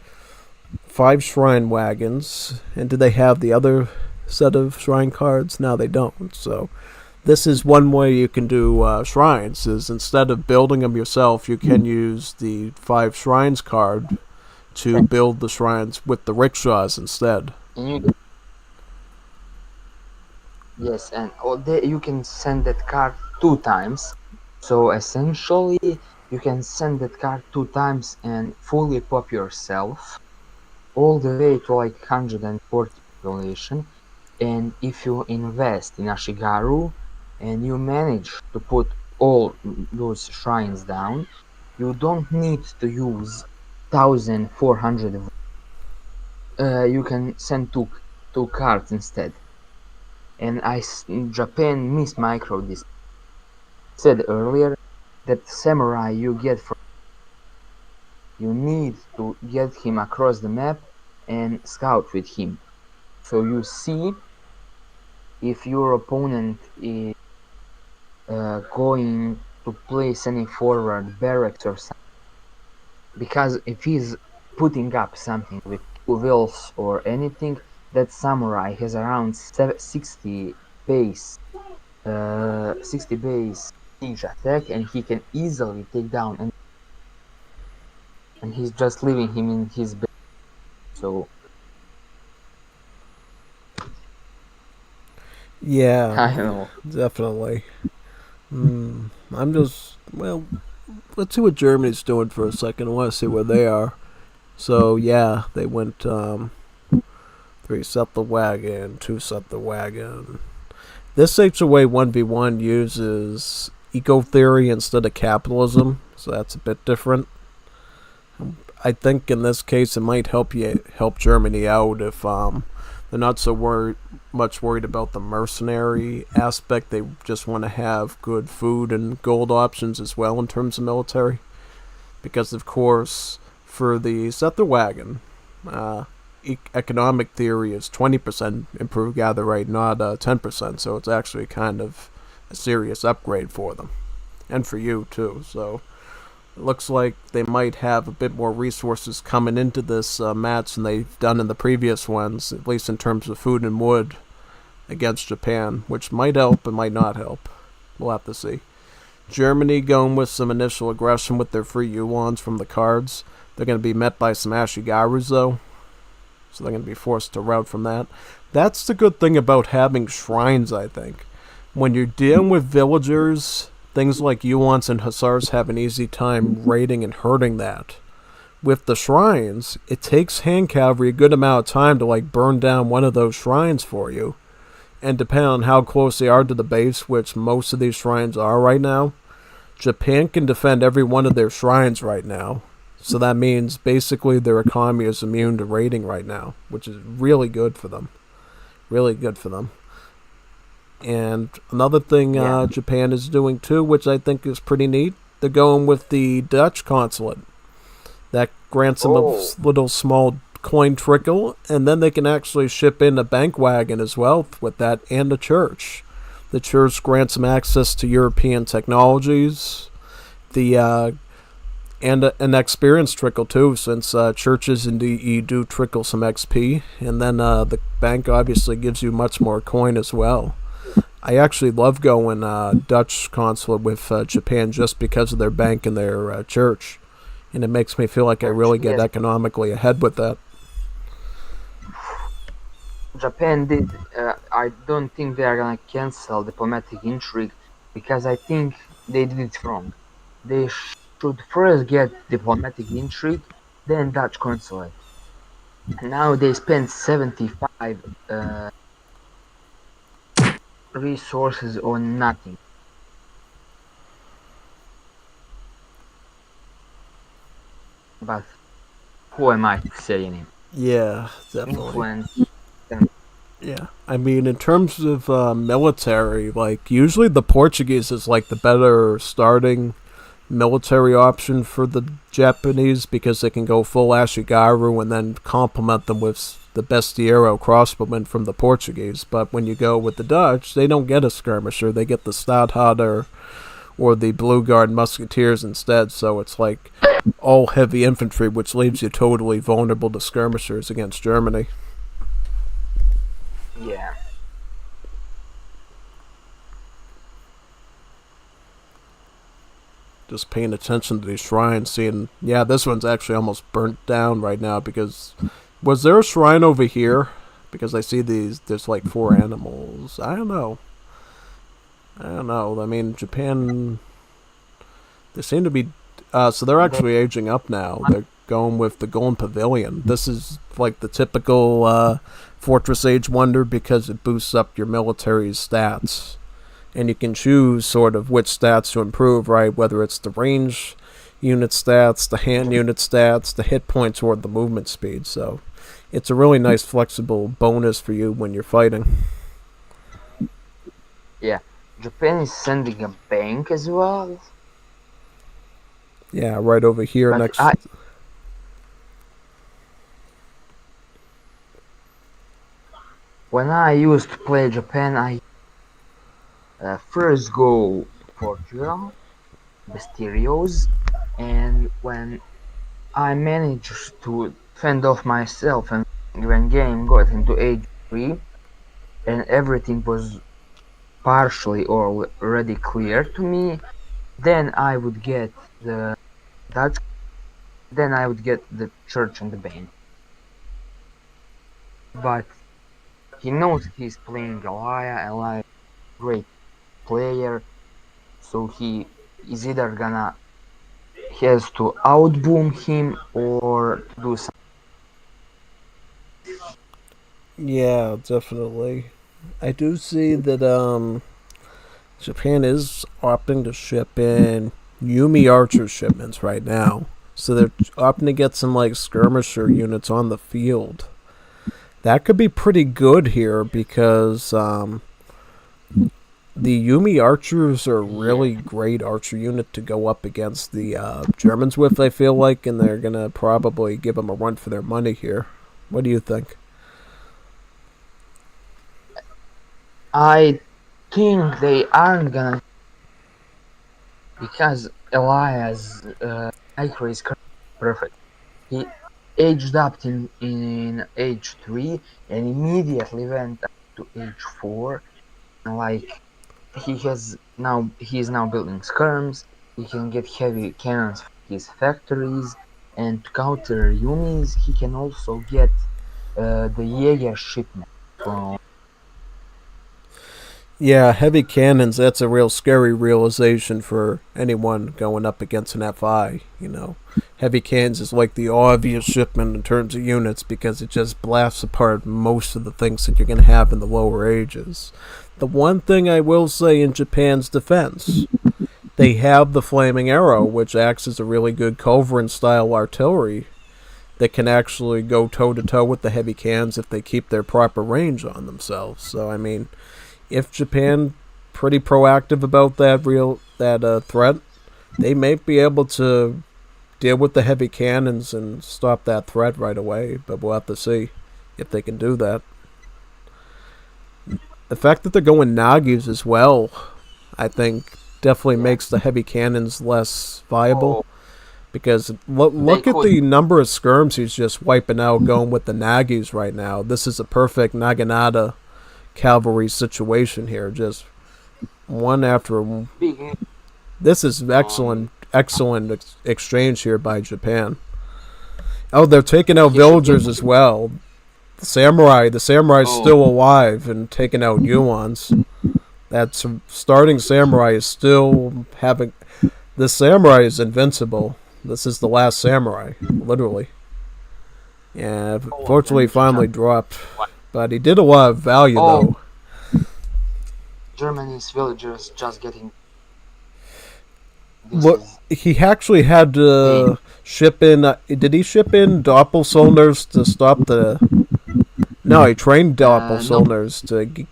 5 shrine wagons. And do they have the other set of shrine cards? No, they don't. So this is one way you can do shrines, is instead of building them yourself, you can use the 5 shrines card to build the shrines with the rickshaws instead. Yes, and you can send that card 2 times. So essentially, you can send that card 2 times and fully pop yourself all the way to like 140 population. And if you invest in Ashigaru and you manage to put all those shrines down, you don't need to use 1400. You can send two cards instead. And Japan micro this. Said earlier that samurai you get from, you need to get him across the map and scout with him, so you see if your opponent is going to place any forward barracks or something, because if he's putting up something with 2 wheels or anything, that samurai has around 60 base siege attack, and he can easily take down, and he's just leaving him in his base. So Yeah, I don't know. definitely. I'm just, let's see what Germany's doing for a second. I want to see where they are. So yeah, they went 3 set the wagon, 2 set the wagon. This HOA 1v1 uses eco theory instead of capitalism, so that's a bit different. I think in this case it might help Germany out if they're not so much worried about the mercenary aspect. They just want to have good food and gold options as well in terms of military. Because of course, for the set the wagon, economic theory is 20% improved gather rate, not 10%. So it's actually kind of a serious upgrade for them, and for you too. So it looks like they might have a bit more resources coming into this match than they've done in the previous ones, at least in terms of food and wood against Japan, which might help and might not help. We'll have to see. Germany going with some initial aggression with their free yuans from the cards. They're going to be met by some Ashigarus though, so they're going to be forced to rout from that. That's the good thing about having shrines, I think. When you're dealing with villagers, things like yuans and hussars have an easy time raiding and hurting that. With the shrines, it takes hand cavalry a good amount of time to burn down one of those shrines for you. And depending on how close they are to the base, which most of these shrines are right now, Japan can defend every one of their shrines right now. So that means basically their economy is immune to raiding right now, which is really good for them. Really good for them. And another thing Japan is doing too, which I think is pretty neat, they're going with the Dutch consulate. That grants them a little small coin trickle, and then they can actually ship in a bank wagon as well with that, and a church. The church grants them access to European technologies, and an experience trickle too, since churches in DE do trickle some XP, and then the bank obviously gives you much more coin as well. I actually love going Dutch consulate with Japan just because of their bank and their church, and it makes me feel like I really get economically ahead with that. Japan did. I don't think they are gonna cancel diplomatic intrigue, because I think they did it wrong. They should first get diplomatic intrigue, then Dutch consulate. Now they spend 75 resources on nothing. But who am I to say anything? Yeah, definitely. Influence. Yeah, I mean, in terms of military, usually the Portuguese is the better starting military option for the Japanese, because they can go full Ashigaru and then complement them with the Bestiero crossbowmen from the Portuguese. But when you go with the Dutch, they don't get a skirmisher, they get the Stadthader or the Blue Guard Musketeers instead, so it's all heavy infantry, which leaves you totally vulnerable to skirmishers against Germany. Yeah. Just paying attention to these shrines, seeing, this one's actually almost burnt down right now, because was there a shrine over here? Because I see there's 4 animals. I don't know. I mean, Japan, they seem to be, so they're actually aging up now. They're going with the Golden Pavilion. This is the typical Fortress Age wonder, because it boosts up your military's stats. And you can choose sort of which stats to improve, right? Whether it's the range unit stats, the hand unit stats, the hit points, or the movement speed. So it's a really nice flexible bonus for you when you're fighting. Yeah. Japan is sending a bank as well. Yeah, right over here But next. When I used to play Japan, I first go Portugal, Basterios, and when I managed to fend off myself, and when game got into age 3 and everything was partially already clear to me, then I would get the Dutch, then I would get the church and the band. But he knows he's playing Elia, great player, so he is either gonna has to outboom him or do something. Yeah, definitely. I do see that Japan is opting to ship in Yumi Archer shipments right now. So they're opting to get some like skirmisher units on the field. That could be pretty good here because the Yumi Archers are a really great archer unit to go up against the Germans with, I feel like, and they're going to probably give them a run for their money here. What do you think? I think they aren't gonna, because Elias micro is perfect. He aged up in age 3 and immediately went up to age 4. Like he is now building skirms. He can get heavy cannons from his factories, and to counter Yumis, he can also get the Jaeger shipment from. Yeah, heavy cannons, that's a real scary realization for anyone going up against an FI, you know. Heavy cannons is like the obvious shipment in terms of units because it just blasts apart most of the things that you're going to have in the lower ages. The one thing I will say in Japan's defense, they have the Flaming Arrow, which acts as a really good culverin-style artillery that can actually go toe-to-toe with the heavy cannons if they keep their proper range on themselves. So, I mean, if Japan pretty proactive about that threat, they may be able to deal with the heavy cannons and stop that threat right away. But we'll have to see if they can do that. The fact that they're going Nagis as well, I think, definitely makes the heavy cannons less viable. Because look at the number of skirms he's just wiping out going with the Nagis right now. This is a perfect Naginata cavalry situation here, just one after. This is excellent exchange here by Japan. Oh, they're taking out villagers as well. The samurai's still alive and taking out Yuans. That starting samurai is still having. This samurai is invincible. This is the last samurai, literally. Yeah, fortunately, finally dropped. But he did a lot of value, though. Germany's villagers just getting. He actually had to ship in. Did he ship in Doppelsolners to stop the? No, he trained Doppelsolners to.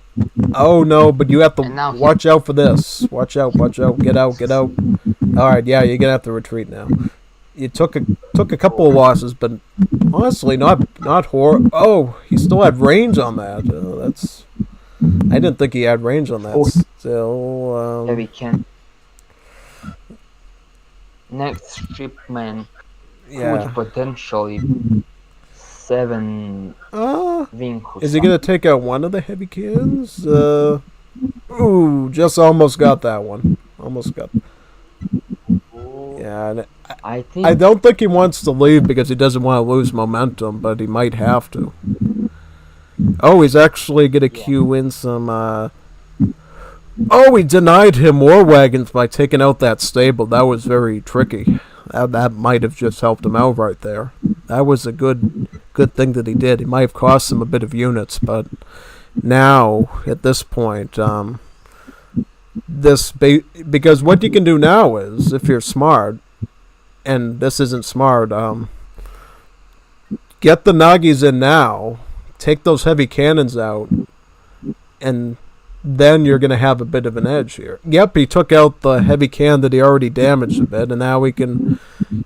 Oh no! But you have to watch out for this. Watch out! Get out! All right, yeah, you're gonna have to retreat now. You took a couple of losses, but honestly, not horrible. Oh, he still had range on that. That's. I didn't think he had range on that. Still. Yeah, we can. Next shipment could potentially 7 Vinkus. Is he gonna take out one of the heavy cannons? Ooh, just almost got that one. Almost got. Yeah, and I don't think he wants to leave because he doesn't want to lose momentum, but he might have to. Oh, he's actually gonna queue in some. Oh, he denied him war wagons by taking out that stable. That was very tricky. That might have just helped him out right there. That was a good thing that he did. He might have cost him a bit of units, but now at this point, because what you can do now is, if you're smart, and this isn't smart, get the Nagis in now, take those heavy cannons out, and then you're going to have a bit of an edge here. Yep, he took out the heavy can that he already damaged a bit, and now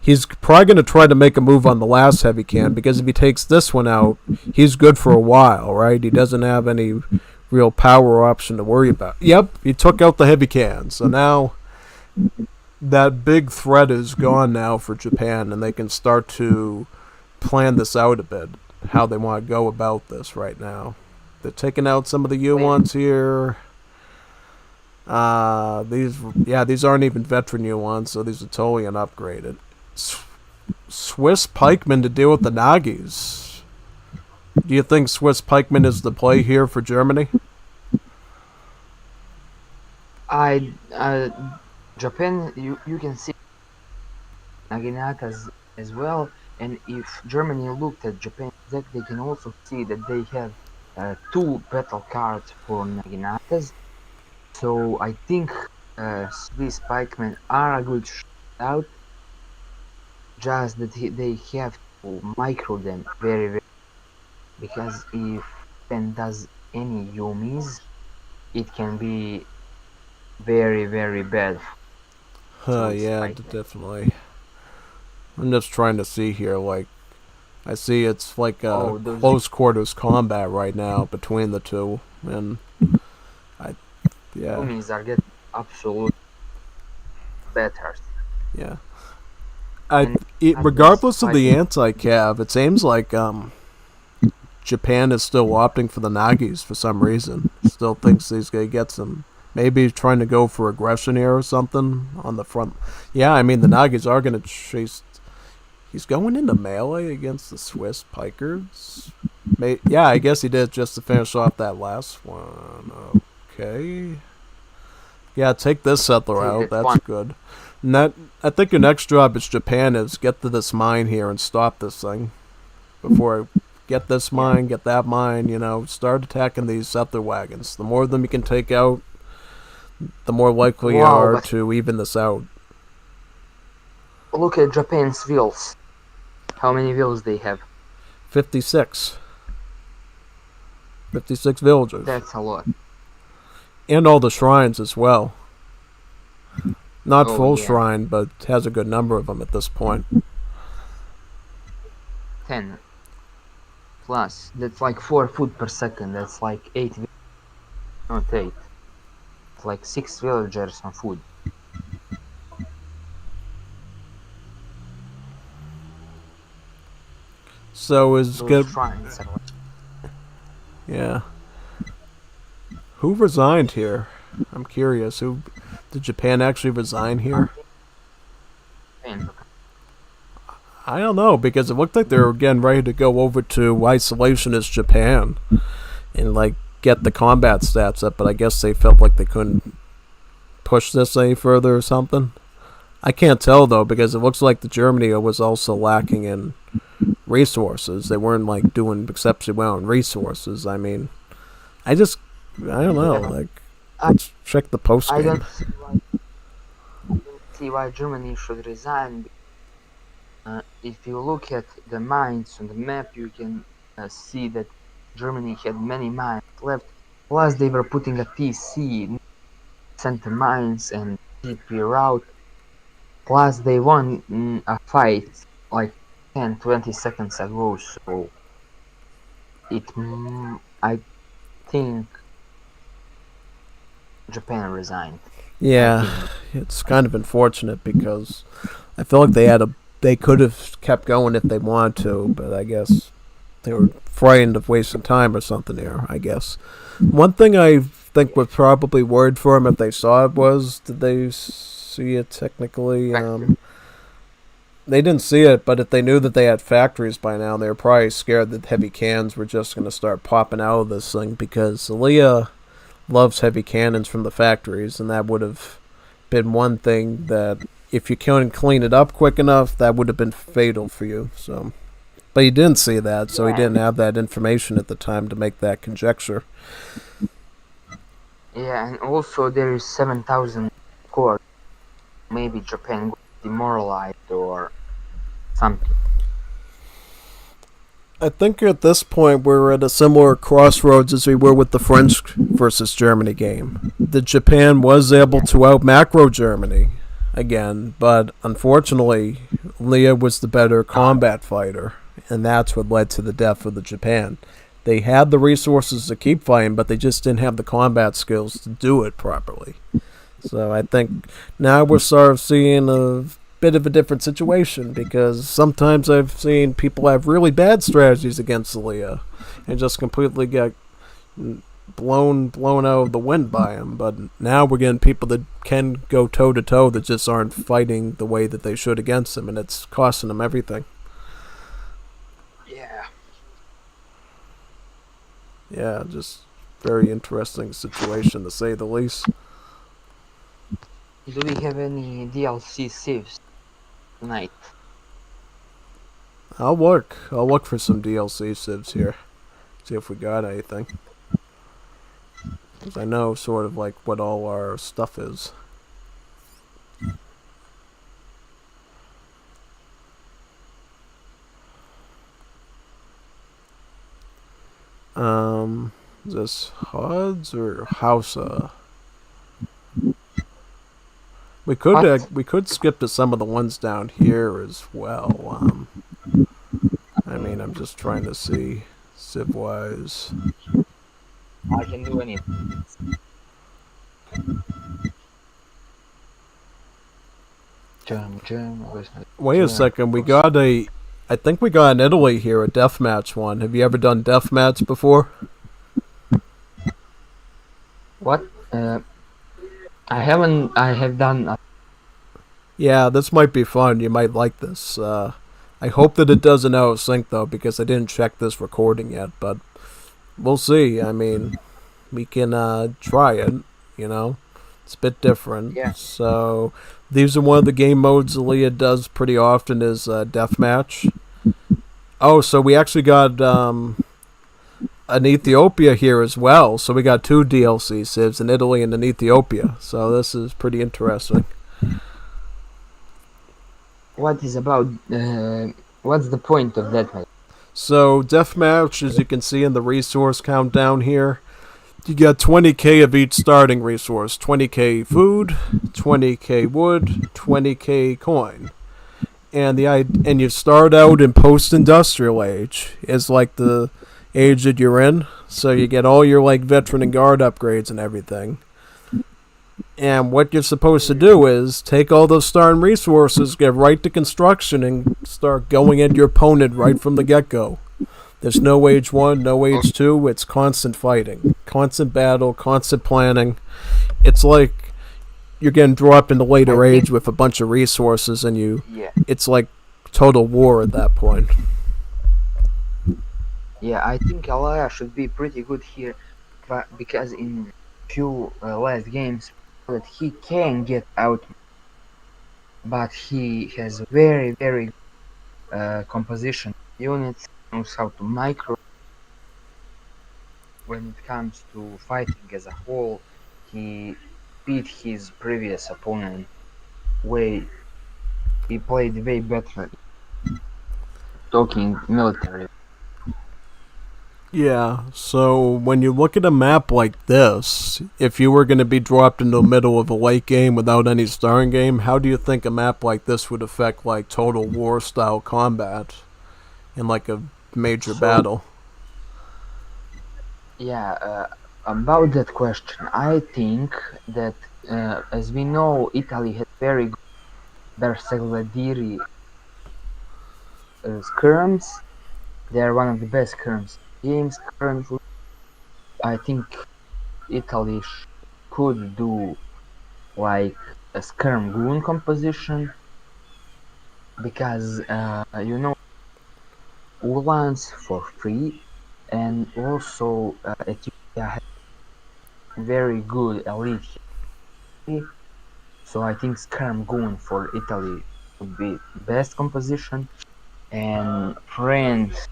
he's probably going to try to make a move on the last heavy can, because if he takes this one out, he's good for a while, right? He doesn't have any real power option to worry about. Yep, he took out the heavy can, so now that big threat is gone now for Japan, and they can start to plan this out a bit, how they want to go about this right now. They're taking out some of the U-ones here. These aren't even veteran U-ones, so these are totally unupgraded. Swiss pikemen to deal with the Nagis. Do you think Swiss pikemen is the play here for Germany? Japan, you can see naginatas as well. And if Germany looked at Japan's deck, they can also see that they have two battle cards for naginatas. So I think these pikemen are a good shootout. Just that they have to micro them very very, because if Japan does any yumis, it can be very very bad for Swiss Yeah, pikemen. definitely. I'm just trying to see here, like, I see it's like a Oh, those close quarters combat right now between the two, and yeah, yumis are getting absolute better. yeah. And others Regardless of fight. the anti-cav, it seems like Japan is still opting for the Nagis for some reason. Still thinks he's gonna get some. Maybe he's trying to go for aggression here or something on the front. Yeah, I mean the Nagis are gonna chase. He's going into melee against the Swiss pikers. Yeah, I guess he did just to finish off that last one. Okay. Yeah, take this settler Take out. that That's one. good. And that, I think your next job as Japan is get to this mine here and stop this thing. Before I get this mine, get that mine, start attacking these settler wagons. The more of them you can take out, the more likely you Wow, are but to even this out. look at Japan's wheels. How many wheels they have? 56. 56 villagers. That's a lot. And all the shrines as well. Not Oh full yeah, shrine, but has a good number of them at this point. 10 plus. That's like 4 food per second. That's like 8. Not 8. It's like 6 villagers on food. So is Those good. shrines are like, Yeah. Who resigned here? I'm curious. Who did Japan actually resign here? pain. I don't know because it looked like they were getting ready to go over to isolationist Japan and like get the combat stats up, but I guess they felt like they couldn't push this any further or something. I can't tell though because it looks like the Germany was also lacking in resources. They weren't like doing exceptionally well in resources. I mean, I don't know. Yeah. Like, let's check the post I game. don't see why Germany should resign. If you look at the mines on the map, you can see that Germany had many mines left. Plus, they were putting a TC center mines and GP route. Plus, they won a fight like 10-20 seconds ago. So I think Japan resigned. Yeah, it's kind of unfortunate because I feel like they could have kept going if they wanted to, but I guess they were frightened of wasting time or something here. I guess one thing I think was probably worried for them if they saw it was did they see it technically? They didn't see it, but if they knew that they had factories by now, they were probably scared that heavy cannons were just going to start popping out of this thing because Leah loves heavy cannons from the factories, and that would have been one thing that if you couldn't clean it up quick enough, that would have been fatal for you. So, but he didn't see that, so he didn't have that information at the time to make that conjecture. Yeah, and also there is 7,000 core. Maybe Japan got demoralized or something. I think at this point we're at a similar crossroads as we were with the French versus Germany game. The Japan was able to out macro Germany again, but unfortunately Leah was the better combat fighter, and that's what led to the death of the Japan. They had the resources to keep fighting, but they just didn't have the combat skills to do it properly. So I think now we're sort of seeing a bit of a different situation because sometimes I've seen people have really bad strategies against Leah and just completely get blown out of the wind by him. But now we're getting people that can go toe to toe that just aren't fighting the way that they should against him, and it's costing them everything. Yeah, just very interesting situation to say the least. Do we have any DLC saves? night. I'll look. I'll look for some DLC civs here. See if we got anything. Because I know sort of like what all our stuff is. Is this HUDs or Hausa? We could skip to some of the ones down here as well. I mean, I'm just trying to see civ-wise. I can do anything. Wait a second, we got a... I think we got in Italy here, a deathmatch one. Have you ever done deathmatch before? What? I haven't. I have done. Yeah, this might be fun. You might like this. I hope that it doesn't out of sync though, because I didn't check this recording yet. But we'll see. I mean, we can try it. You know, it's a bit different. Yeah. So these are one of the game modes Aaliyah does pretty often is deathmatch. Oh, so we actually got an Ethiopia here as well. So we got 2 DLC civs, in Italy and in Ethiopia. So this is pretty interesting. What is about? What's the point of that? So deathmatch, as you can see in the resource countdown here, you got 20k of each starting resource. 20k food, 20k wood, 20k coin. And you start out in post-industrial age is like the age that you're in. So you get all your like veteran and guard upgrades and everything. And what you're supposed to do is take all those starting resources, get right to construction, and start going at your opponent right from the get-go. There's no age 1, no age 2. It's constant fighting, constant battle, constant planning. It's like you're getting dropped into later age with a bunch of resources, and it's like total war at that point. Yeah, I think Alaya should be pretty good here, but because in few last games that he can get out, but he has very composition units, knows how to micro. When it comes to fighting as a whole, he beat his previous opponent he played way better talking military. Yeah, so when you look at a map like this, if you were going to be dropped in the middle of a late game without any starting game, how do you think a map like this would affect like total war style combat in like a major battle? Yeah, about that question, I think that as we know, Italy has very good Bersaglieri skirms. They are one of the best skirms games currently. I think Italy could do like a skirm goon composition because Ulan's for free, and also Ethiopia has very good elite history. So I think skirm goon for Italy would be best composition, and France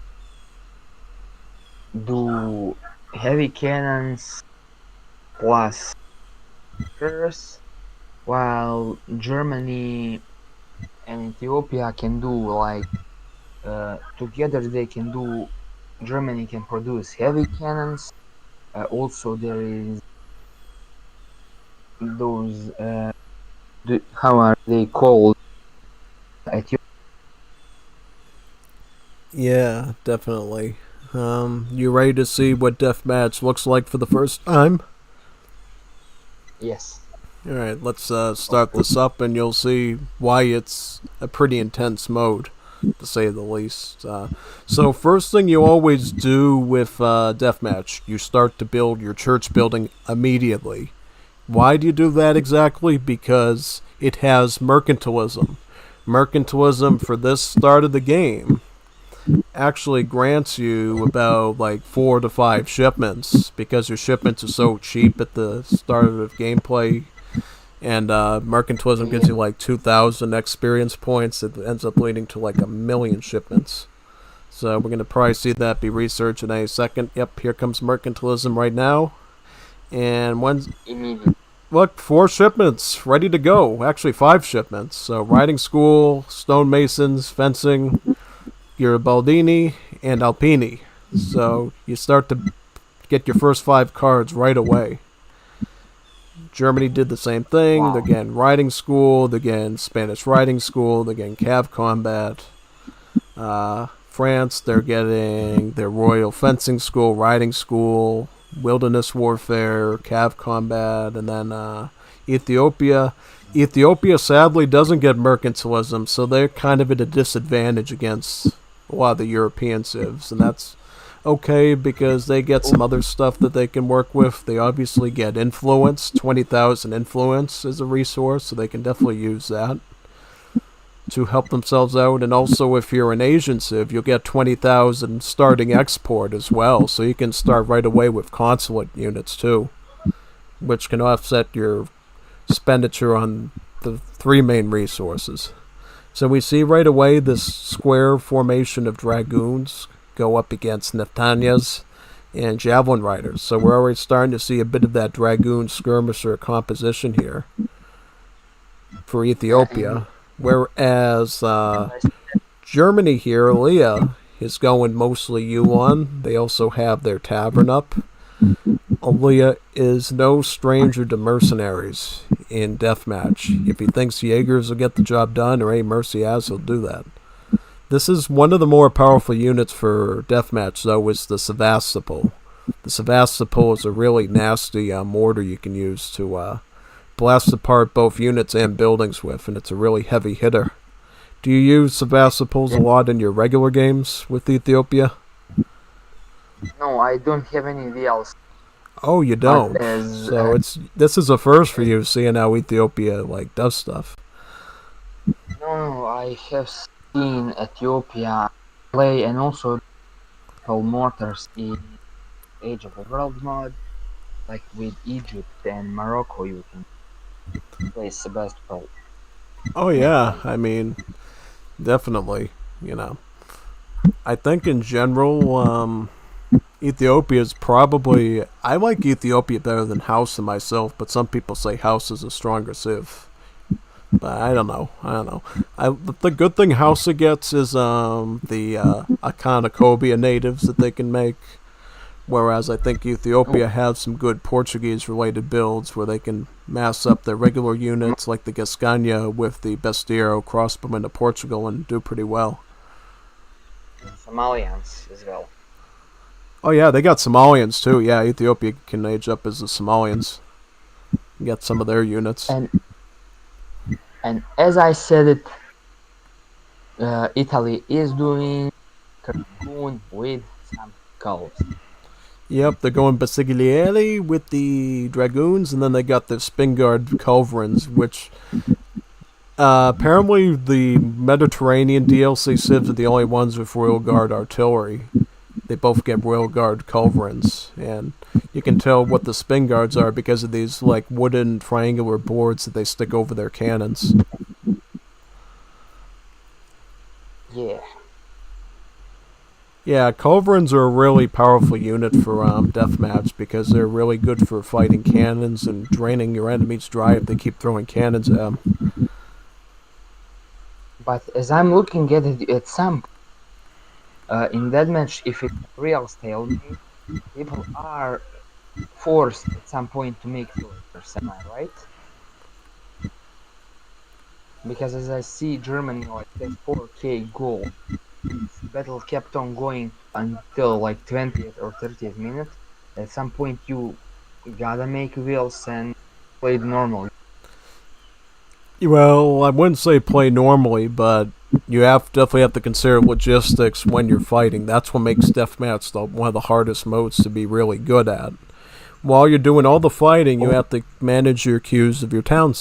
do heavy cannons plus curse, while Germany and Ethiopia can do like together they can do. Germany can produce heavy cannons. Also there is those how are they called? Yeah, definitely. You ready to see what deathmatch looks like for the first time? Yes. Alright, let's start this up and you'll see why it's a pretty intense mode, to say the least. So first thing you always do with deathmatch, you start to build your church building immediately. Why do you do that exactly? Because it has mercantilism. Mercantilism for this start of the game actually grants you about like 4 to 5 shipments because your shipments are so cheap at the start of gameplay. And mercantilism gives you like 2,000 experience points. It ends up leading to like 1,000,000 shipments. So we're going to probably see that be researched in a second. Yep, here comes mercantilism right now. And when's... Immediately. Look, 4 shipments ready to go. Actually, 5 shipments. So riding school, stonemasons, fencing, your Baldini, and Alpini. So you start to get your first 5 cards right away. Germany did the same thing. Wow. They're getting riding school. They're getting Spanish riding school. They're getting cav combat. France, they're getting their Royal Fencing School, Riding School, Wilderness Warfare, Cav Combat, and then Ethiopia. Ethiopia sadly doesn't get mercantilism, so they're kind of at a disadvantage against a lot of the European civs, and that's okay because they get some other stuff that they can work with. They obviously get influence. 20,000 influence is a resource, so they can definitely use that to help themselves out. And also, if you're an Asian civ, you'll get 20,000 starting export as well, so you can start right away with consulate units too, which can offset your expenditure on the 3 main resources. So we see right away this square formation of dragoons go up against Neftanias and javelin riders. So we're already starting to see a bit of that dragoon skirmisher composition here for Ethiopia. Whereas Germany here, Leah, is going mostly Yuan. They also have their tavern up. Leah is no stranger to mercenaries in deathmatch. If he thinks Jaegers will get the job done or any mercy has, he'll do that. This is one of the more powerful units for deathmatch, though, is the Sevastopol. The Sevastopol is a really nasty mortar you can use to blast apart both units and buildings with, and it's a really heavy hitter. Do you use Sevastopols a lot in your regular games with Ethiopia? No, I don't have any VLs. Oh, you don't. So this is a first for you, seeing how Ethiopia does stuff. No, I have seen Ethiopia play and also whole mortars in Age of the World mod, like with Egypt and Morocco. You can play Sebastopol. Oh yeah, I mean, definitely. I think in general, Ethiopia is probably... I like Ethiopia better than House and myself, but some people say House is a stronger civ. But I don't know. The good thing Hausa gets is the Akanakobia natives that they can make. Whereas I think Ethiopia has some good Portuguese-related builds where they can mass up their regular units like the Gascania with the Besteiro crossbowmen to Portugal and do pretty well. Somalians as well. Oh yeah, they got Somalians too. Yeah, Ethiopia can age up as the Somalians. Get some of their units. And as I said it, Italy is doing Dragoon with some skulls. Yep, they're going Basiglieri with the Dragoons, and then they got the Spingard Culverins, which apparently the Mediterranean DLC civs are the only ones with Royal Guard artillery. They both get Royal Guard Culverins, and you can tell what the Spingards are because of these wooden triangular boards that they stick over their cannons. Yeah. Yeah, Culverins are a really powerful unit for deathmatch because they're really good for fighting cannons and draining your enemies dry if they keep throwing cannons at them. But as I'm looking at it at some in that match, if it's real stalemate, people are forced at some point to make filters, am I right? Because as I see Germany at 4k goal, this battle kept on going until 20th or 30th minute. At some point you gotta make wheels and play normally. Well, I wouldn't say play normally, but you definitely have to consider logistics when you're fighting. That's what makes deathmatch one of the hardest modes to be really good at. While you're doing all the fighting, you have to manage your queues of your town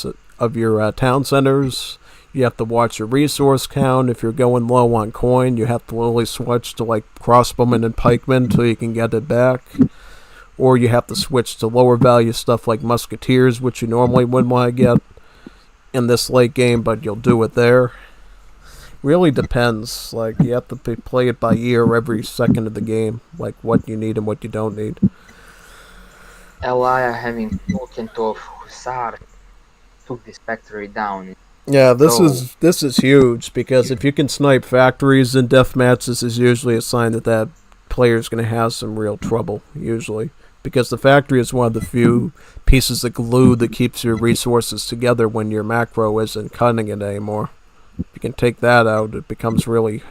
centers. You have to watch your resource count. If you're going low on coin, you have to literally switch to crossbowmen and pikemen until you can get it back. or you have to switch to lower value stuff like musketeers, which you normally wouldn't want to get in this late game, but you'll do it there. Really depends. Like, you have to play it by ear every second of the game, like what you need and what you don't need. Elia having spoken of Hussar took this factory down. Yeah, this is huge, because if you can snipe factories in deathmatch, this is usually a sign that player's going to have some real trouble, usually. Because the factory is one of the few pieces of glue that keeps your resources together when your macro isn't cutting it anymore. If you can take that out, it becomes really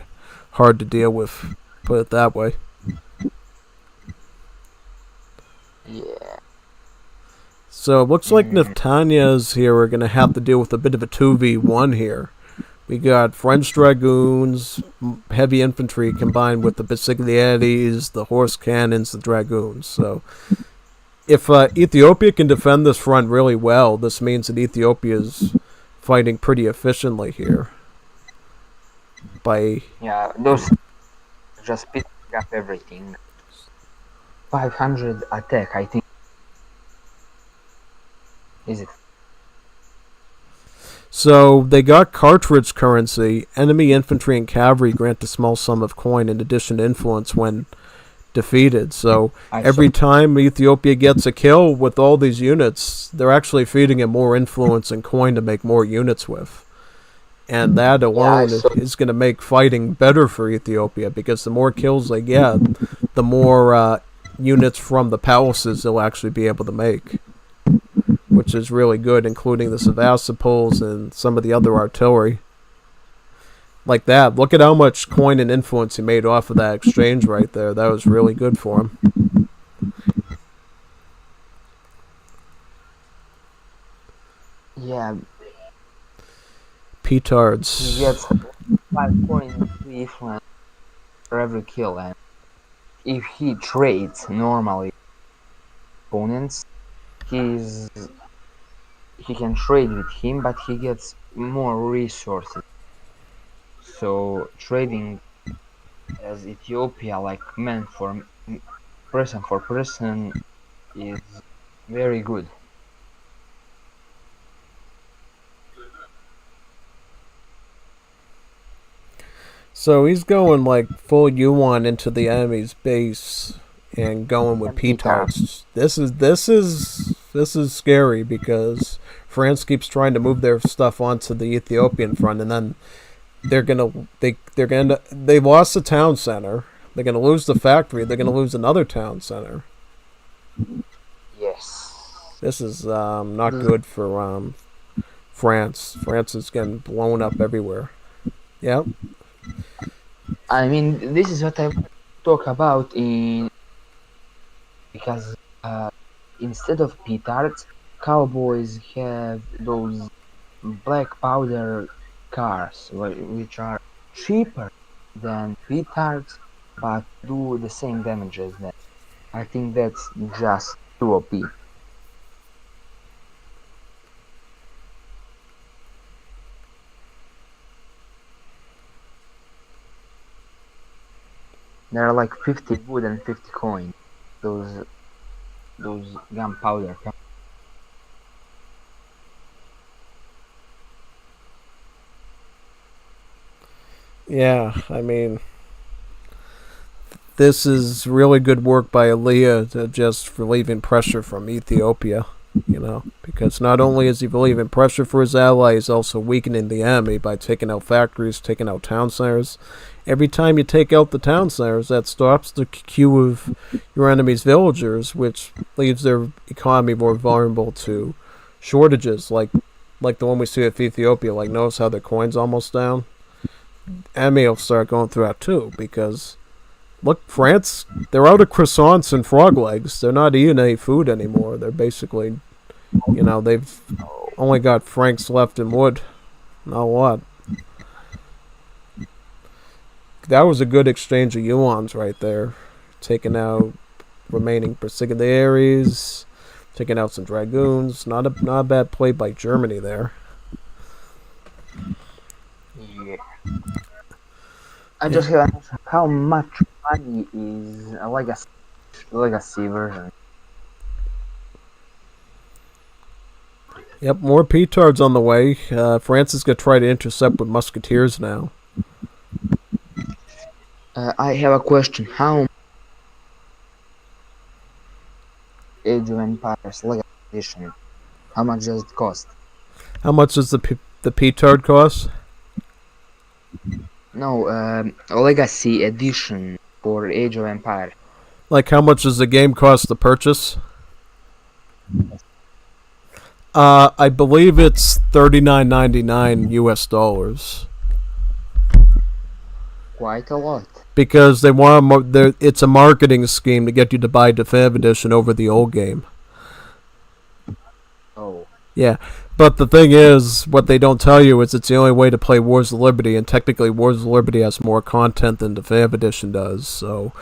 hard to deal with, put it that way. Yeah. So it looks like Neftanya's here are going to have to deal with a bit of a 2v1 here. We got French Dragoons, heavy infantry combined with the Basigliates, the horse cannons, the Dragoons. So if Ethiopia can defend this front really well, this means that Ethiopia's fighting pretty efficiently here. Yeah, those just picking up everything. 500 attack, I think. Is it? So they got cartridge currency. Enemy infantry and cavalry grant a small sum of coin in addition to influence when defeated. So every time Ethiopia gets a kill with all these units, they're actually feeding it more influence and coin to make more units with. And that alone is going to make fighting better for Ethiopia, because the more kills they get, the more units from the palaces they'll actually be able to make, which is really good, including the Sevastopol's and some of the other artillery. Like that. Look at how much coin and influence he made off of that exchange right there. That was really good for him. Yeah. Petards. He gets 5 coins influence for every kill, and if he trades normally opponents, he can trade with him, but he gets more resources. So trading as Ethiopia, like man for person is very good. So he's going like full Yuan into the enemy's base and going with petards. This is scary, because France keeps trying to move their stuff onto the Ethiopian front, and then they lost the town center. They're gonna lose the factory. They're gonna lose another town center. Yes. This is not good for France. France is getting blown up everywhere. Yep. I mean, this is what I talk about because instead of petards, cowboys have those black powder cars, which are cheaper than petards, but do the same damage as them. I think that's just too OP. There are like 50 wood and 50 coin. Those gunpowder. Yeah, I mean, this is really good work by Aliyah to just relieving pressure from Ethiopia, because not only is he relieving pressure for his ally, he's also weakening the enemy by taking out factories, taking out town centers. Every time you take out the town centers, that stops the queue of your enemy's villagers, which leaves their economy more vulnerable to shortages, like the one we see with Ethiopia. Like, notice how their coin's almost down? Enemy will start going through that too, because look, France, they're out of croissants and frog legs. They're not eating any food anymore. They're basically, they've only got francs left in wood. Not a lot. That was a good exchange of yuans right there. Taking out remaining Basigliates, taking out some dragoons. Not a bad play by Germany there. Yeah. I just how much money is a legacy version? Yep, more P-tards on the way. France is going to try to intercept with musketeers now. I have a question. How Age of Empires Legacy Edition? How much does it cost? How much does the P-tard cost? No, Legacy Edition for Age of Empires. Like, how much does the game cost to purchase? I believe it's $39.99 US. Quite a lot. Because they want it's a marketing scheme to get you to buy Definitive Edition over the old game. Oh. Yeah, but the thing is, what they don't tell you is it's the only way to play Wars of Liberty, and technically Wars of Liberty has more content than Definitive Edition does, so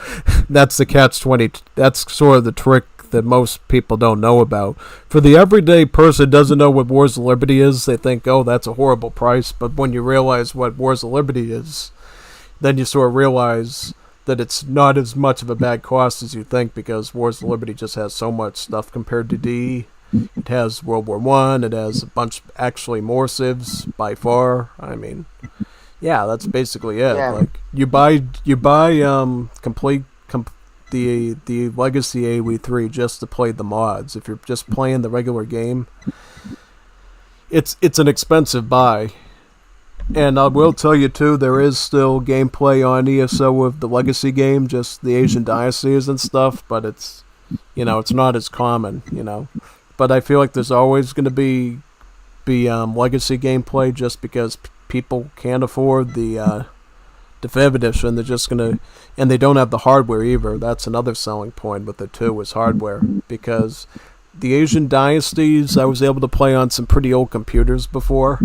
that's the catch-20. That's sort of the trick that most people don't know about. For the everyday person who doesn't know what Wars of Liberty is, they think, oh, that's a horrible price, but when you realize what Wars of Liberty is, then you sort of realize that it's not as much of a bad cost as you think, because Wars of Liberty just has so much stuff compared to DE. It has World War One. It has a bunch, actually more civs by far. I mean, yeah, that's basically it. Yeah. Like you buy the Legacy AW3 just to play the mods. If you're just playing the regular game, it's an expensive buy. And I will tell you too, there is still gameplay on ESO of the Legacy game, just the Asian Dynasties and stuff, but it's not as common, But I feel like there's always going to be Legacy gameplay just because people can't afford the Definitive Edition. They're just going to, and they don't have the hardware either. That's another selling point with it too, is hardware. Because the Asian Dynasties, I was able to play on some pretty old computers before,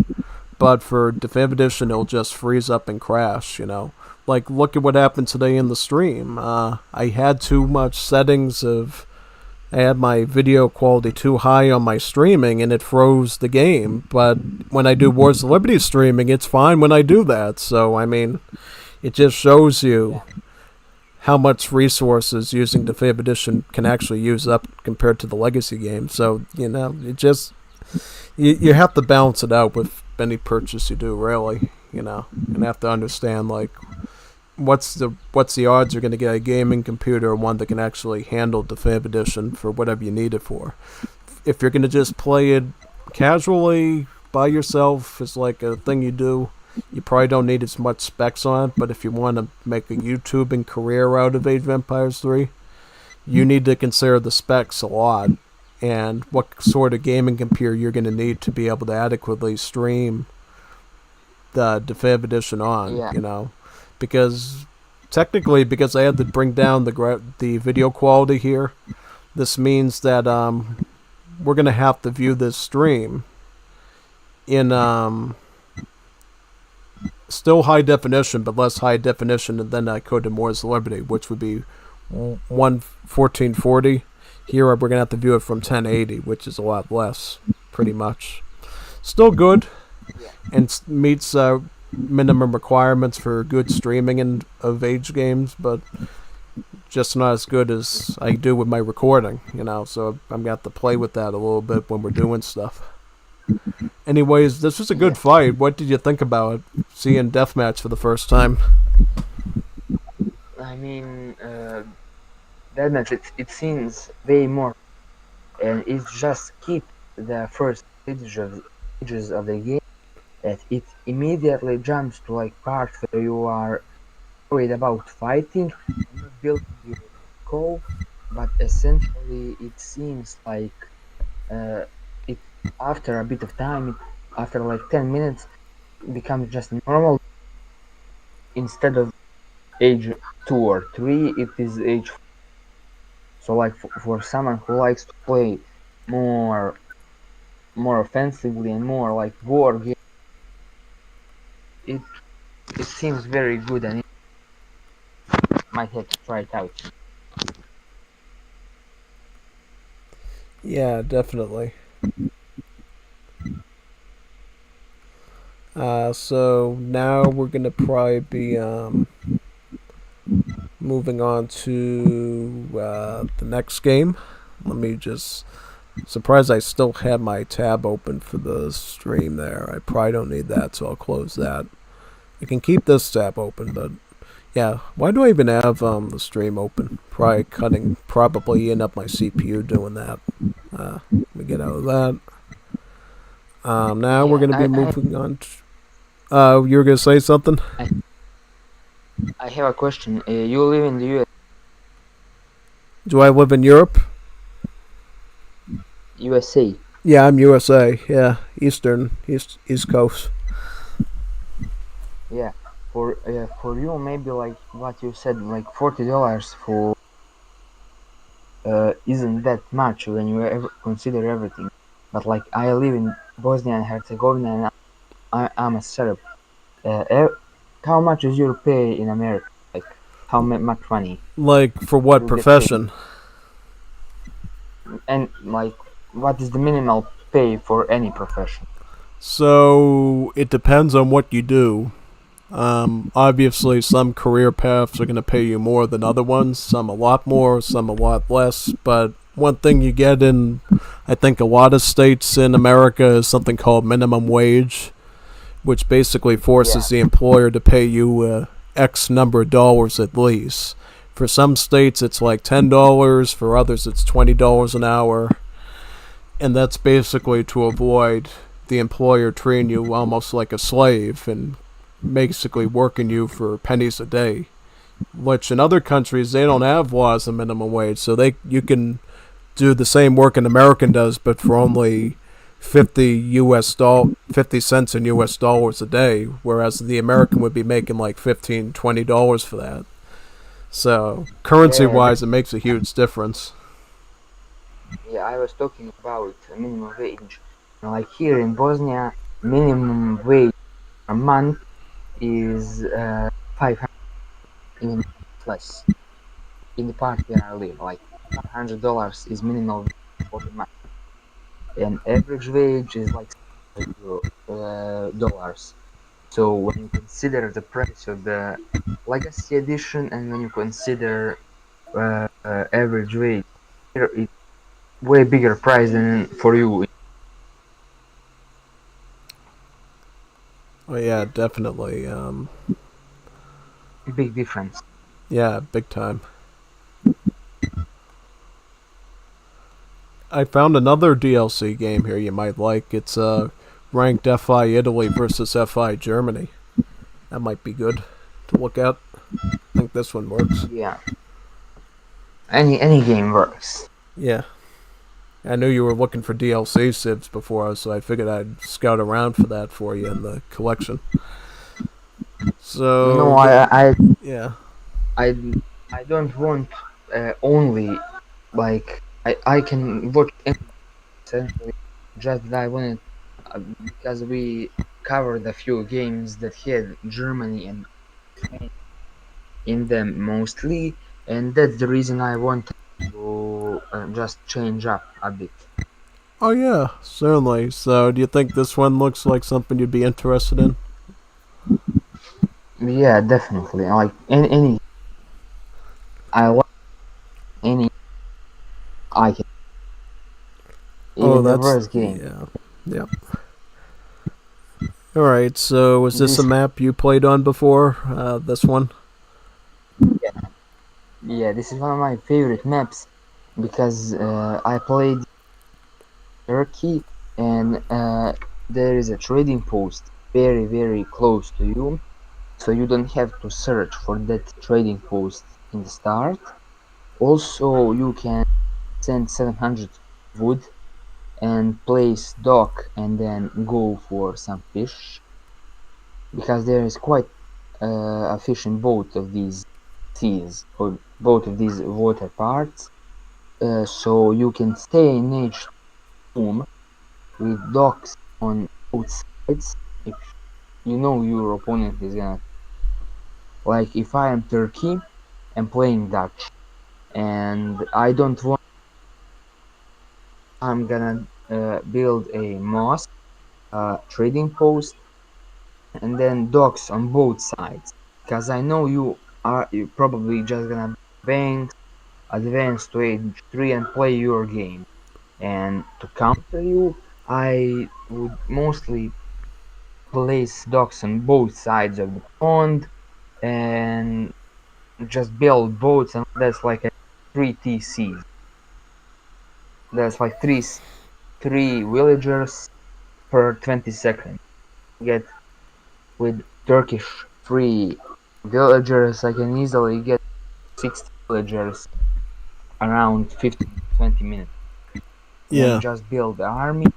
but for Definitive Edition, it'll just freeze up and crash, Like, look at what happened today in the stream. I had too much settings I had my video quality too high on my streaming, and it froze the game. But when I do Wars of Liberty streaming, it's fine when I do that. So, I mean, it just shows you how much resources using Definitive Edition can actually use up compared to the Legacy game. So, it just... You have to balance it out with any purchase you do, really, and have to understand, like, what's the odds you're going to get a gaming computer, one that can actually handle Definitive Edition for whatever you need it for. If you're going to just play it casually by yourself, it's like a thing you do, you probably don't need as much specs on it. But if you want to make a YouTubing career out of Age of Empires 3, you need to consider the specs a lot and what sort of gaming computer you're going to need to be able to adequately stream the Definitive Edition on, Because technically, because I had to bring down the video quality here, this means that we're going to have to view this stream in still high definition, but less high definition than I could in Wars of Liberty, which would be 1440. Here we're going to have to view it from 1080, which is a lot less, pretty much. Still good, and meets minimum requirements for good streaming of age games, but just not as good as I do with my recording, so I'm going to have to play with that a little bit when we're doing stuff. Anyways, this was a good fight. What did you think about seeing Deathmatch for the first time? I mean, Deathmatch, it seems way more, and it just keep the first stages of the game, that it immediately jumps to like part where you are worried about fighting, not building your call, but essentially it seems like it after a bit of time, after like 10 minutes, becomes just normal. Instead of age 2 or 3, it is age 4. So like for someone who likes to play more offensively and more like war game, it seems very good, and it might have to try it out. Yeah, definitely. So now we're gonna probably be moving on to the next game. Let me just Surprised I still have my tab open for the stream there. I probably don't need that, so I'll close that. I can keep this tab open, but yeah, why do I even have the stream open? Probably eating up my CPU doing that. Let me get out of that. Now we're Yeah, gonna be moving on. You were gonna say something? I have a question. You live in the US, Do I live in Europe? USA. Yeah, I'm USA. Yeah, East Coast. Yeah, for you maybe like what you said, like $40 for isn't that much when you consider everything. But like I live in Bosnia and Herzegovina and I'm a Serb. How much is your pay in America? Like how much money Like for what you get paid? profession? And like what is the minimal pay for any profession? So it depends on what you do. Obviously, some career paths are going to pay you more than other ones. Some a lot more, some a lot less. But one thing you get in, I think, a lot of states in America is something called minimum wage, which basically forces Yeah, the employer to pay you X number of dollars at least. For some states, it's like $10. For others, it's $20 an hour. And that's basically to avoid the employer treating you almost like a slave and basically working you for pennies a day. Which in other countries they don't have laws of minimum wage, so you can do the same work an American does, but for only 50 cents in U.S. dollars a day, whereas the American would be making like $15-$20 for that. So currency yeah, wise, it makes a huge difference. yeah. I was talking about minimum wage. Like here in Bosnia, minimum wage a month is 500, even less. In the part where I live, like $500 is minimum wage for the month, and average wage is like dollars. So when you consider the price of the legacy edition and when you consider average wage, it's way bigger price than for you. Oh yeah, definitely. Big difference. Yeah, big time. I found another DLC game here you might like. It's ranked FI Italy versus FI Germany. That might be good to look at. I think this one works. Yeah, any game works. Yeah. I knew you were looking for DLC civs before, so I figured I'd scout around for that for you in the collection. No, So, yeah. I, I don't want only like I can watch essentially just that I wanted because we covered a few games that had Germany and Spain in them mostly, and that's the reason I want to just change up a bit. Oh, yeah, certainly. So, do you think this one looks like something you'd be interested in? Yeah, definitely. Like any I like any I can Oh, even the that's. worst game. Yeah. Yep. Alright, so was this a This map you played on before? This one? yeah, this is one of my favorite maps because I played Turkey and there is a trading post very close to you, so you don't have to search for that trading post in the start. Also, you can send 700 wood and place dock and then go for some fish because there is quite a fish in both of these seas or both of these water parts. So you can stay in each room with docks on both sides if you know your opponent is gonna, like if I am Turkey and playing Dutch and I don't want, I'm gonna build a mosque, trading post, and then docks on both sides because I know you probably just gonna bank advance to age 3 and play your game. And to counter you, I would mostly place docks on both sides of the pond and just build boats, and that's like a 3 TCs. That's like three villagers per 20 seconds. Get with Turkish 3 villagers, I can easily get 60 villagers around 15-20 minutes. Then Yeah. just build the army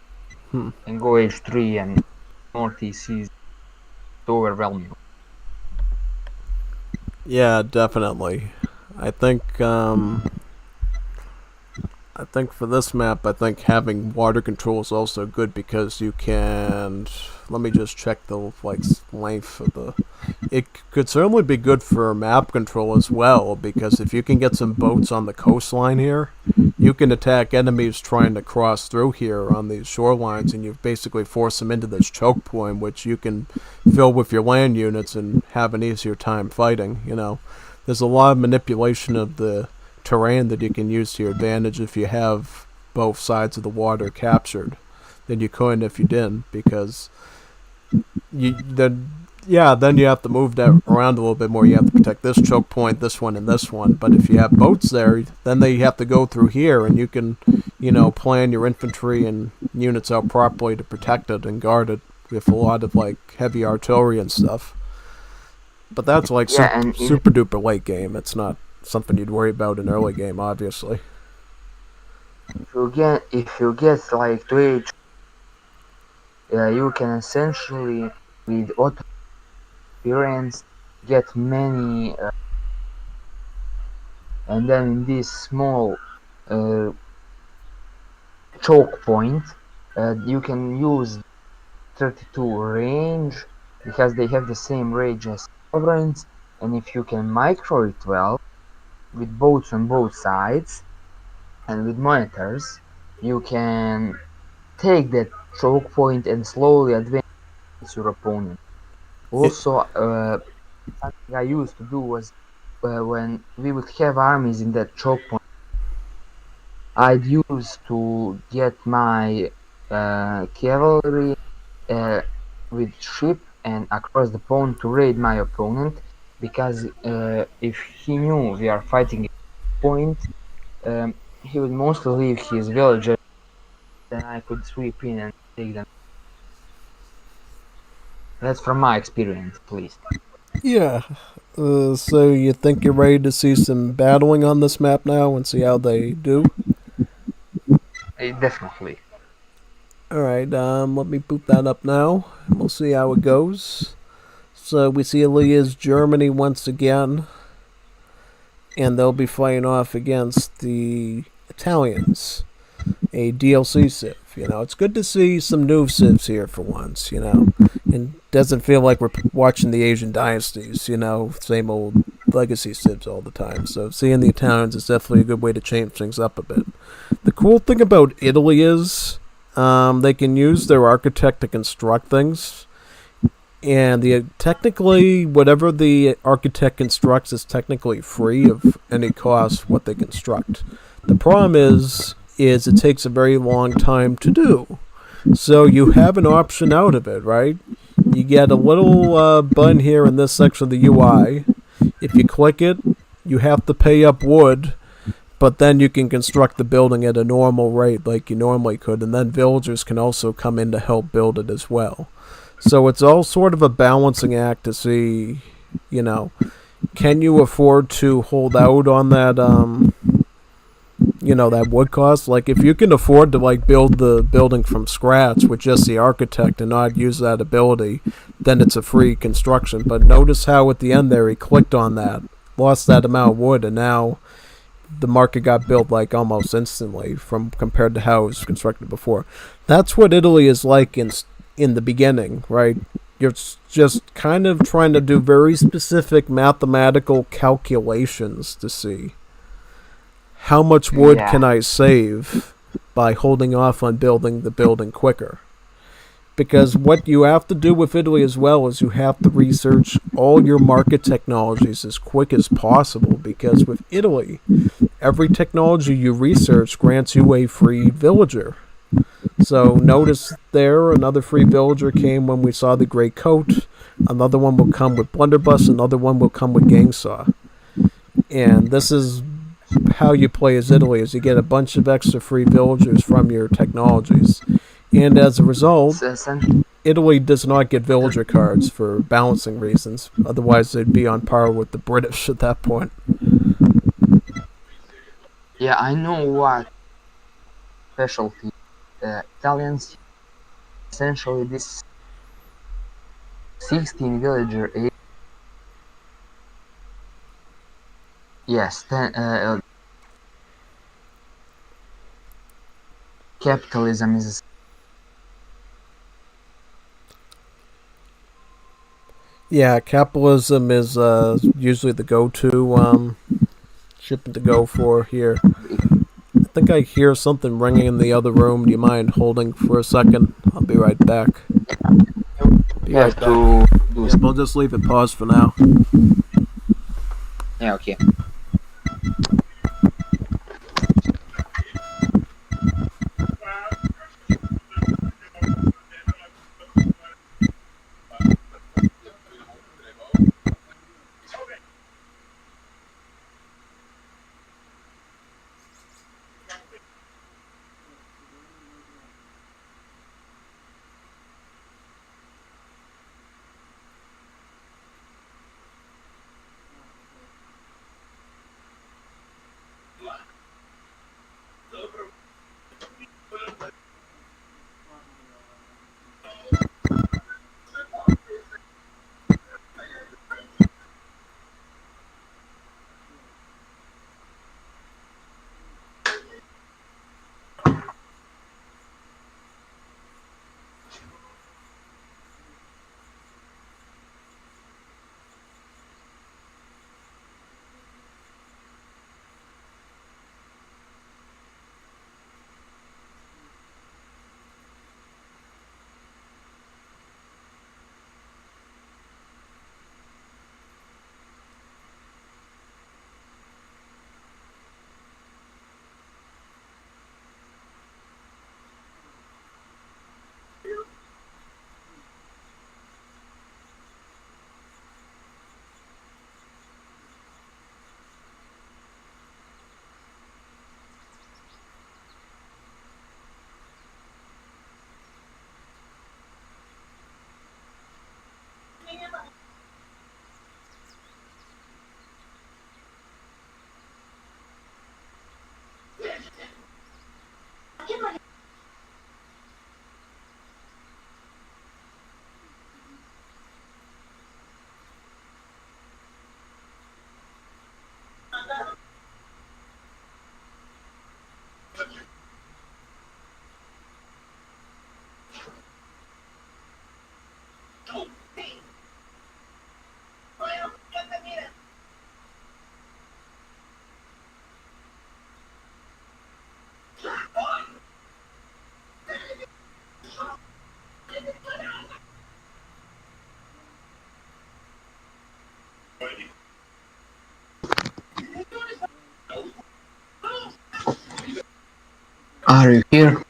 and go H3 and more TCs to overwhelm you. Yeah, definitely. I think I think for this map, I think having water control is also good because you can. Let me just check the length of the. It could certainly be good for map control as well because if you can get some boats on the coastline here, you can attack enemies trying to cross through here on these shorelines, and you basically force them into this choke point, which you can fill with your land units and have an easier time fighting. There's a lot of manipulation of the terrain that you can use to your advantage if you have both sides of the water captured than you could if you didn't, because then you have to move that around a little bit more. You have to protect this choke point, this one, and this one. But if you have boats there, then they have to go through here, and you can, plan your infantry and units out properly to protect it and guard it with a lot of heavy artillery and stuff. But that's super duper late game. It's not something you'd worry about in early game, obviously. If you get like to H, you can essentially with auto experience get many, and then in this small choke point, you can use 32 range because they have the same range as sovereigns, and if you can micro it well with boats on both sides and with monitors, you can take that choke point and slowly advance your opponent. Also, something I used to do was when we would have armies in that choke point, I'd use to get my cavalry with ship and across the pond to raid my opponent, because if he knew we are fighting at point, he would mostly leave his villagers, then I could sweep in and take them. That's from my experience, please. Yeah. So you think you're ready to see some battling on this map now and see how they do? Definitely. Alright, let me boot that up now. We'll see how it goes. So we see Italy's Germany once again. And they'll be fighting off against the Italians. A DLC civ. It's good to see some new civs here for once, And doesn't feel like we're watching the Asian dynasties, same old legacy civs all the time. So seeing the Italians is definitely a good way to change things up a bit. The cool thing about Italy is they can use their architect to construct things. And technically, whatever the architect constructs is technically free of any cost what they construct. The problem is it takes a very long time to do. So you have an option out of it, right? You get a little button here in this section of the UI. If you click it, you have to pay up wood, but then you can construct the building at a normal rate like you normally could, and then villagers can also come in to help build it as well. So it's all sort of a balancing act to see, can you afford to hold out on that, that wood cost? Like, if you can afford to, build the building from scratch with just the architect and not use that ability, then it's a free construction. But notice how at the end there he clicked on that, lost that amount of wood, and now the market got built, almost instantly compared to how it was constructed before. That's what Italy is like in the beginning, right? You're just kind of trying to do very specific mathematical calculations to see how much wood can I save by holding off on building the building quicker. Because what you have to do with Italy as well is you have to research all your market technologies as quick as possible, because with Italy, every technology you research grants you a free villager. So notice there, another free villager came when we saw the Great Coat. Another one will come with Blunderbuss. Another one will come with Gangsaw. And this is how you play as Italy, is you get a bunch of extra free villagers from your technologies. And as a result, Italy does not get villager cards for balancing reasons. Otherwise, they'd be on par with the British at that point. Yeah, I know what specialty Italians essentially this 16 villager age. Yes, capitalism is Yeah, capitalism is usually the go-to shipping to go for here. I think I hear something ringing in the other room. Do you mind holding for a second? I'll be right back. have to do. Yep, we'll just leave it paused for now. Yeah, okay. Are you here?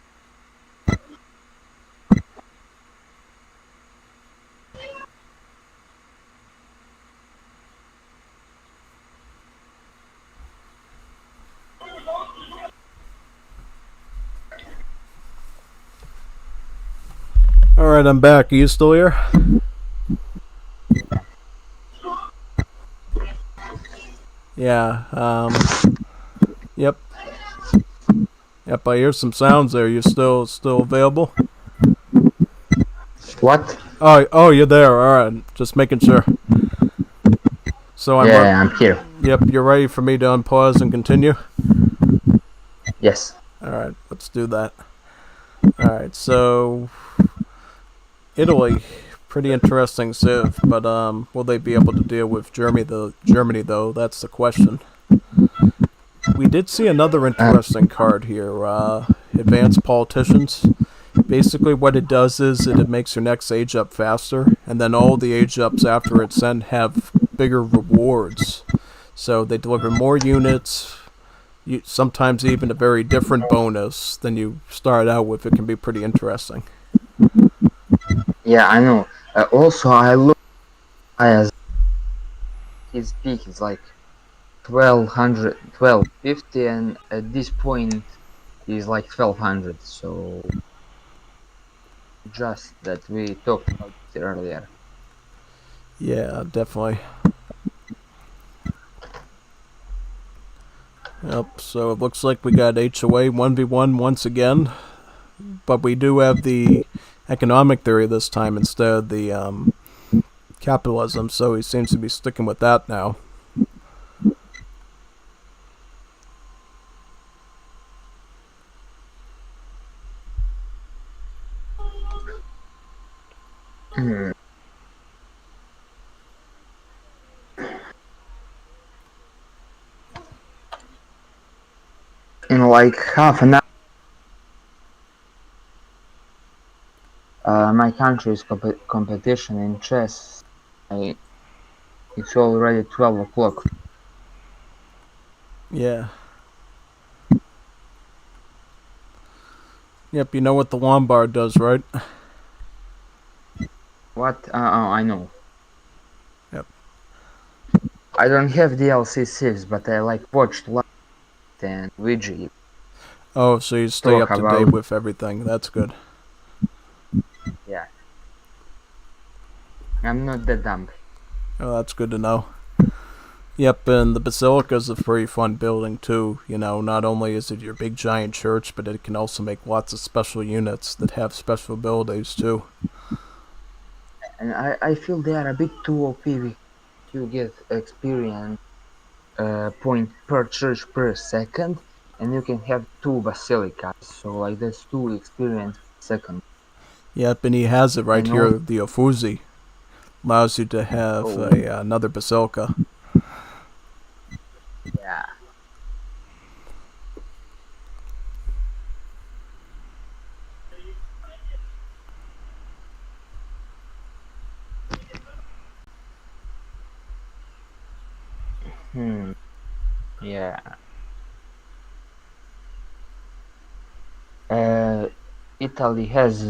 Alright, I'm back. Are you still here? Yeah, yep. Yep, I hear some sounds there. You're still available? What? Oh, you're there. Alright, just making sure. So I'm here. Yep, you're ready for me to unpause and continue? Yes. Alright, let's do that. Alright, so Italy, pretty interesting civ, but will they be able to deal with Germany though? That's the question. We did see another interesting card here, Advanced Politicians. Basically what it does is it makes your next age up faster, and then all the age ups after it's sent have bigger rewards. So they deliver more units, sometimes even a very different bonus than you start out with. It can be pretty interesting. Yeah, I know. Also, I look as his peak is like 1200, 1250, and at this point is like 1200. So just that we talked about it earlier. Yeah, definitely. Yep, so it looks like we got HOA 1v1 once again, but we do have the economic theory this time instead of the capitalism, so he seems to be sticking with that now. Hmm. In like half an hour, my country's competition in chess, it's already 12 o'clock. Yeah. Yep, you know what the Lombard does, right? What? I know. Yep. I don't have DLC 6, but I like watched Last and Ouija Oh, so you stay talk up to date about. with everything. That's good. Yeah. I'm not that dumb. Oh, that's good to know. Yep, and the Basilica is a pretty fun building too. You know, not only is it your big giant church, but it can also make lots of special units that have special abilities too. And I feel they are a bit too OP. You get experience point per church per second, and you can have 2 basilicas. So like that's 2 experience per second. Yep, and he has it right And here. also, The Ofuzi allows you to have oh another Basilica. yeah. Hmm. Yeah. Uh, Italy has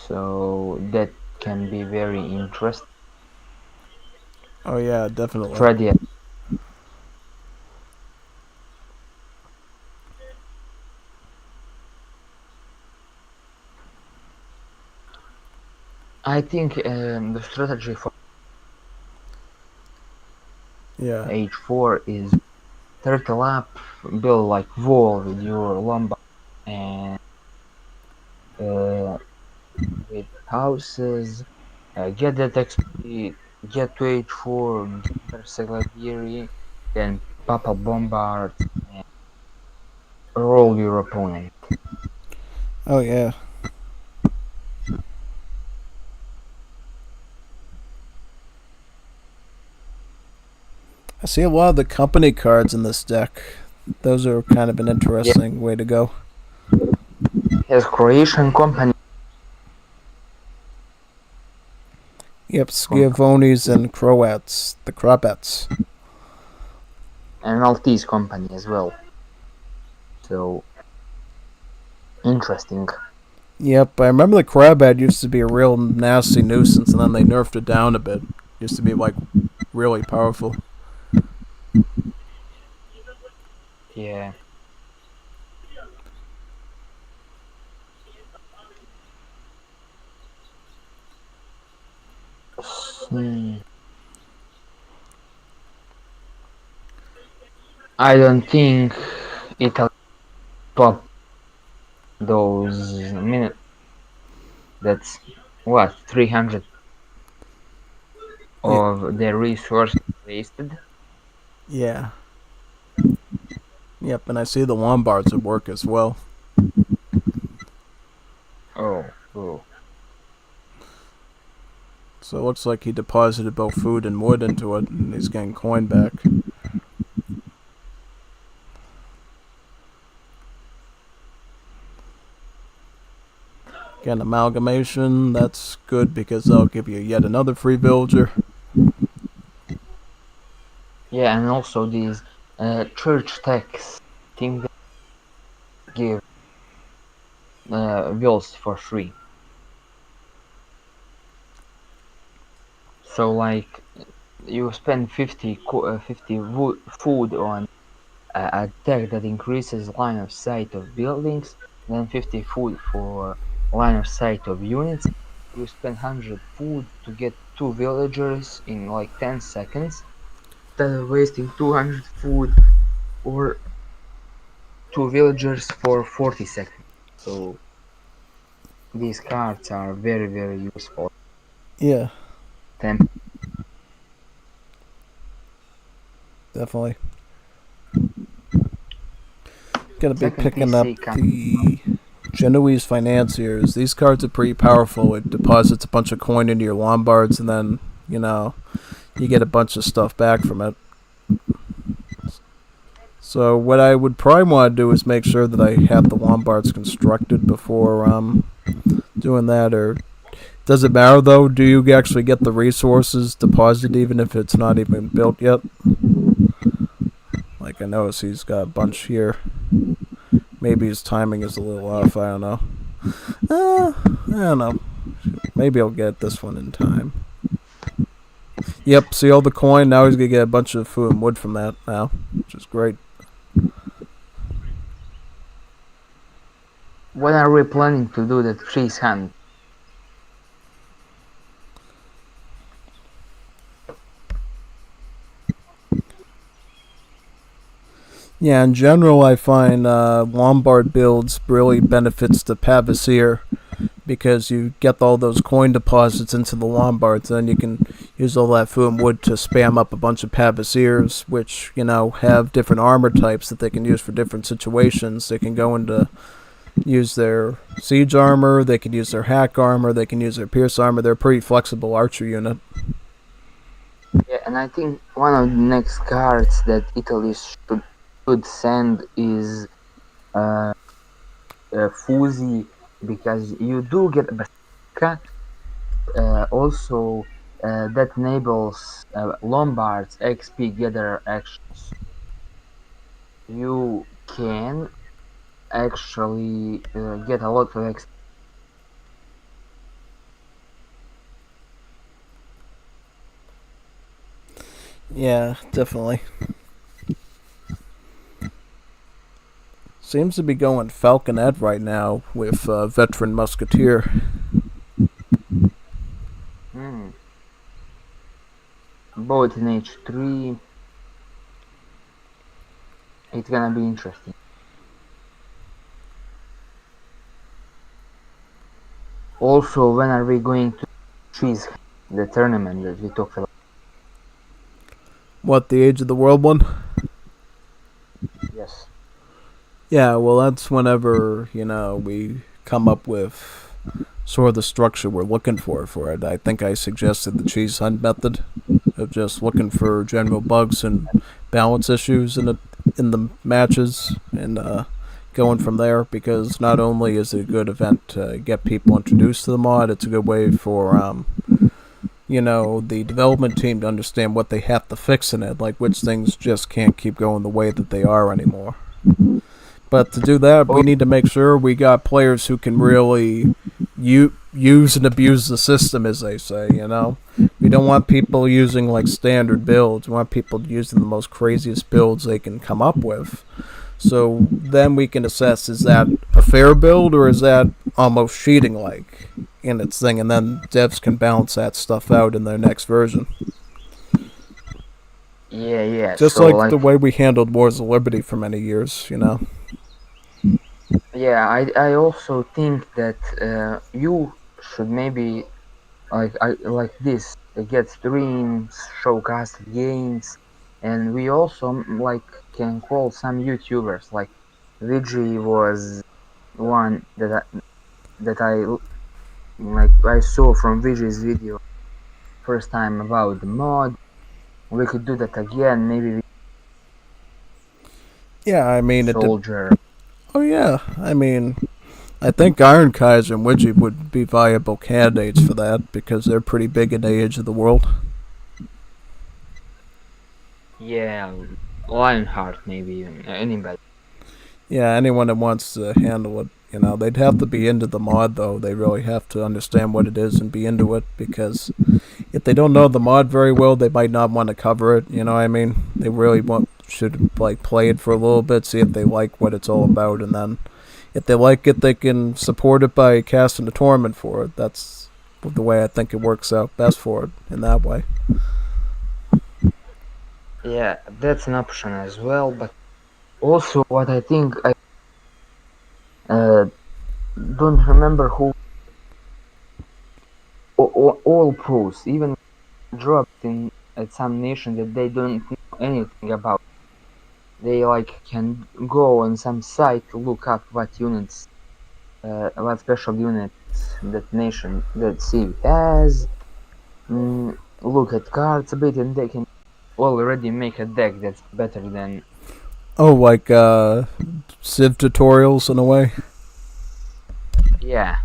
so that can be very interesting. Oh yeah, definitely. Australia. I think the strategy for Yeah. H4 is turtle up, build like wall with your Lombard and uh, with houses, get that XP, get to H4, get Bersaglieri, then Papa Bombard, and roll your opponent. Oh yeah. I see a lot of the company cards in this deck. Those are kind of an Yeah, interesting way to go. has Croatian company. Yep, Schiavonis and Croats. The Croats. And Maltese company as well. So interesting. Yep, I remember the Crobat used to be a real nasty nuisance, and then they nerfed it down a bit. Used to be like really powerful. Yeah. Hmm. I don't think Italy top those minutes. That's what 300 Yeah, of their resources wasted. yeah. Yep, and I see the Lombards at work as well. Oh, oh. So it looks like he deposited both food and wood into it, and he's getting coin back. Again, amalgamation, that's good because they'll give you yet another free villager. Yeah, and also these church tax thing that give wheels for free. So like you spend 50 food on a tag that increases line of sight of buildings, then 50 food for line of sight of units. You spend 100 food to get 2 villagers in like 10 seconds instead of wasting 200 food or 2 villagers for 40 seconds. So these cards are very very useful. Yeah, Temp- definitely. Gonna be Second picking up PC the Genoese Financiers. These cards are pretty powerful. It deposits a bunch of coin into your Lombards, and then, you get a bunch of stuff back from it. So what I would probably want to do is make sure that I have the Lombards constructed before doing that. Or does it matter though? Do you actually get the resources deposited even if it's not even built yet? Like I notice he's got a bunch here. Maybe his timing is a little off. I don't know. I don't know. Maybe I'll get this one in time. Yep, see all the coin? Now he's going to get a bunch of food and wood from that now, which is great. When are we planning to do the trees hunt? Yeah, in general, I find Lombard builds really benefits the Pavasier because you get all those coin deposits into the Lombards, and then you can use all that food and wood to spam up a bunch of Pavasiers, which, have different armor types that they can use for different situations. They can go into use their siege armor, they can use their hack armor, they can use their pierce armor. They're a pretty flexible archer unit. Yeah, and I think one of the next cards that Italy should send is Fusi, because you do get a Basilica. Also, that enables Lombard's XP gather actions. You can actually get a lot of XP. Yeah, definitely. Seems to be going Falconet right now with Veteran Musketeer. Both in H3. It's gonna be interesting. Also, when are we going to choose the tournament that we talked about? What, the Age of the World one? Yes. Yeah, well, that's whenever, we come up with sort of the structure we're looking for it. I think I suggested the cheese hunt method of just looking for general bugs and balance issues in the matches and going from there, because not only is it a good event to get people introduced to the mod, it's a good way for the development team to understand what they have to fix in it, like which things just can't keep going the way that they are anymore. But to do that, we need to make sure we got players who can really use and abuse the system, as they say, We don't want people using, like, standard builds. We want people using the most craziest builds they can come up with. So then we can assess, is that a fair build, or is that almost cheating-like in its thing? And then devs can balance that stuff out in their next version. Yeah. Just so like the way we handled Wars of Liberty for many years, Yeah, I also think that you should maybe like this get streams, showcase games, and we also can call some YouTubers. Like Vigi was one that I saw from Vigi's video first time about the mod. We could do that again, maybe Yeah, I mean, Soldier. Oh yeah, I mean, I think Iron Kaiser and Widgie would be viable candidates for that because they're pretty big in the Age of the World. Yeah, Lionheart maybe even anybody. Yeah, anyone that wants to handle it, they'd have to be into the mod though. They really have to understand what it is and be into it, because if they don't know the mod very well, they might not want to cover it. You know what I mean? They really should play it for a little bit, see if they like what it's all about, and then if they like it, they can support it by casting a tournament for it. That's the way I think it works out best for it in that way. Yeah, that's an option as well. But also, what I think I don't remember who all pros even dropped in at some nation that they don't know anything about. They can go on some site to look up what units, what special units that nation that city has. Look at cards a bit, and they can already make a deck that's better than. Oh, like Civ tutorials in a way. Yeah.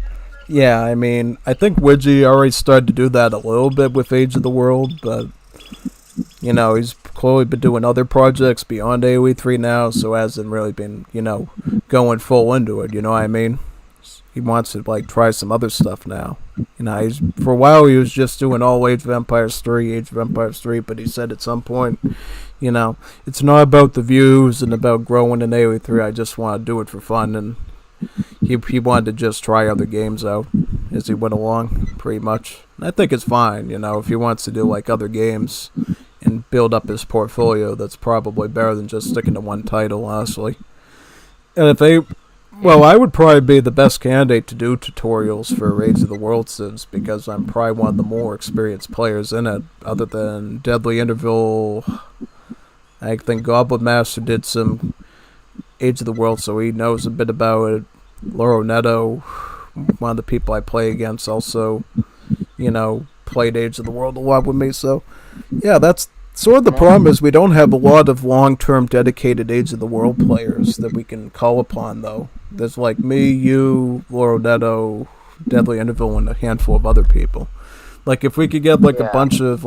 Yeah, I mean, I think Widgie already started to do that a little bit with Age of the World, but he's clearly been doing other projects beyond AoE 3 now, so hasn't really been, going full into it, you know what I mean? He wants to, try some other stuff now. For a while he was just doing all Age of Empires 3, but he said at some point, it's not about the views and about growing in AoE 3, I just want to do it for fun, and he wanted to just try other games out as he went along, pretty much. And I think it's fine, if he wants to do, other games and build up his portfolio, that's probably better than just sticking to one title, honestly. And I would probably be the best candidate to do tutorials for Age of the World Civs, because I'm probably one of the more experienced players in it, other than Deadly Interval. I think Goblin Master did some Age of the World, so he knows a bit about it. Loro Neto, one of the people I play against, also, played Age of the World a lot with me, so yeah, that's sort of the problem, is we don't have a lot of long-term dedicated Age of the World players that we can call upon, though. There's me, you, Loro Neto, Deadly Interval, and a handful of other people. If we could get a bunch of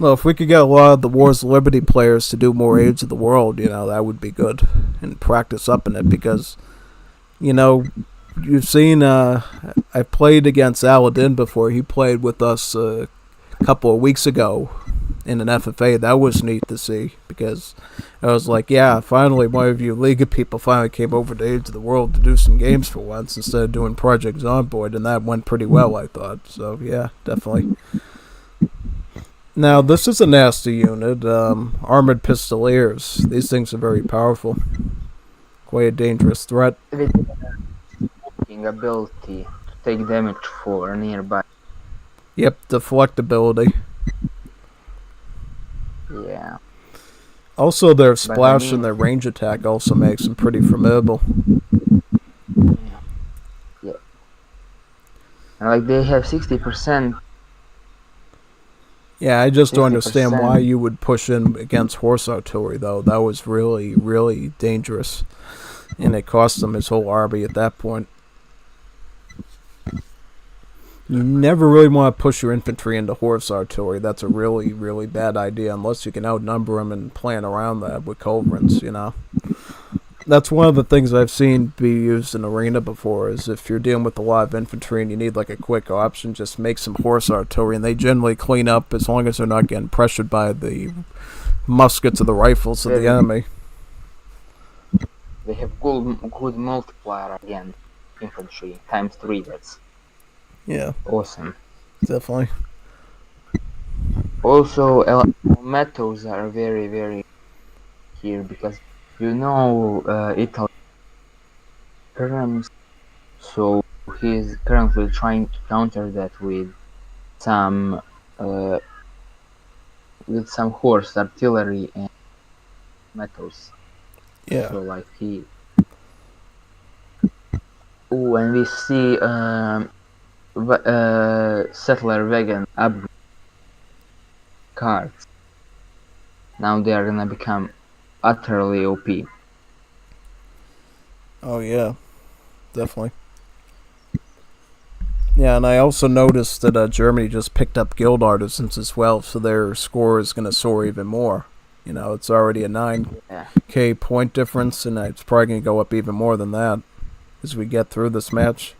if we could get a lot of the Wars of Liberty players to do more Age of the World, that would be good, and practice up in it, because you've seen, I played against Aladdin before. He played with us a couple of weeks ago in an FFA. That was neat to see, because I was finally one of you League of people finally came over to Age of the World to do some games for once, instead of doing Project Zomboid, and that went pretty well, I thought. So yeah, definitely. Now, this is a nasty unit, Armored Pistoliers. These things are very powerful. Quite a dangerous threat. With ability to take damage for nearby. Yep, deflectability. Yeah. Also, their splash and their range attack also makes them pretty formidable. Yeah. And they have 60%. Yeah, I just don't understand why you would push in against horse artillery, though. That was really, really dangerous. And it cost him his whole army at that point. You never really want to push your infantry into horse artillery. That's a really, really bad idea, unless you can outnumber them and plan around that with culverins, That's one of the things I've seen be used in Arena before, is if you're dealing with a lot of infantry and you need a quick option, just make some horse artillery, and they generally clean up as long as they're not getting pressured by the muskets or the rifles of the enemy. They have good multiplier again, infantry, times 3, that's awesome. Definitely. Also, metals are very, very here, because Italy terms, so he's currently trying to counter that with some horse artillery and metals. Yeah. So he. Oh, and we see settler wagon upgrade cards. Now they are gonna become utterly OP. Oh yeah, definitely. Yeah, and I also noticed that Germany just picked up guild artisans as well, so their score is going to soar even more. You know, it's already a 9k point difference, and it's probably going to go up even more than that as we get through this match.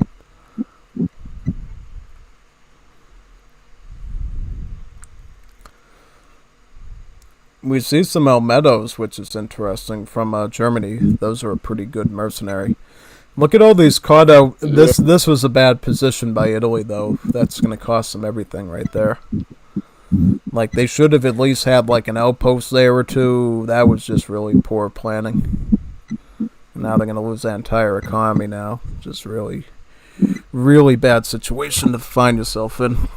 We see some Elmedos, which is interesting, from Germany. Those are a pretty good mercenary. Look at all these caught out. This was a bad position by Italy, though. That's going to cost them everything right there. Like, they should have at least had, like, an outpost there or two. That was just really poor planning. Now they're going to lose that entire economy now. Just really, really bad situation to find yourself in.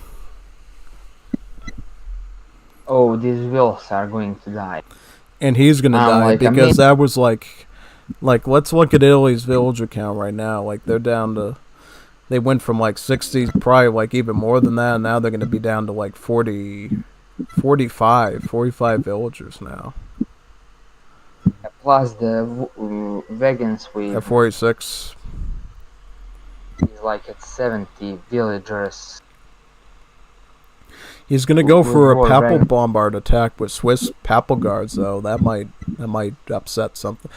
Oh, these wheels are going to die. And he's going to die because that was, like, let's look at Italy's villager count right now. Like, they're down to... They went from, like, 60, probably, like, even more than that. And now they're going to be down to, like, 45 villagers now. Plus the vegans with... At 46. He's like at 70 villagers. He's going to go for a papal bombard attack with Swiss papal guards, though. That might upset something.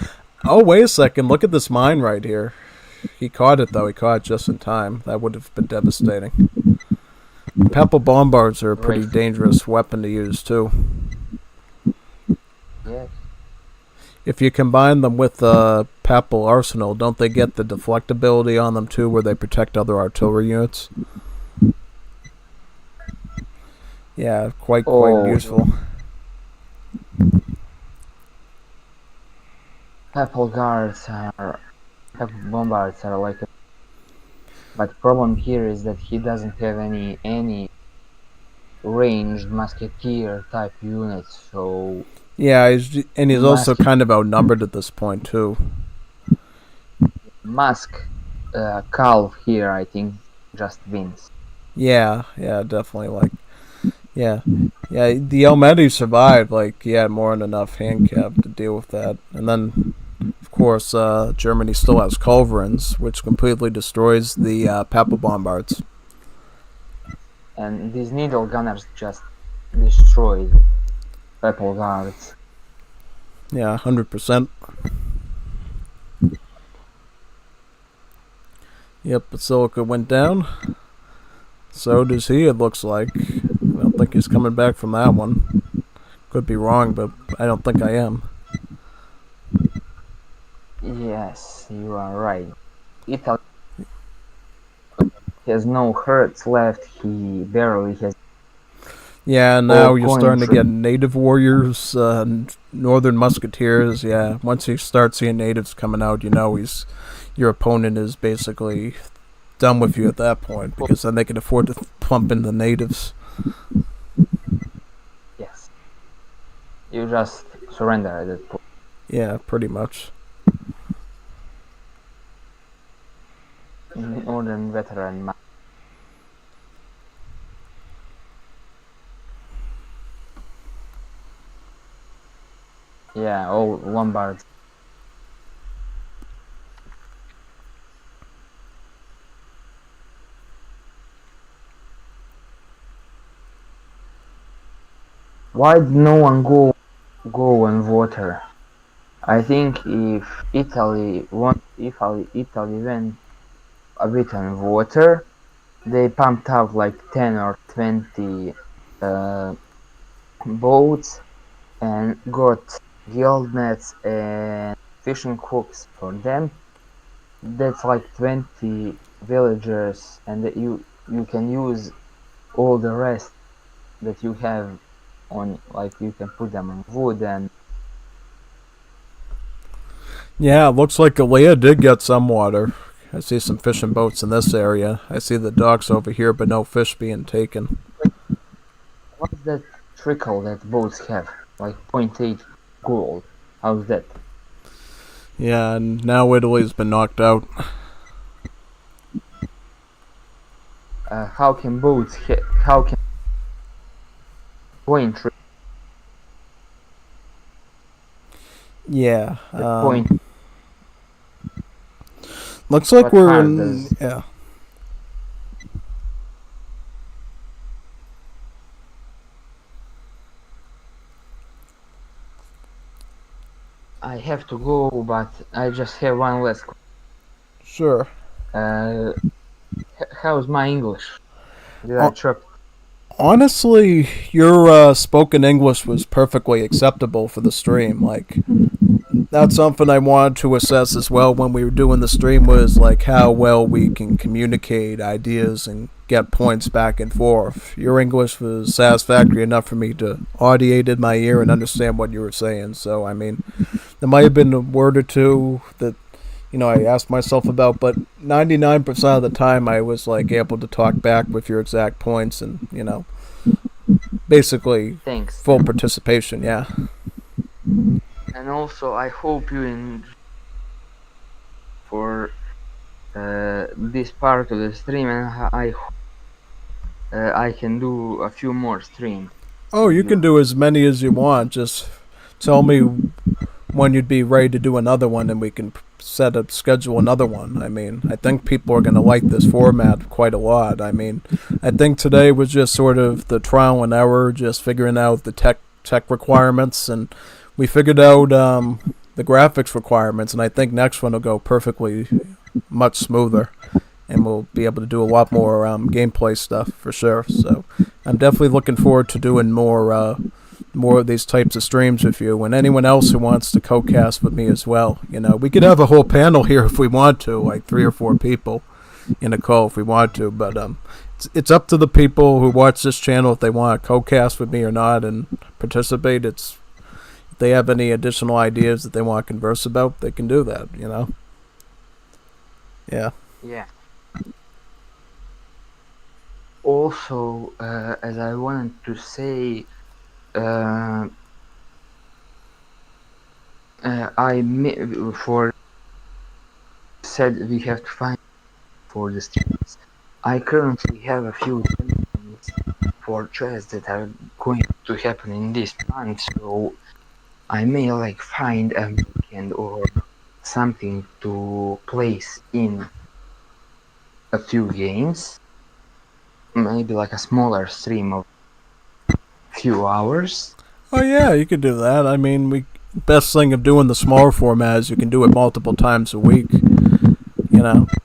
Oh, wait a second. Look at this mine right here. He caught it, though. He caught it just in time. That would have been devastating. Papal bombards are a pretty dangerous weapon to use, too. Yes. If you combine them with Papal Arsenal, don't they get the deflect ability on them, too, where they protect other artillery units? Yeah, quite useful. Papal bombards are like a... But the problem here is that he doesn't have any ranged musketeer type units, so... Yeah, he's also kind of outnumbered at this point, too. Calv here, I think, just wins. Yeah, definitely, Yeah, the Almedi survived, he had more than enough handicap to deal with that. And then, of course, Germany still has culverins, which completely destroys the Papal bombards. And these needle gunners just destroyed Papal guards. Yeah, 100%. Yep, Basilica went down. So does he, it looks like. I don't think he's coming back from that one. Could be wrong, but I don't think I am. Yes, you are right. Italy has no hurts left. He barely has... Yeah, now you're starting to get native warriors, northern musketeers. Yeah, once you start seeing natives coming out, you know your opponent is basically done with you at that point, because then they can afford to pump in the natives. Yes. You just surrender at that point. Yeah, pretty much. Northern veteran. Yeah, all Lombards. Why did no one go on water? I think if Italy went a bit on water, they pumped out like 10 or 20 boats and got gill nets and fishing hooks for them. That's like 20 villagers, and that you can use all the rest that you have on, like you can put them on wood. And yeah, it looks like Galea did get some water. I see some fishing boats in this area. I see the docks over here, but no fish being taken. What's that trickle that boats have? Like 0.8 gold. How's that? Yeah, and now Italy's been knocked out. How can boats how can point? Yeah. Point. Looks like we're in. Yeah. I have to go, but I just have one last question. Sure. How's my English? Did I Uh, chirp? Honestly, your spoken English was perfectly acceptable for the stream. Like, that's something I wanted to assess as well when we were doing the stream was like how well we can communicate ideas and get points back and forth. Your English was satisfactory enough for me to audiate in my ear and understand what you were saying. So, I mean, there might have been a word or two that I asked myself about, but 99% of the time I was like able to talk back with your exact points and, basically Thanks. full participation, yeah. And also, I hope you enjoy for this part of the stream, and I hope I can do a few more streams. Oh, you can do as many as you want. Just tell me when you'd be ready to do another one, and we can schedule another one. I mean, I think people are going to like this format quite a lot. I mean, I think today was just sort of the trial and error, just figuring out the tech requirements, and we figured out the graphics requirements, and I think next one will go perfectly much smoother, and we'll be able to do a lot more gameplay stuff for sure. So I'm definitely looking forward to doing more of these types of streams with you, and anyone else who wants to co-cast with me as well. We could have a whole panel here if we want to, like 3 or 4 people in a call if we want to, but it's up to the people who watch this channel if they want to co-cast with me or not and participate. If they have any additional ideas that they want to converse about, they can do that, Yeah. Yeah. Also, as I wanted to say, for said we have to find for the streams. I currently have a few things for chests that are going to happen in this month, so I may find a weekend or something to place in a few games. Maybe a smaller stream of few hours. Oh yeah, you could do that. I mean, best thing of doing the smaller format is you can do it multiple times a week.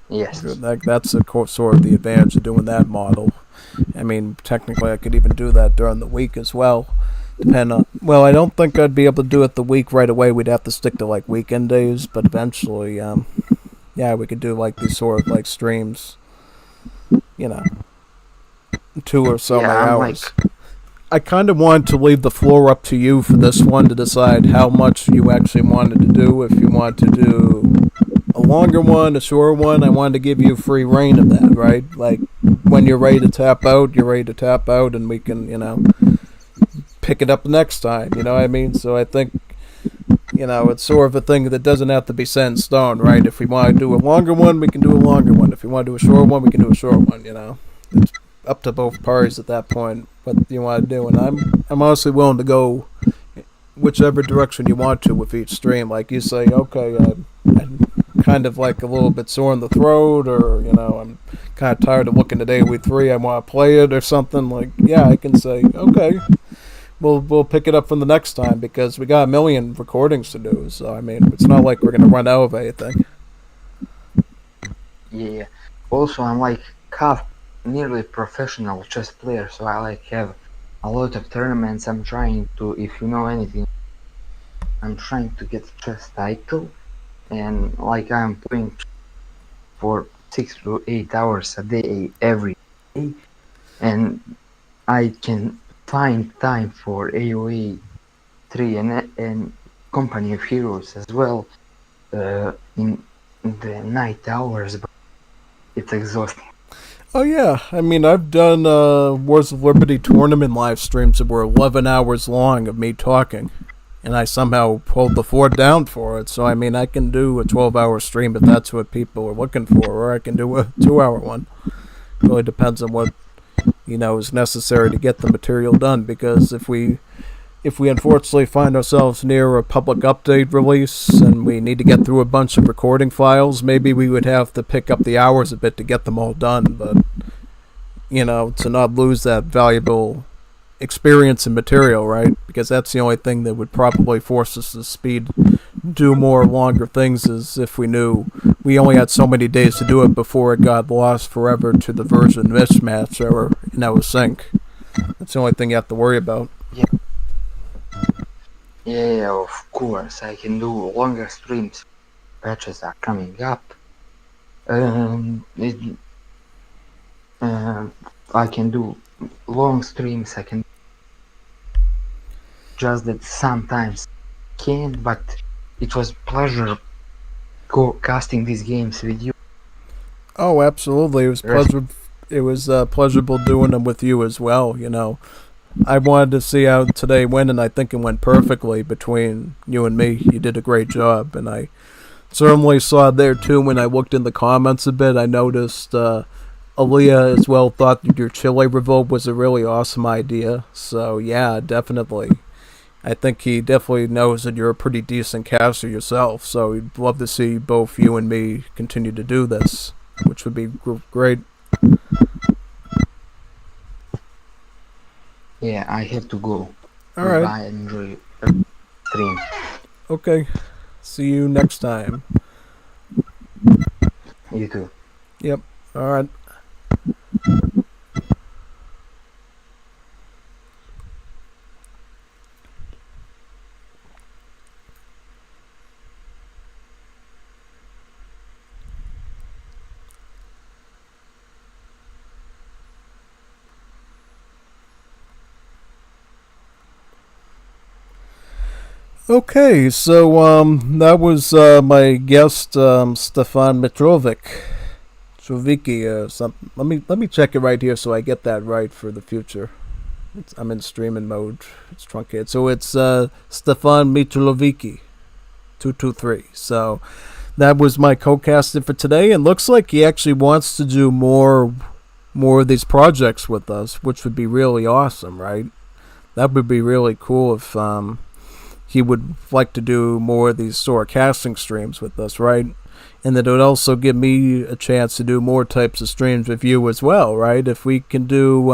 Yes. That's sort of the advantage of doing that model. I mean, technically, I could even do that during the week as well. Well, I don't think I'd be able to do it the week right away. We'd have to stick to weekend days, but eventually, yeah, we could do these sort of streams. 2 or so hours. I kind of wanted to leave the floor up to you for this one to decide how much you actually wanted to do. If you want to do a longer one, a shorter one, I wanted to give you free reign of that, right? When you're ready to tap out, you're ready to tap out, and we can, pick it up next time, you know what I mean? So I think, it's sort of a thing that doesn't have to be set in stone, right? If we want to do a longer one, we can do a longer one. If we want to do a short one, we can do a short one, It's up to both parties at that point what you want to do, and I'm honestly willing to go whichever direction you want to with each stream. Like you say, okay, I'm kind of a little bit sore in the throat, or I'm kind of tired of looking at AoE3, I want to play it or something. Yeah, I can say, okay, we'll pick it up from the next time because we got a million recordings to do. So I mean, it's not like we're gonna run out of anything. Yeah. Also, I'm half nearly professional chess player, so I have a lot of tournaments. I'm trying to, if you know anything, I'm trying to get chess title, and I'm playing for 6 to 8 hours a day every day, and I can find time for AoE 3 and Company of Heroes as well in the night hours, but it's exhausting. Oh yeah, I mean, I've done Wars of Liberty tournament live streams that were 11 hours long of me talking, and I somehow pulled the fort down for it. So I mean, I can do a 12-hour stream if that's what people are looking for, or I can do a 2-hour one. It really depends on what is necessary to get the material done. Because if we unfortunately find ourselves near a public update release and we need to get through a bunch of recording files, maybe we would have to pick up the hours a bit to get them all done. But, to not lose that valuable experience and material, right? Because that's the only thing that would probably force us to speed do more longer things is if we knew we only had so many days to do it before it got lost forever to the version mismatch or sync. That's the only thing you have to worry about. Yeah, of course, I can do longer streams. Patches are coming up. I can do long streams. I can just that sometimes can't, but it was pleasure casting these games with you. Oh, absolutely. It was pleasurable doing them with you as well. I wanted to see how today went, and I think it went perfectly between you and me. You did a great job, and I certainly saw there too when I looked in the comments a bit. I noticed Aaliyah as well thought that your Chile revolt was a really awesome idea. So yeah, definitely. I think he definitely knows that you're a pretty decent caster yourself. So he'd love to see both you and me continue to do this, which would be great. Yeah, I have to go. All right. Bye, enjoy stream. Okay. See you next time. You too. Yep. All right. Okay, so that was my guest StefanMitrovici223 or something. Let me check it right here so I get that right for the future. I'm in streaming mode. It's truncated, so it's StefanMitrovici223. So that was my co-caster for today, and looks like he actually wants to do more of these projects with us, which would be really awesome, right? That would be really cool if he would like to do more of these sort of casting streams with us, right? And that it would also give me a chance to do more types of streams with you as well, right? If we can do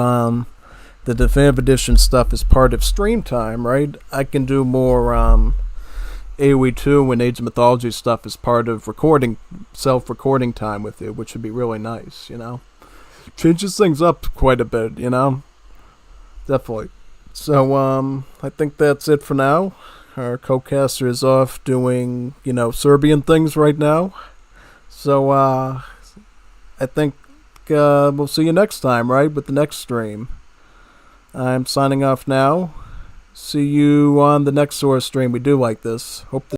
the Definitive Edition stuff as part of stream time, right? I can do more AoE 2 and Age of Mythology stuff as part of self-recording time with you, which would be really nice, Changes things up quite a bit, Definitely. So, I think that's it for now. Our co-caster is off doing, Serbian things right now. So, I think we'll see you next time, right, with the next stream. I'm signing off now. See you on the next Sora stream we do like this. Hope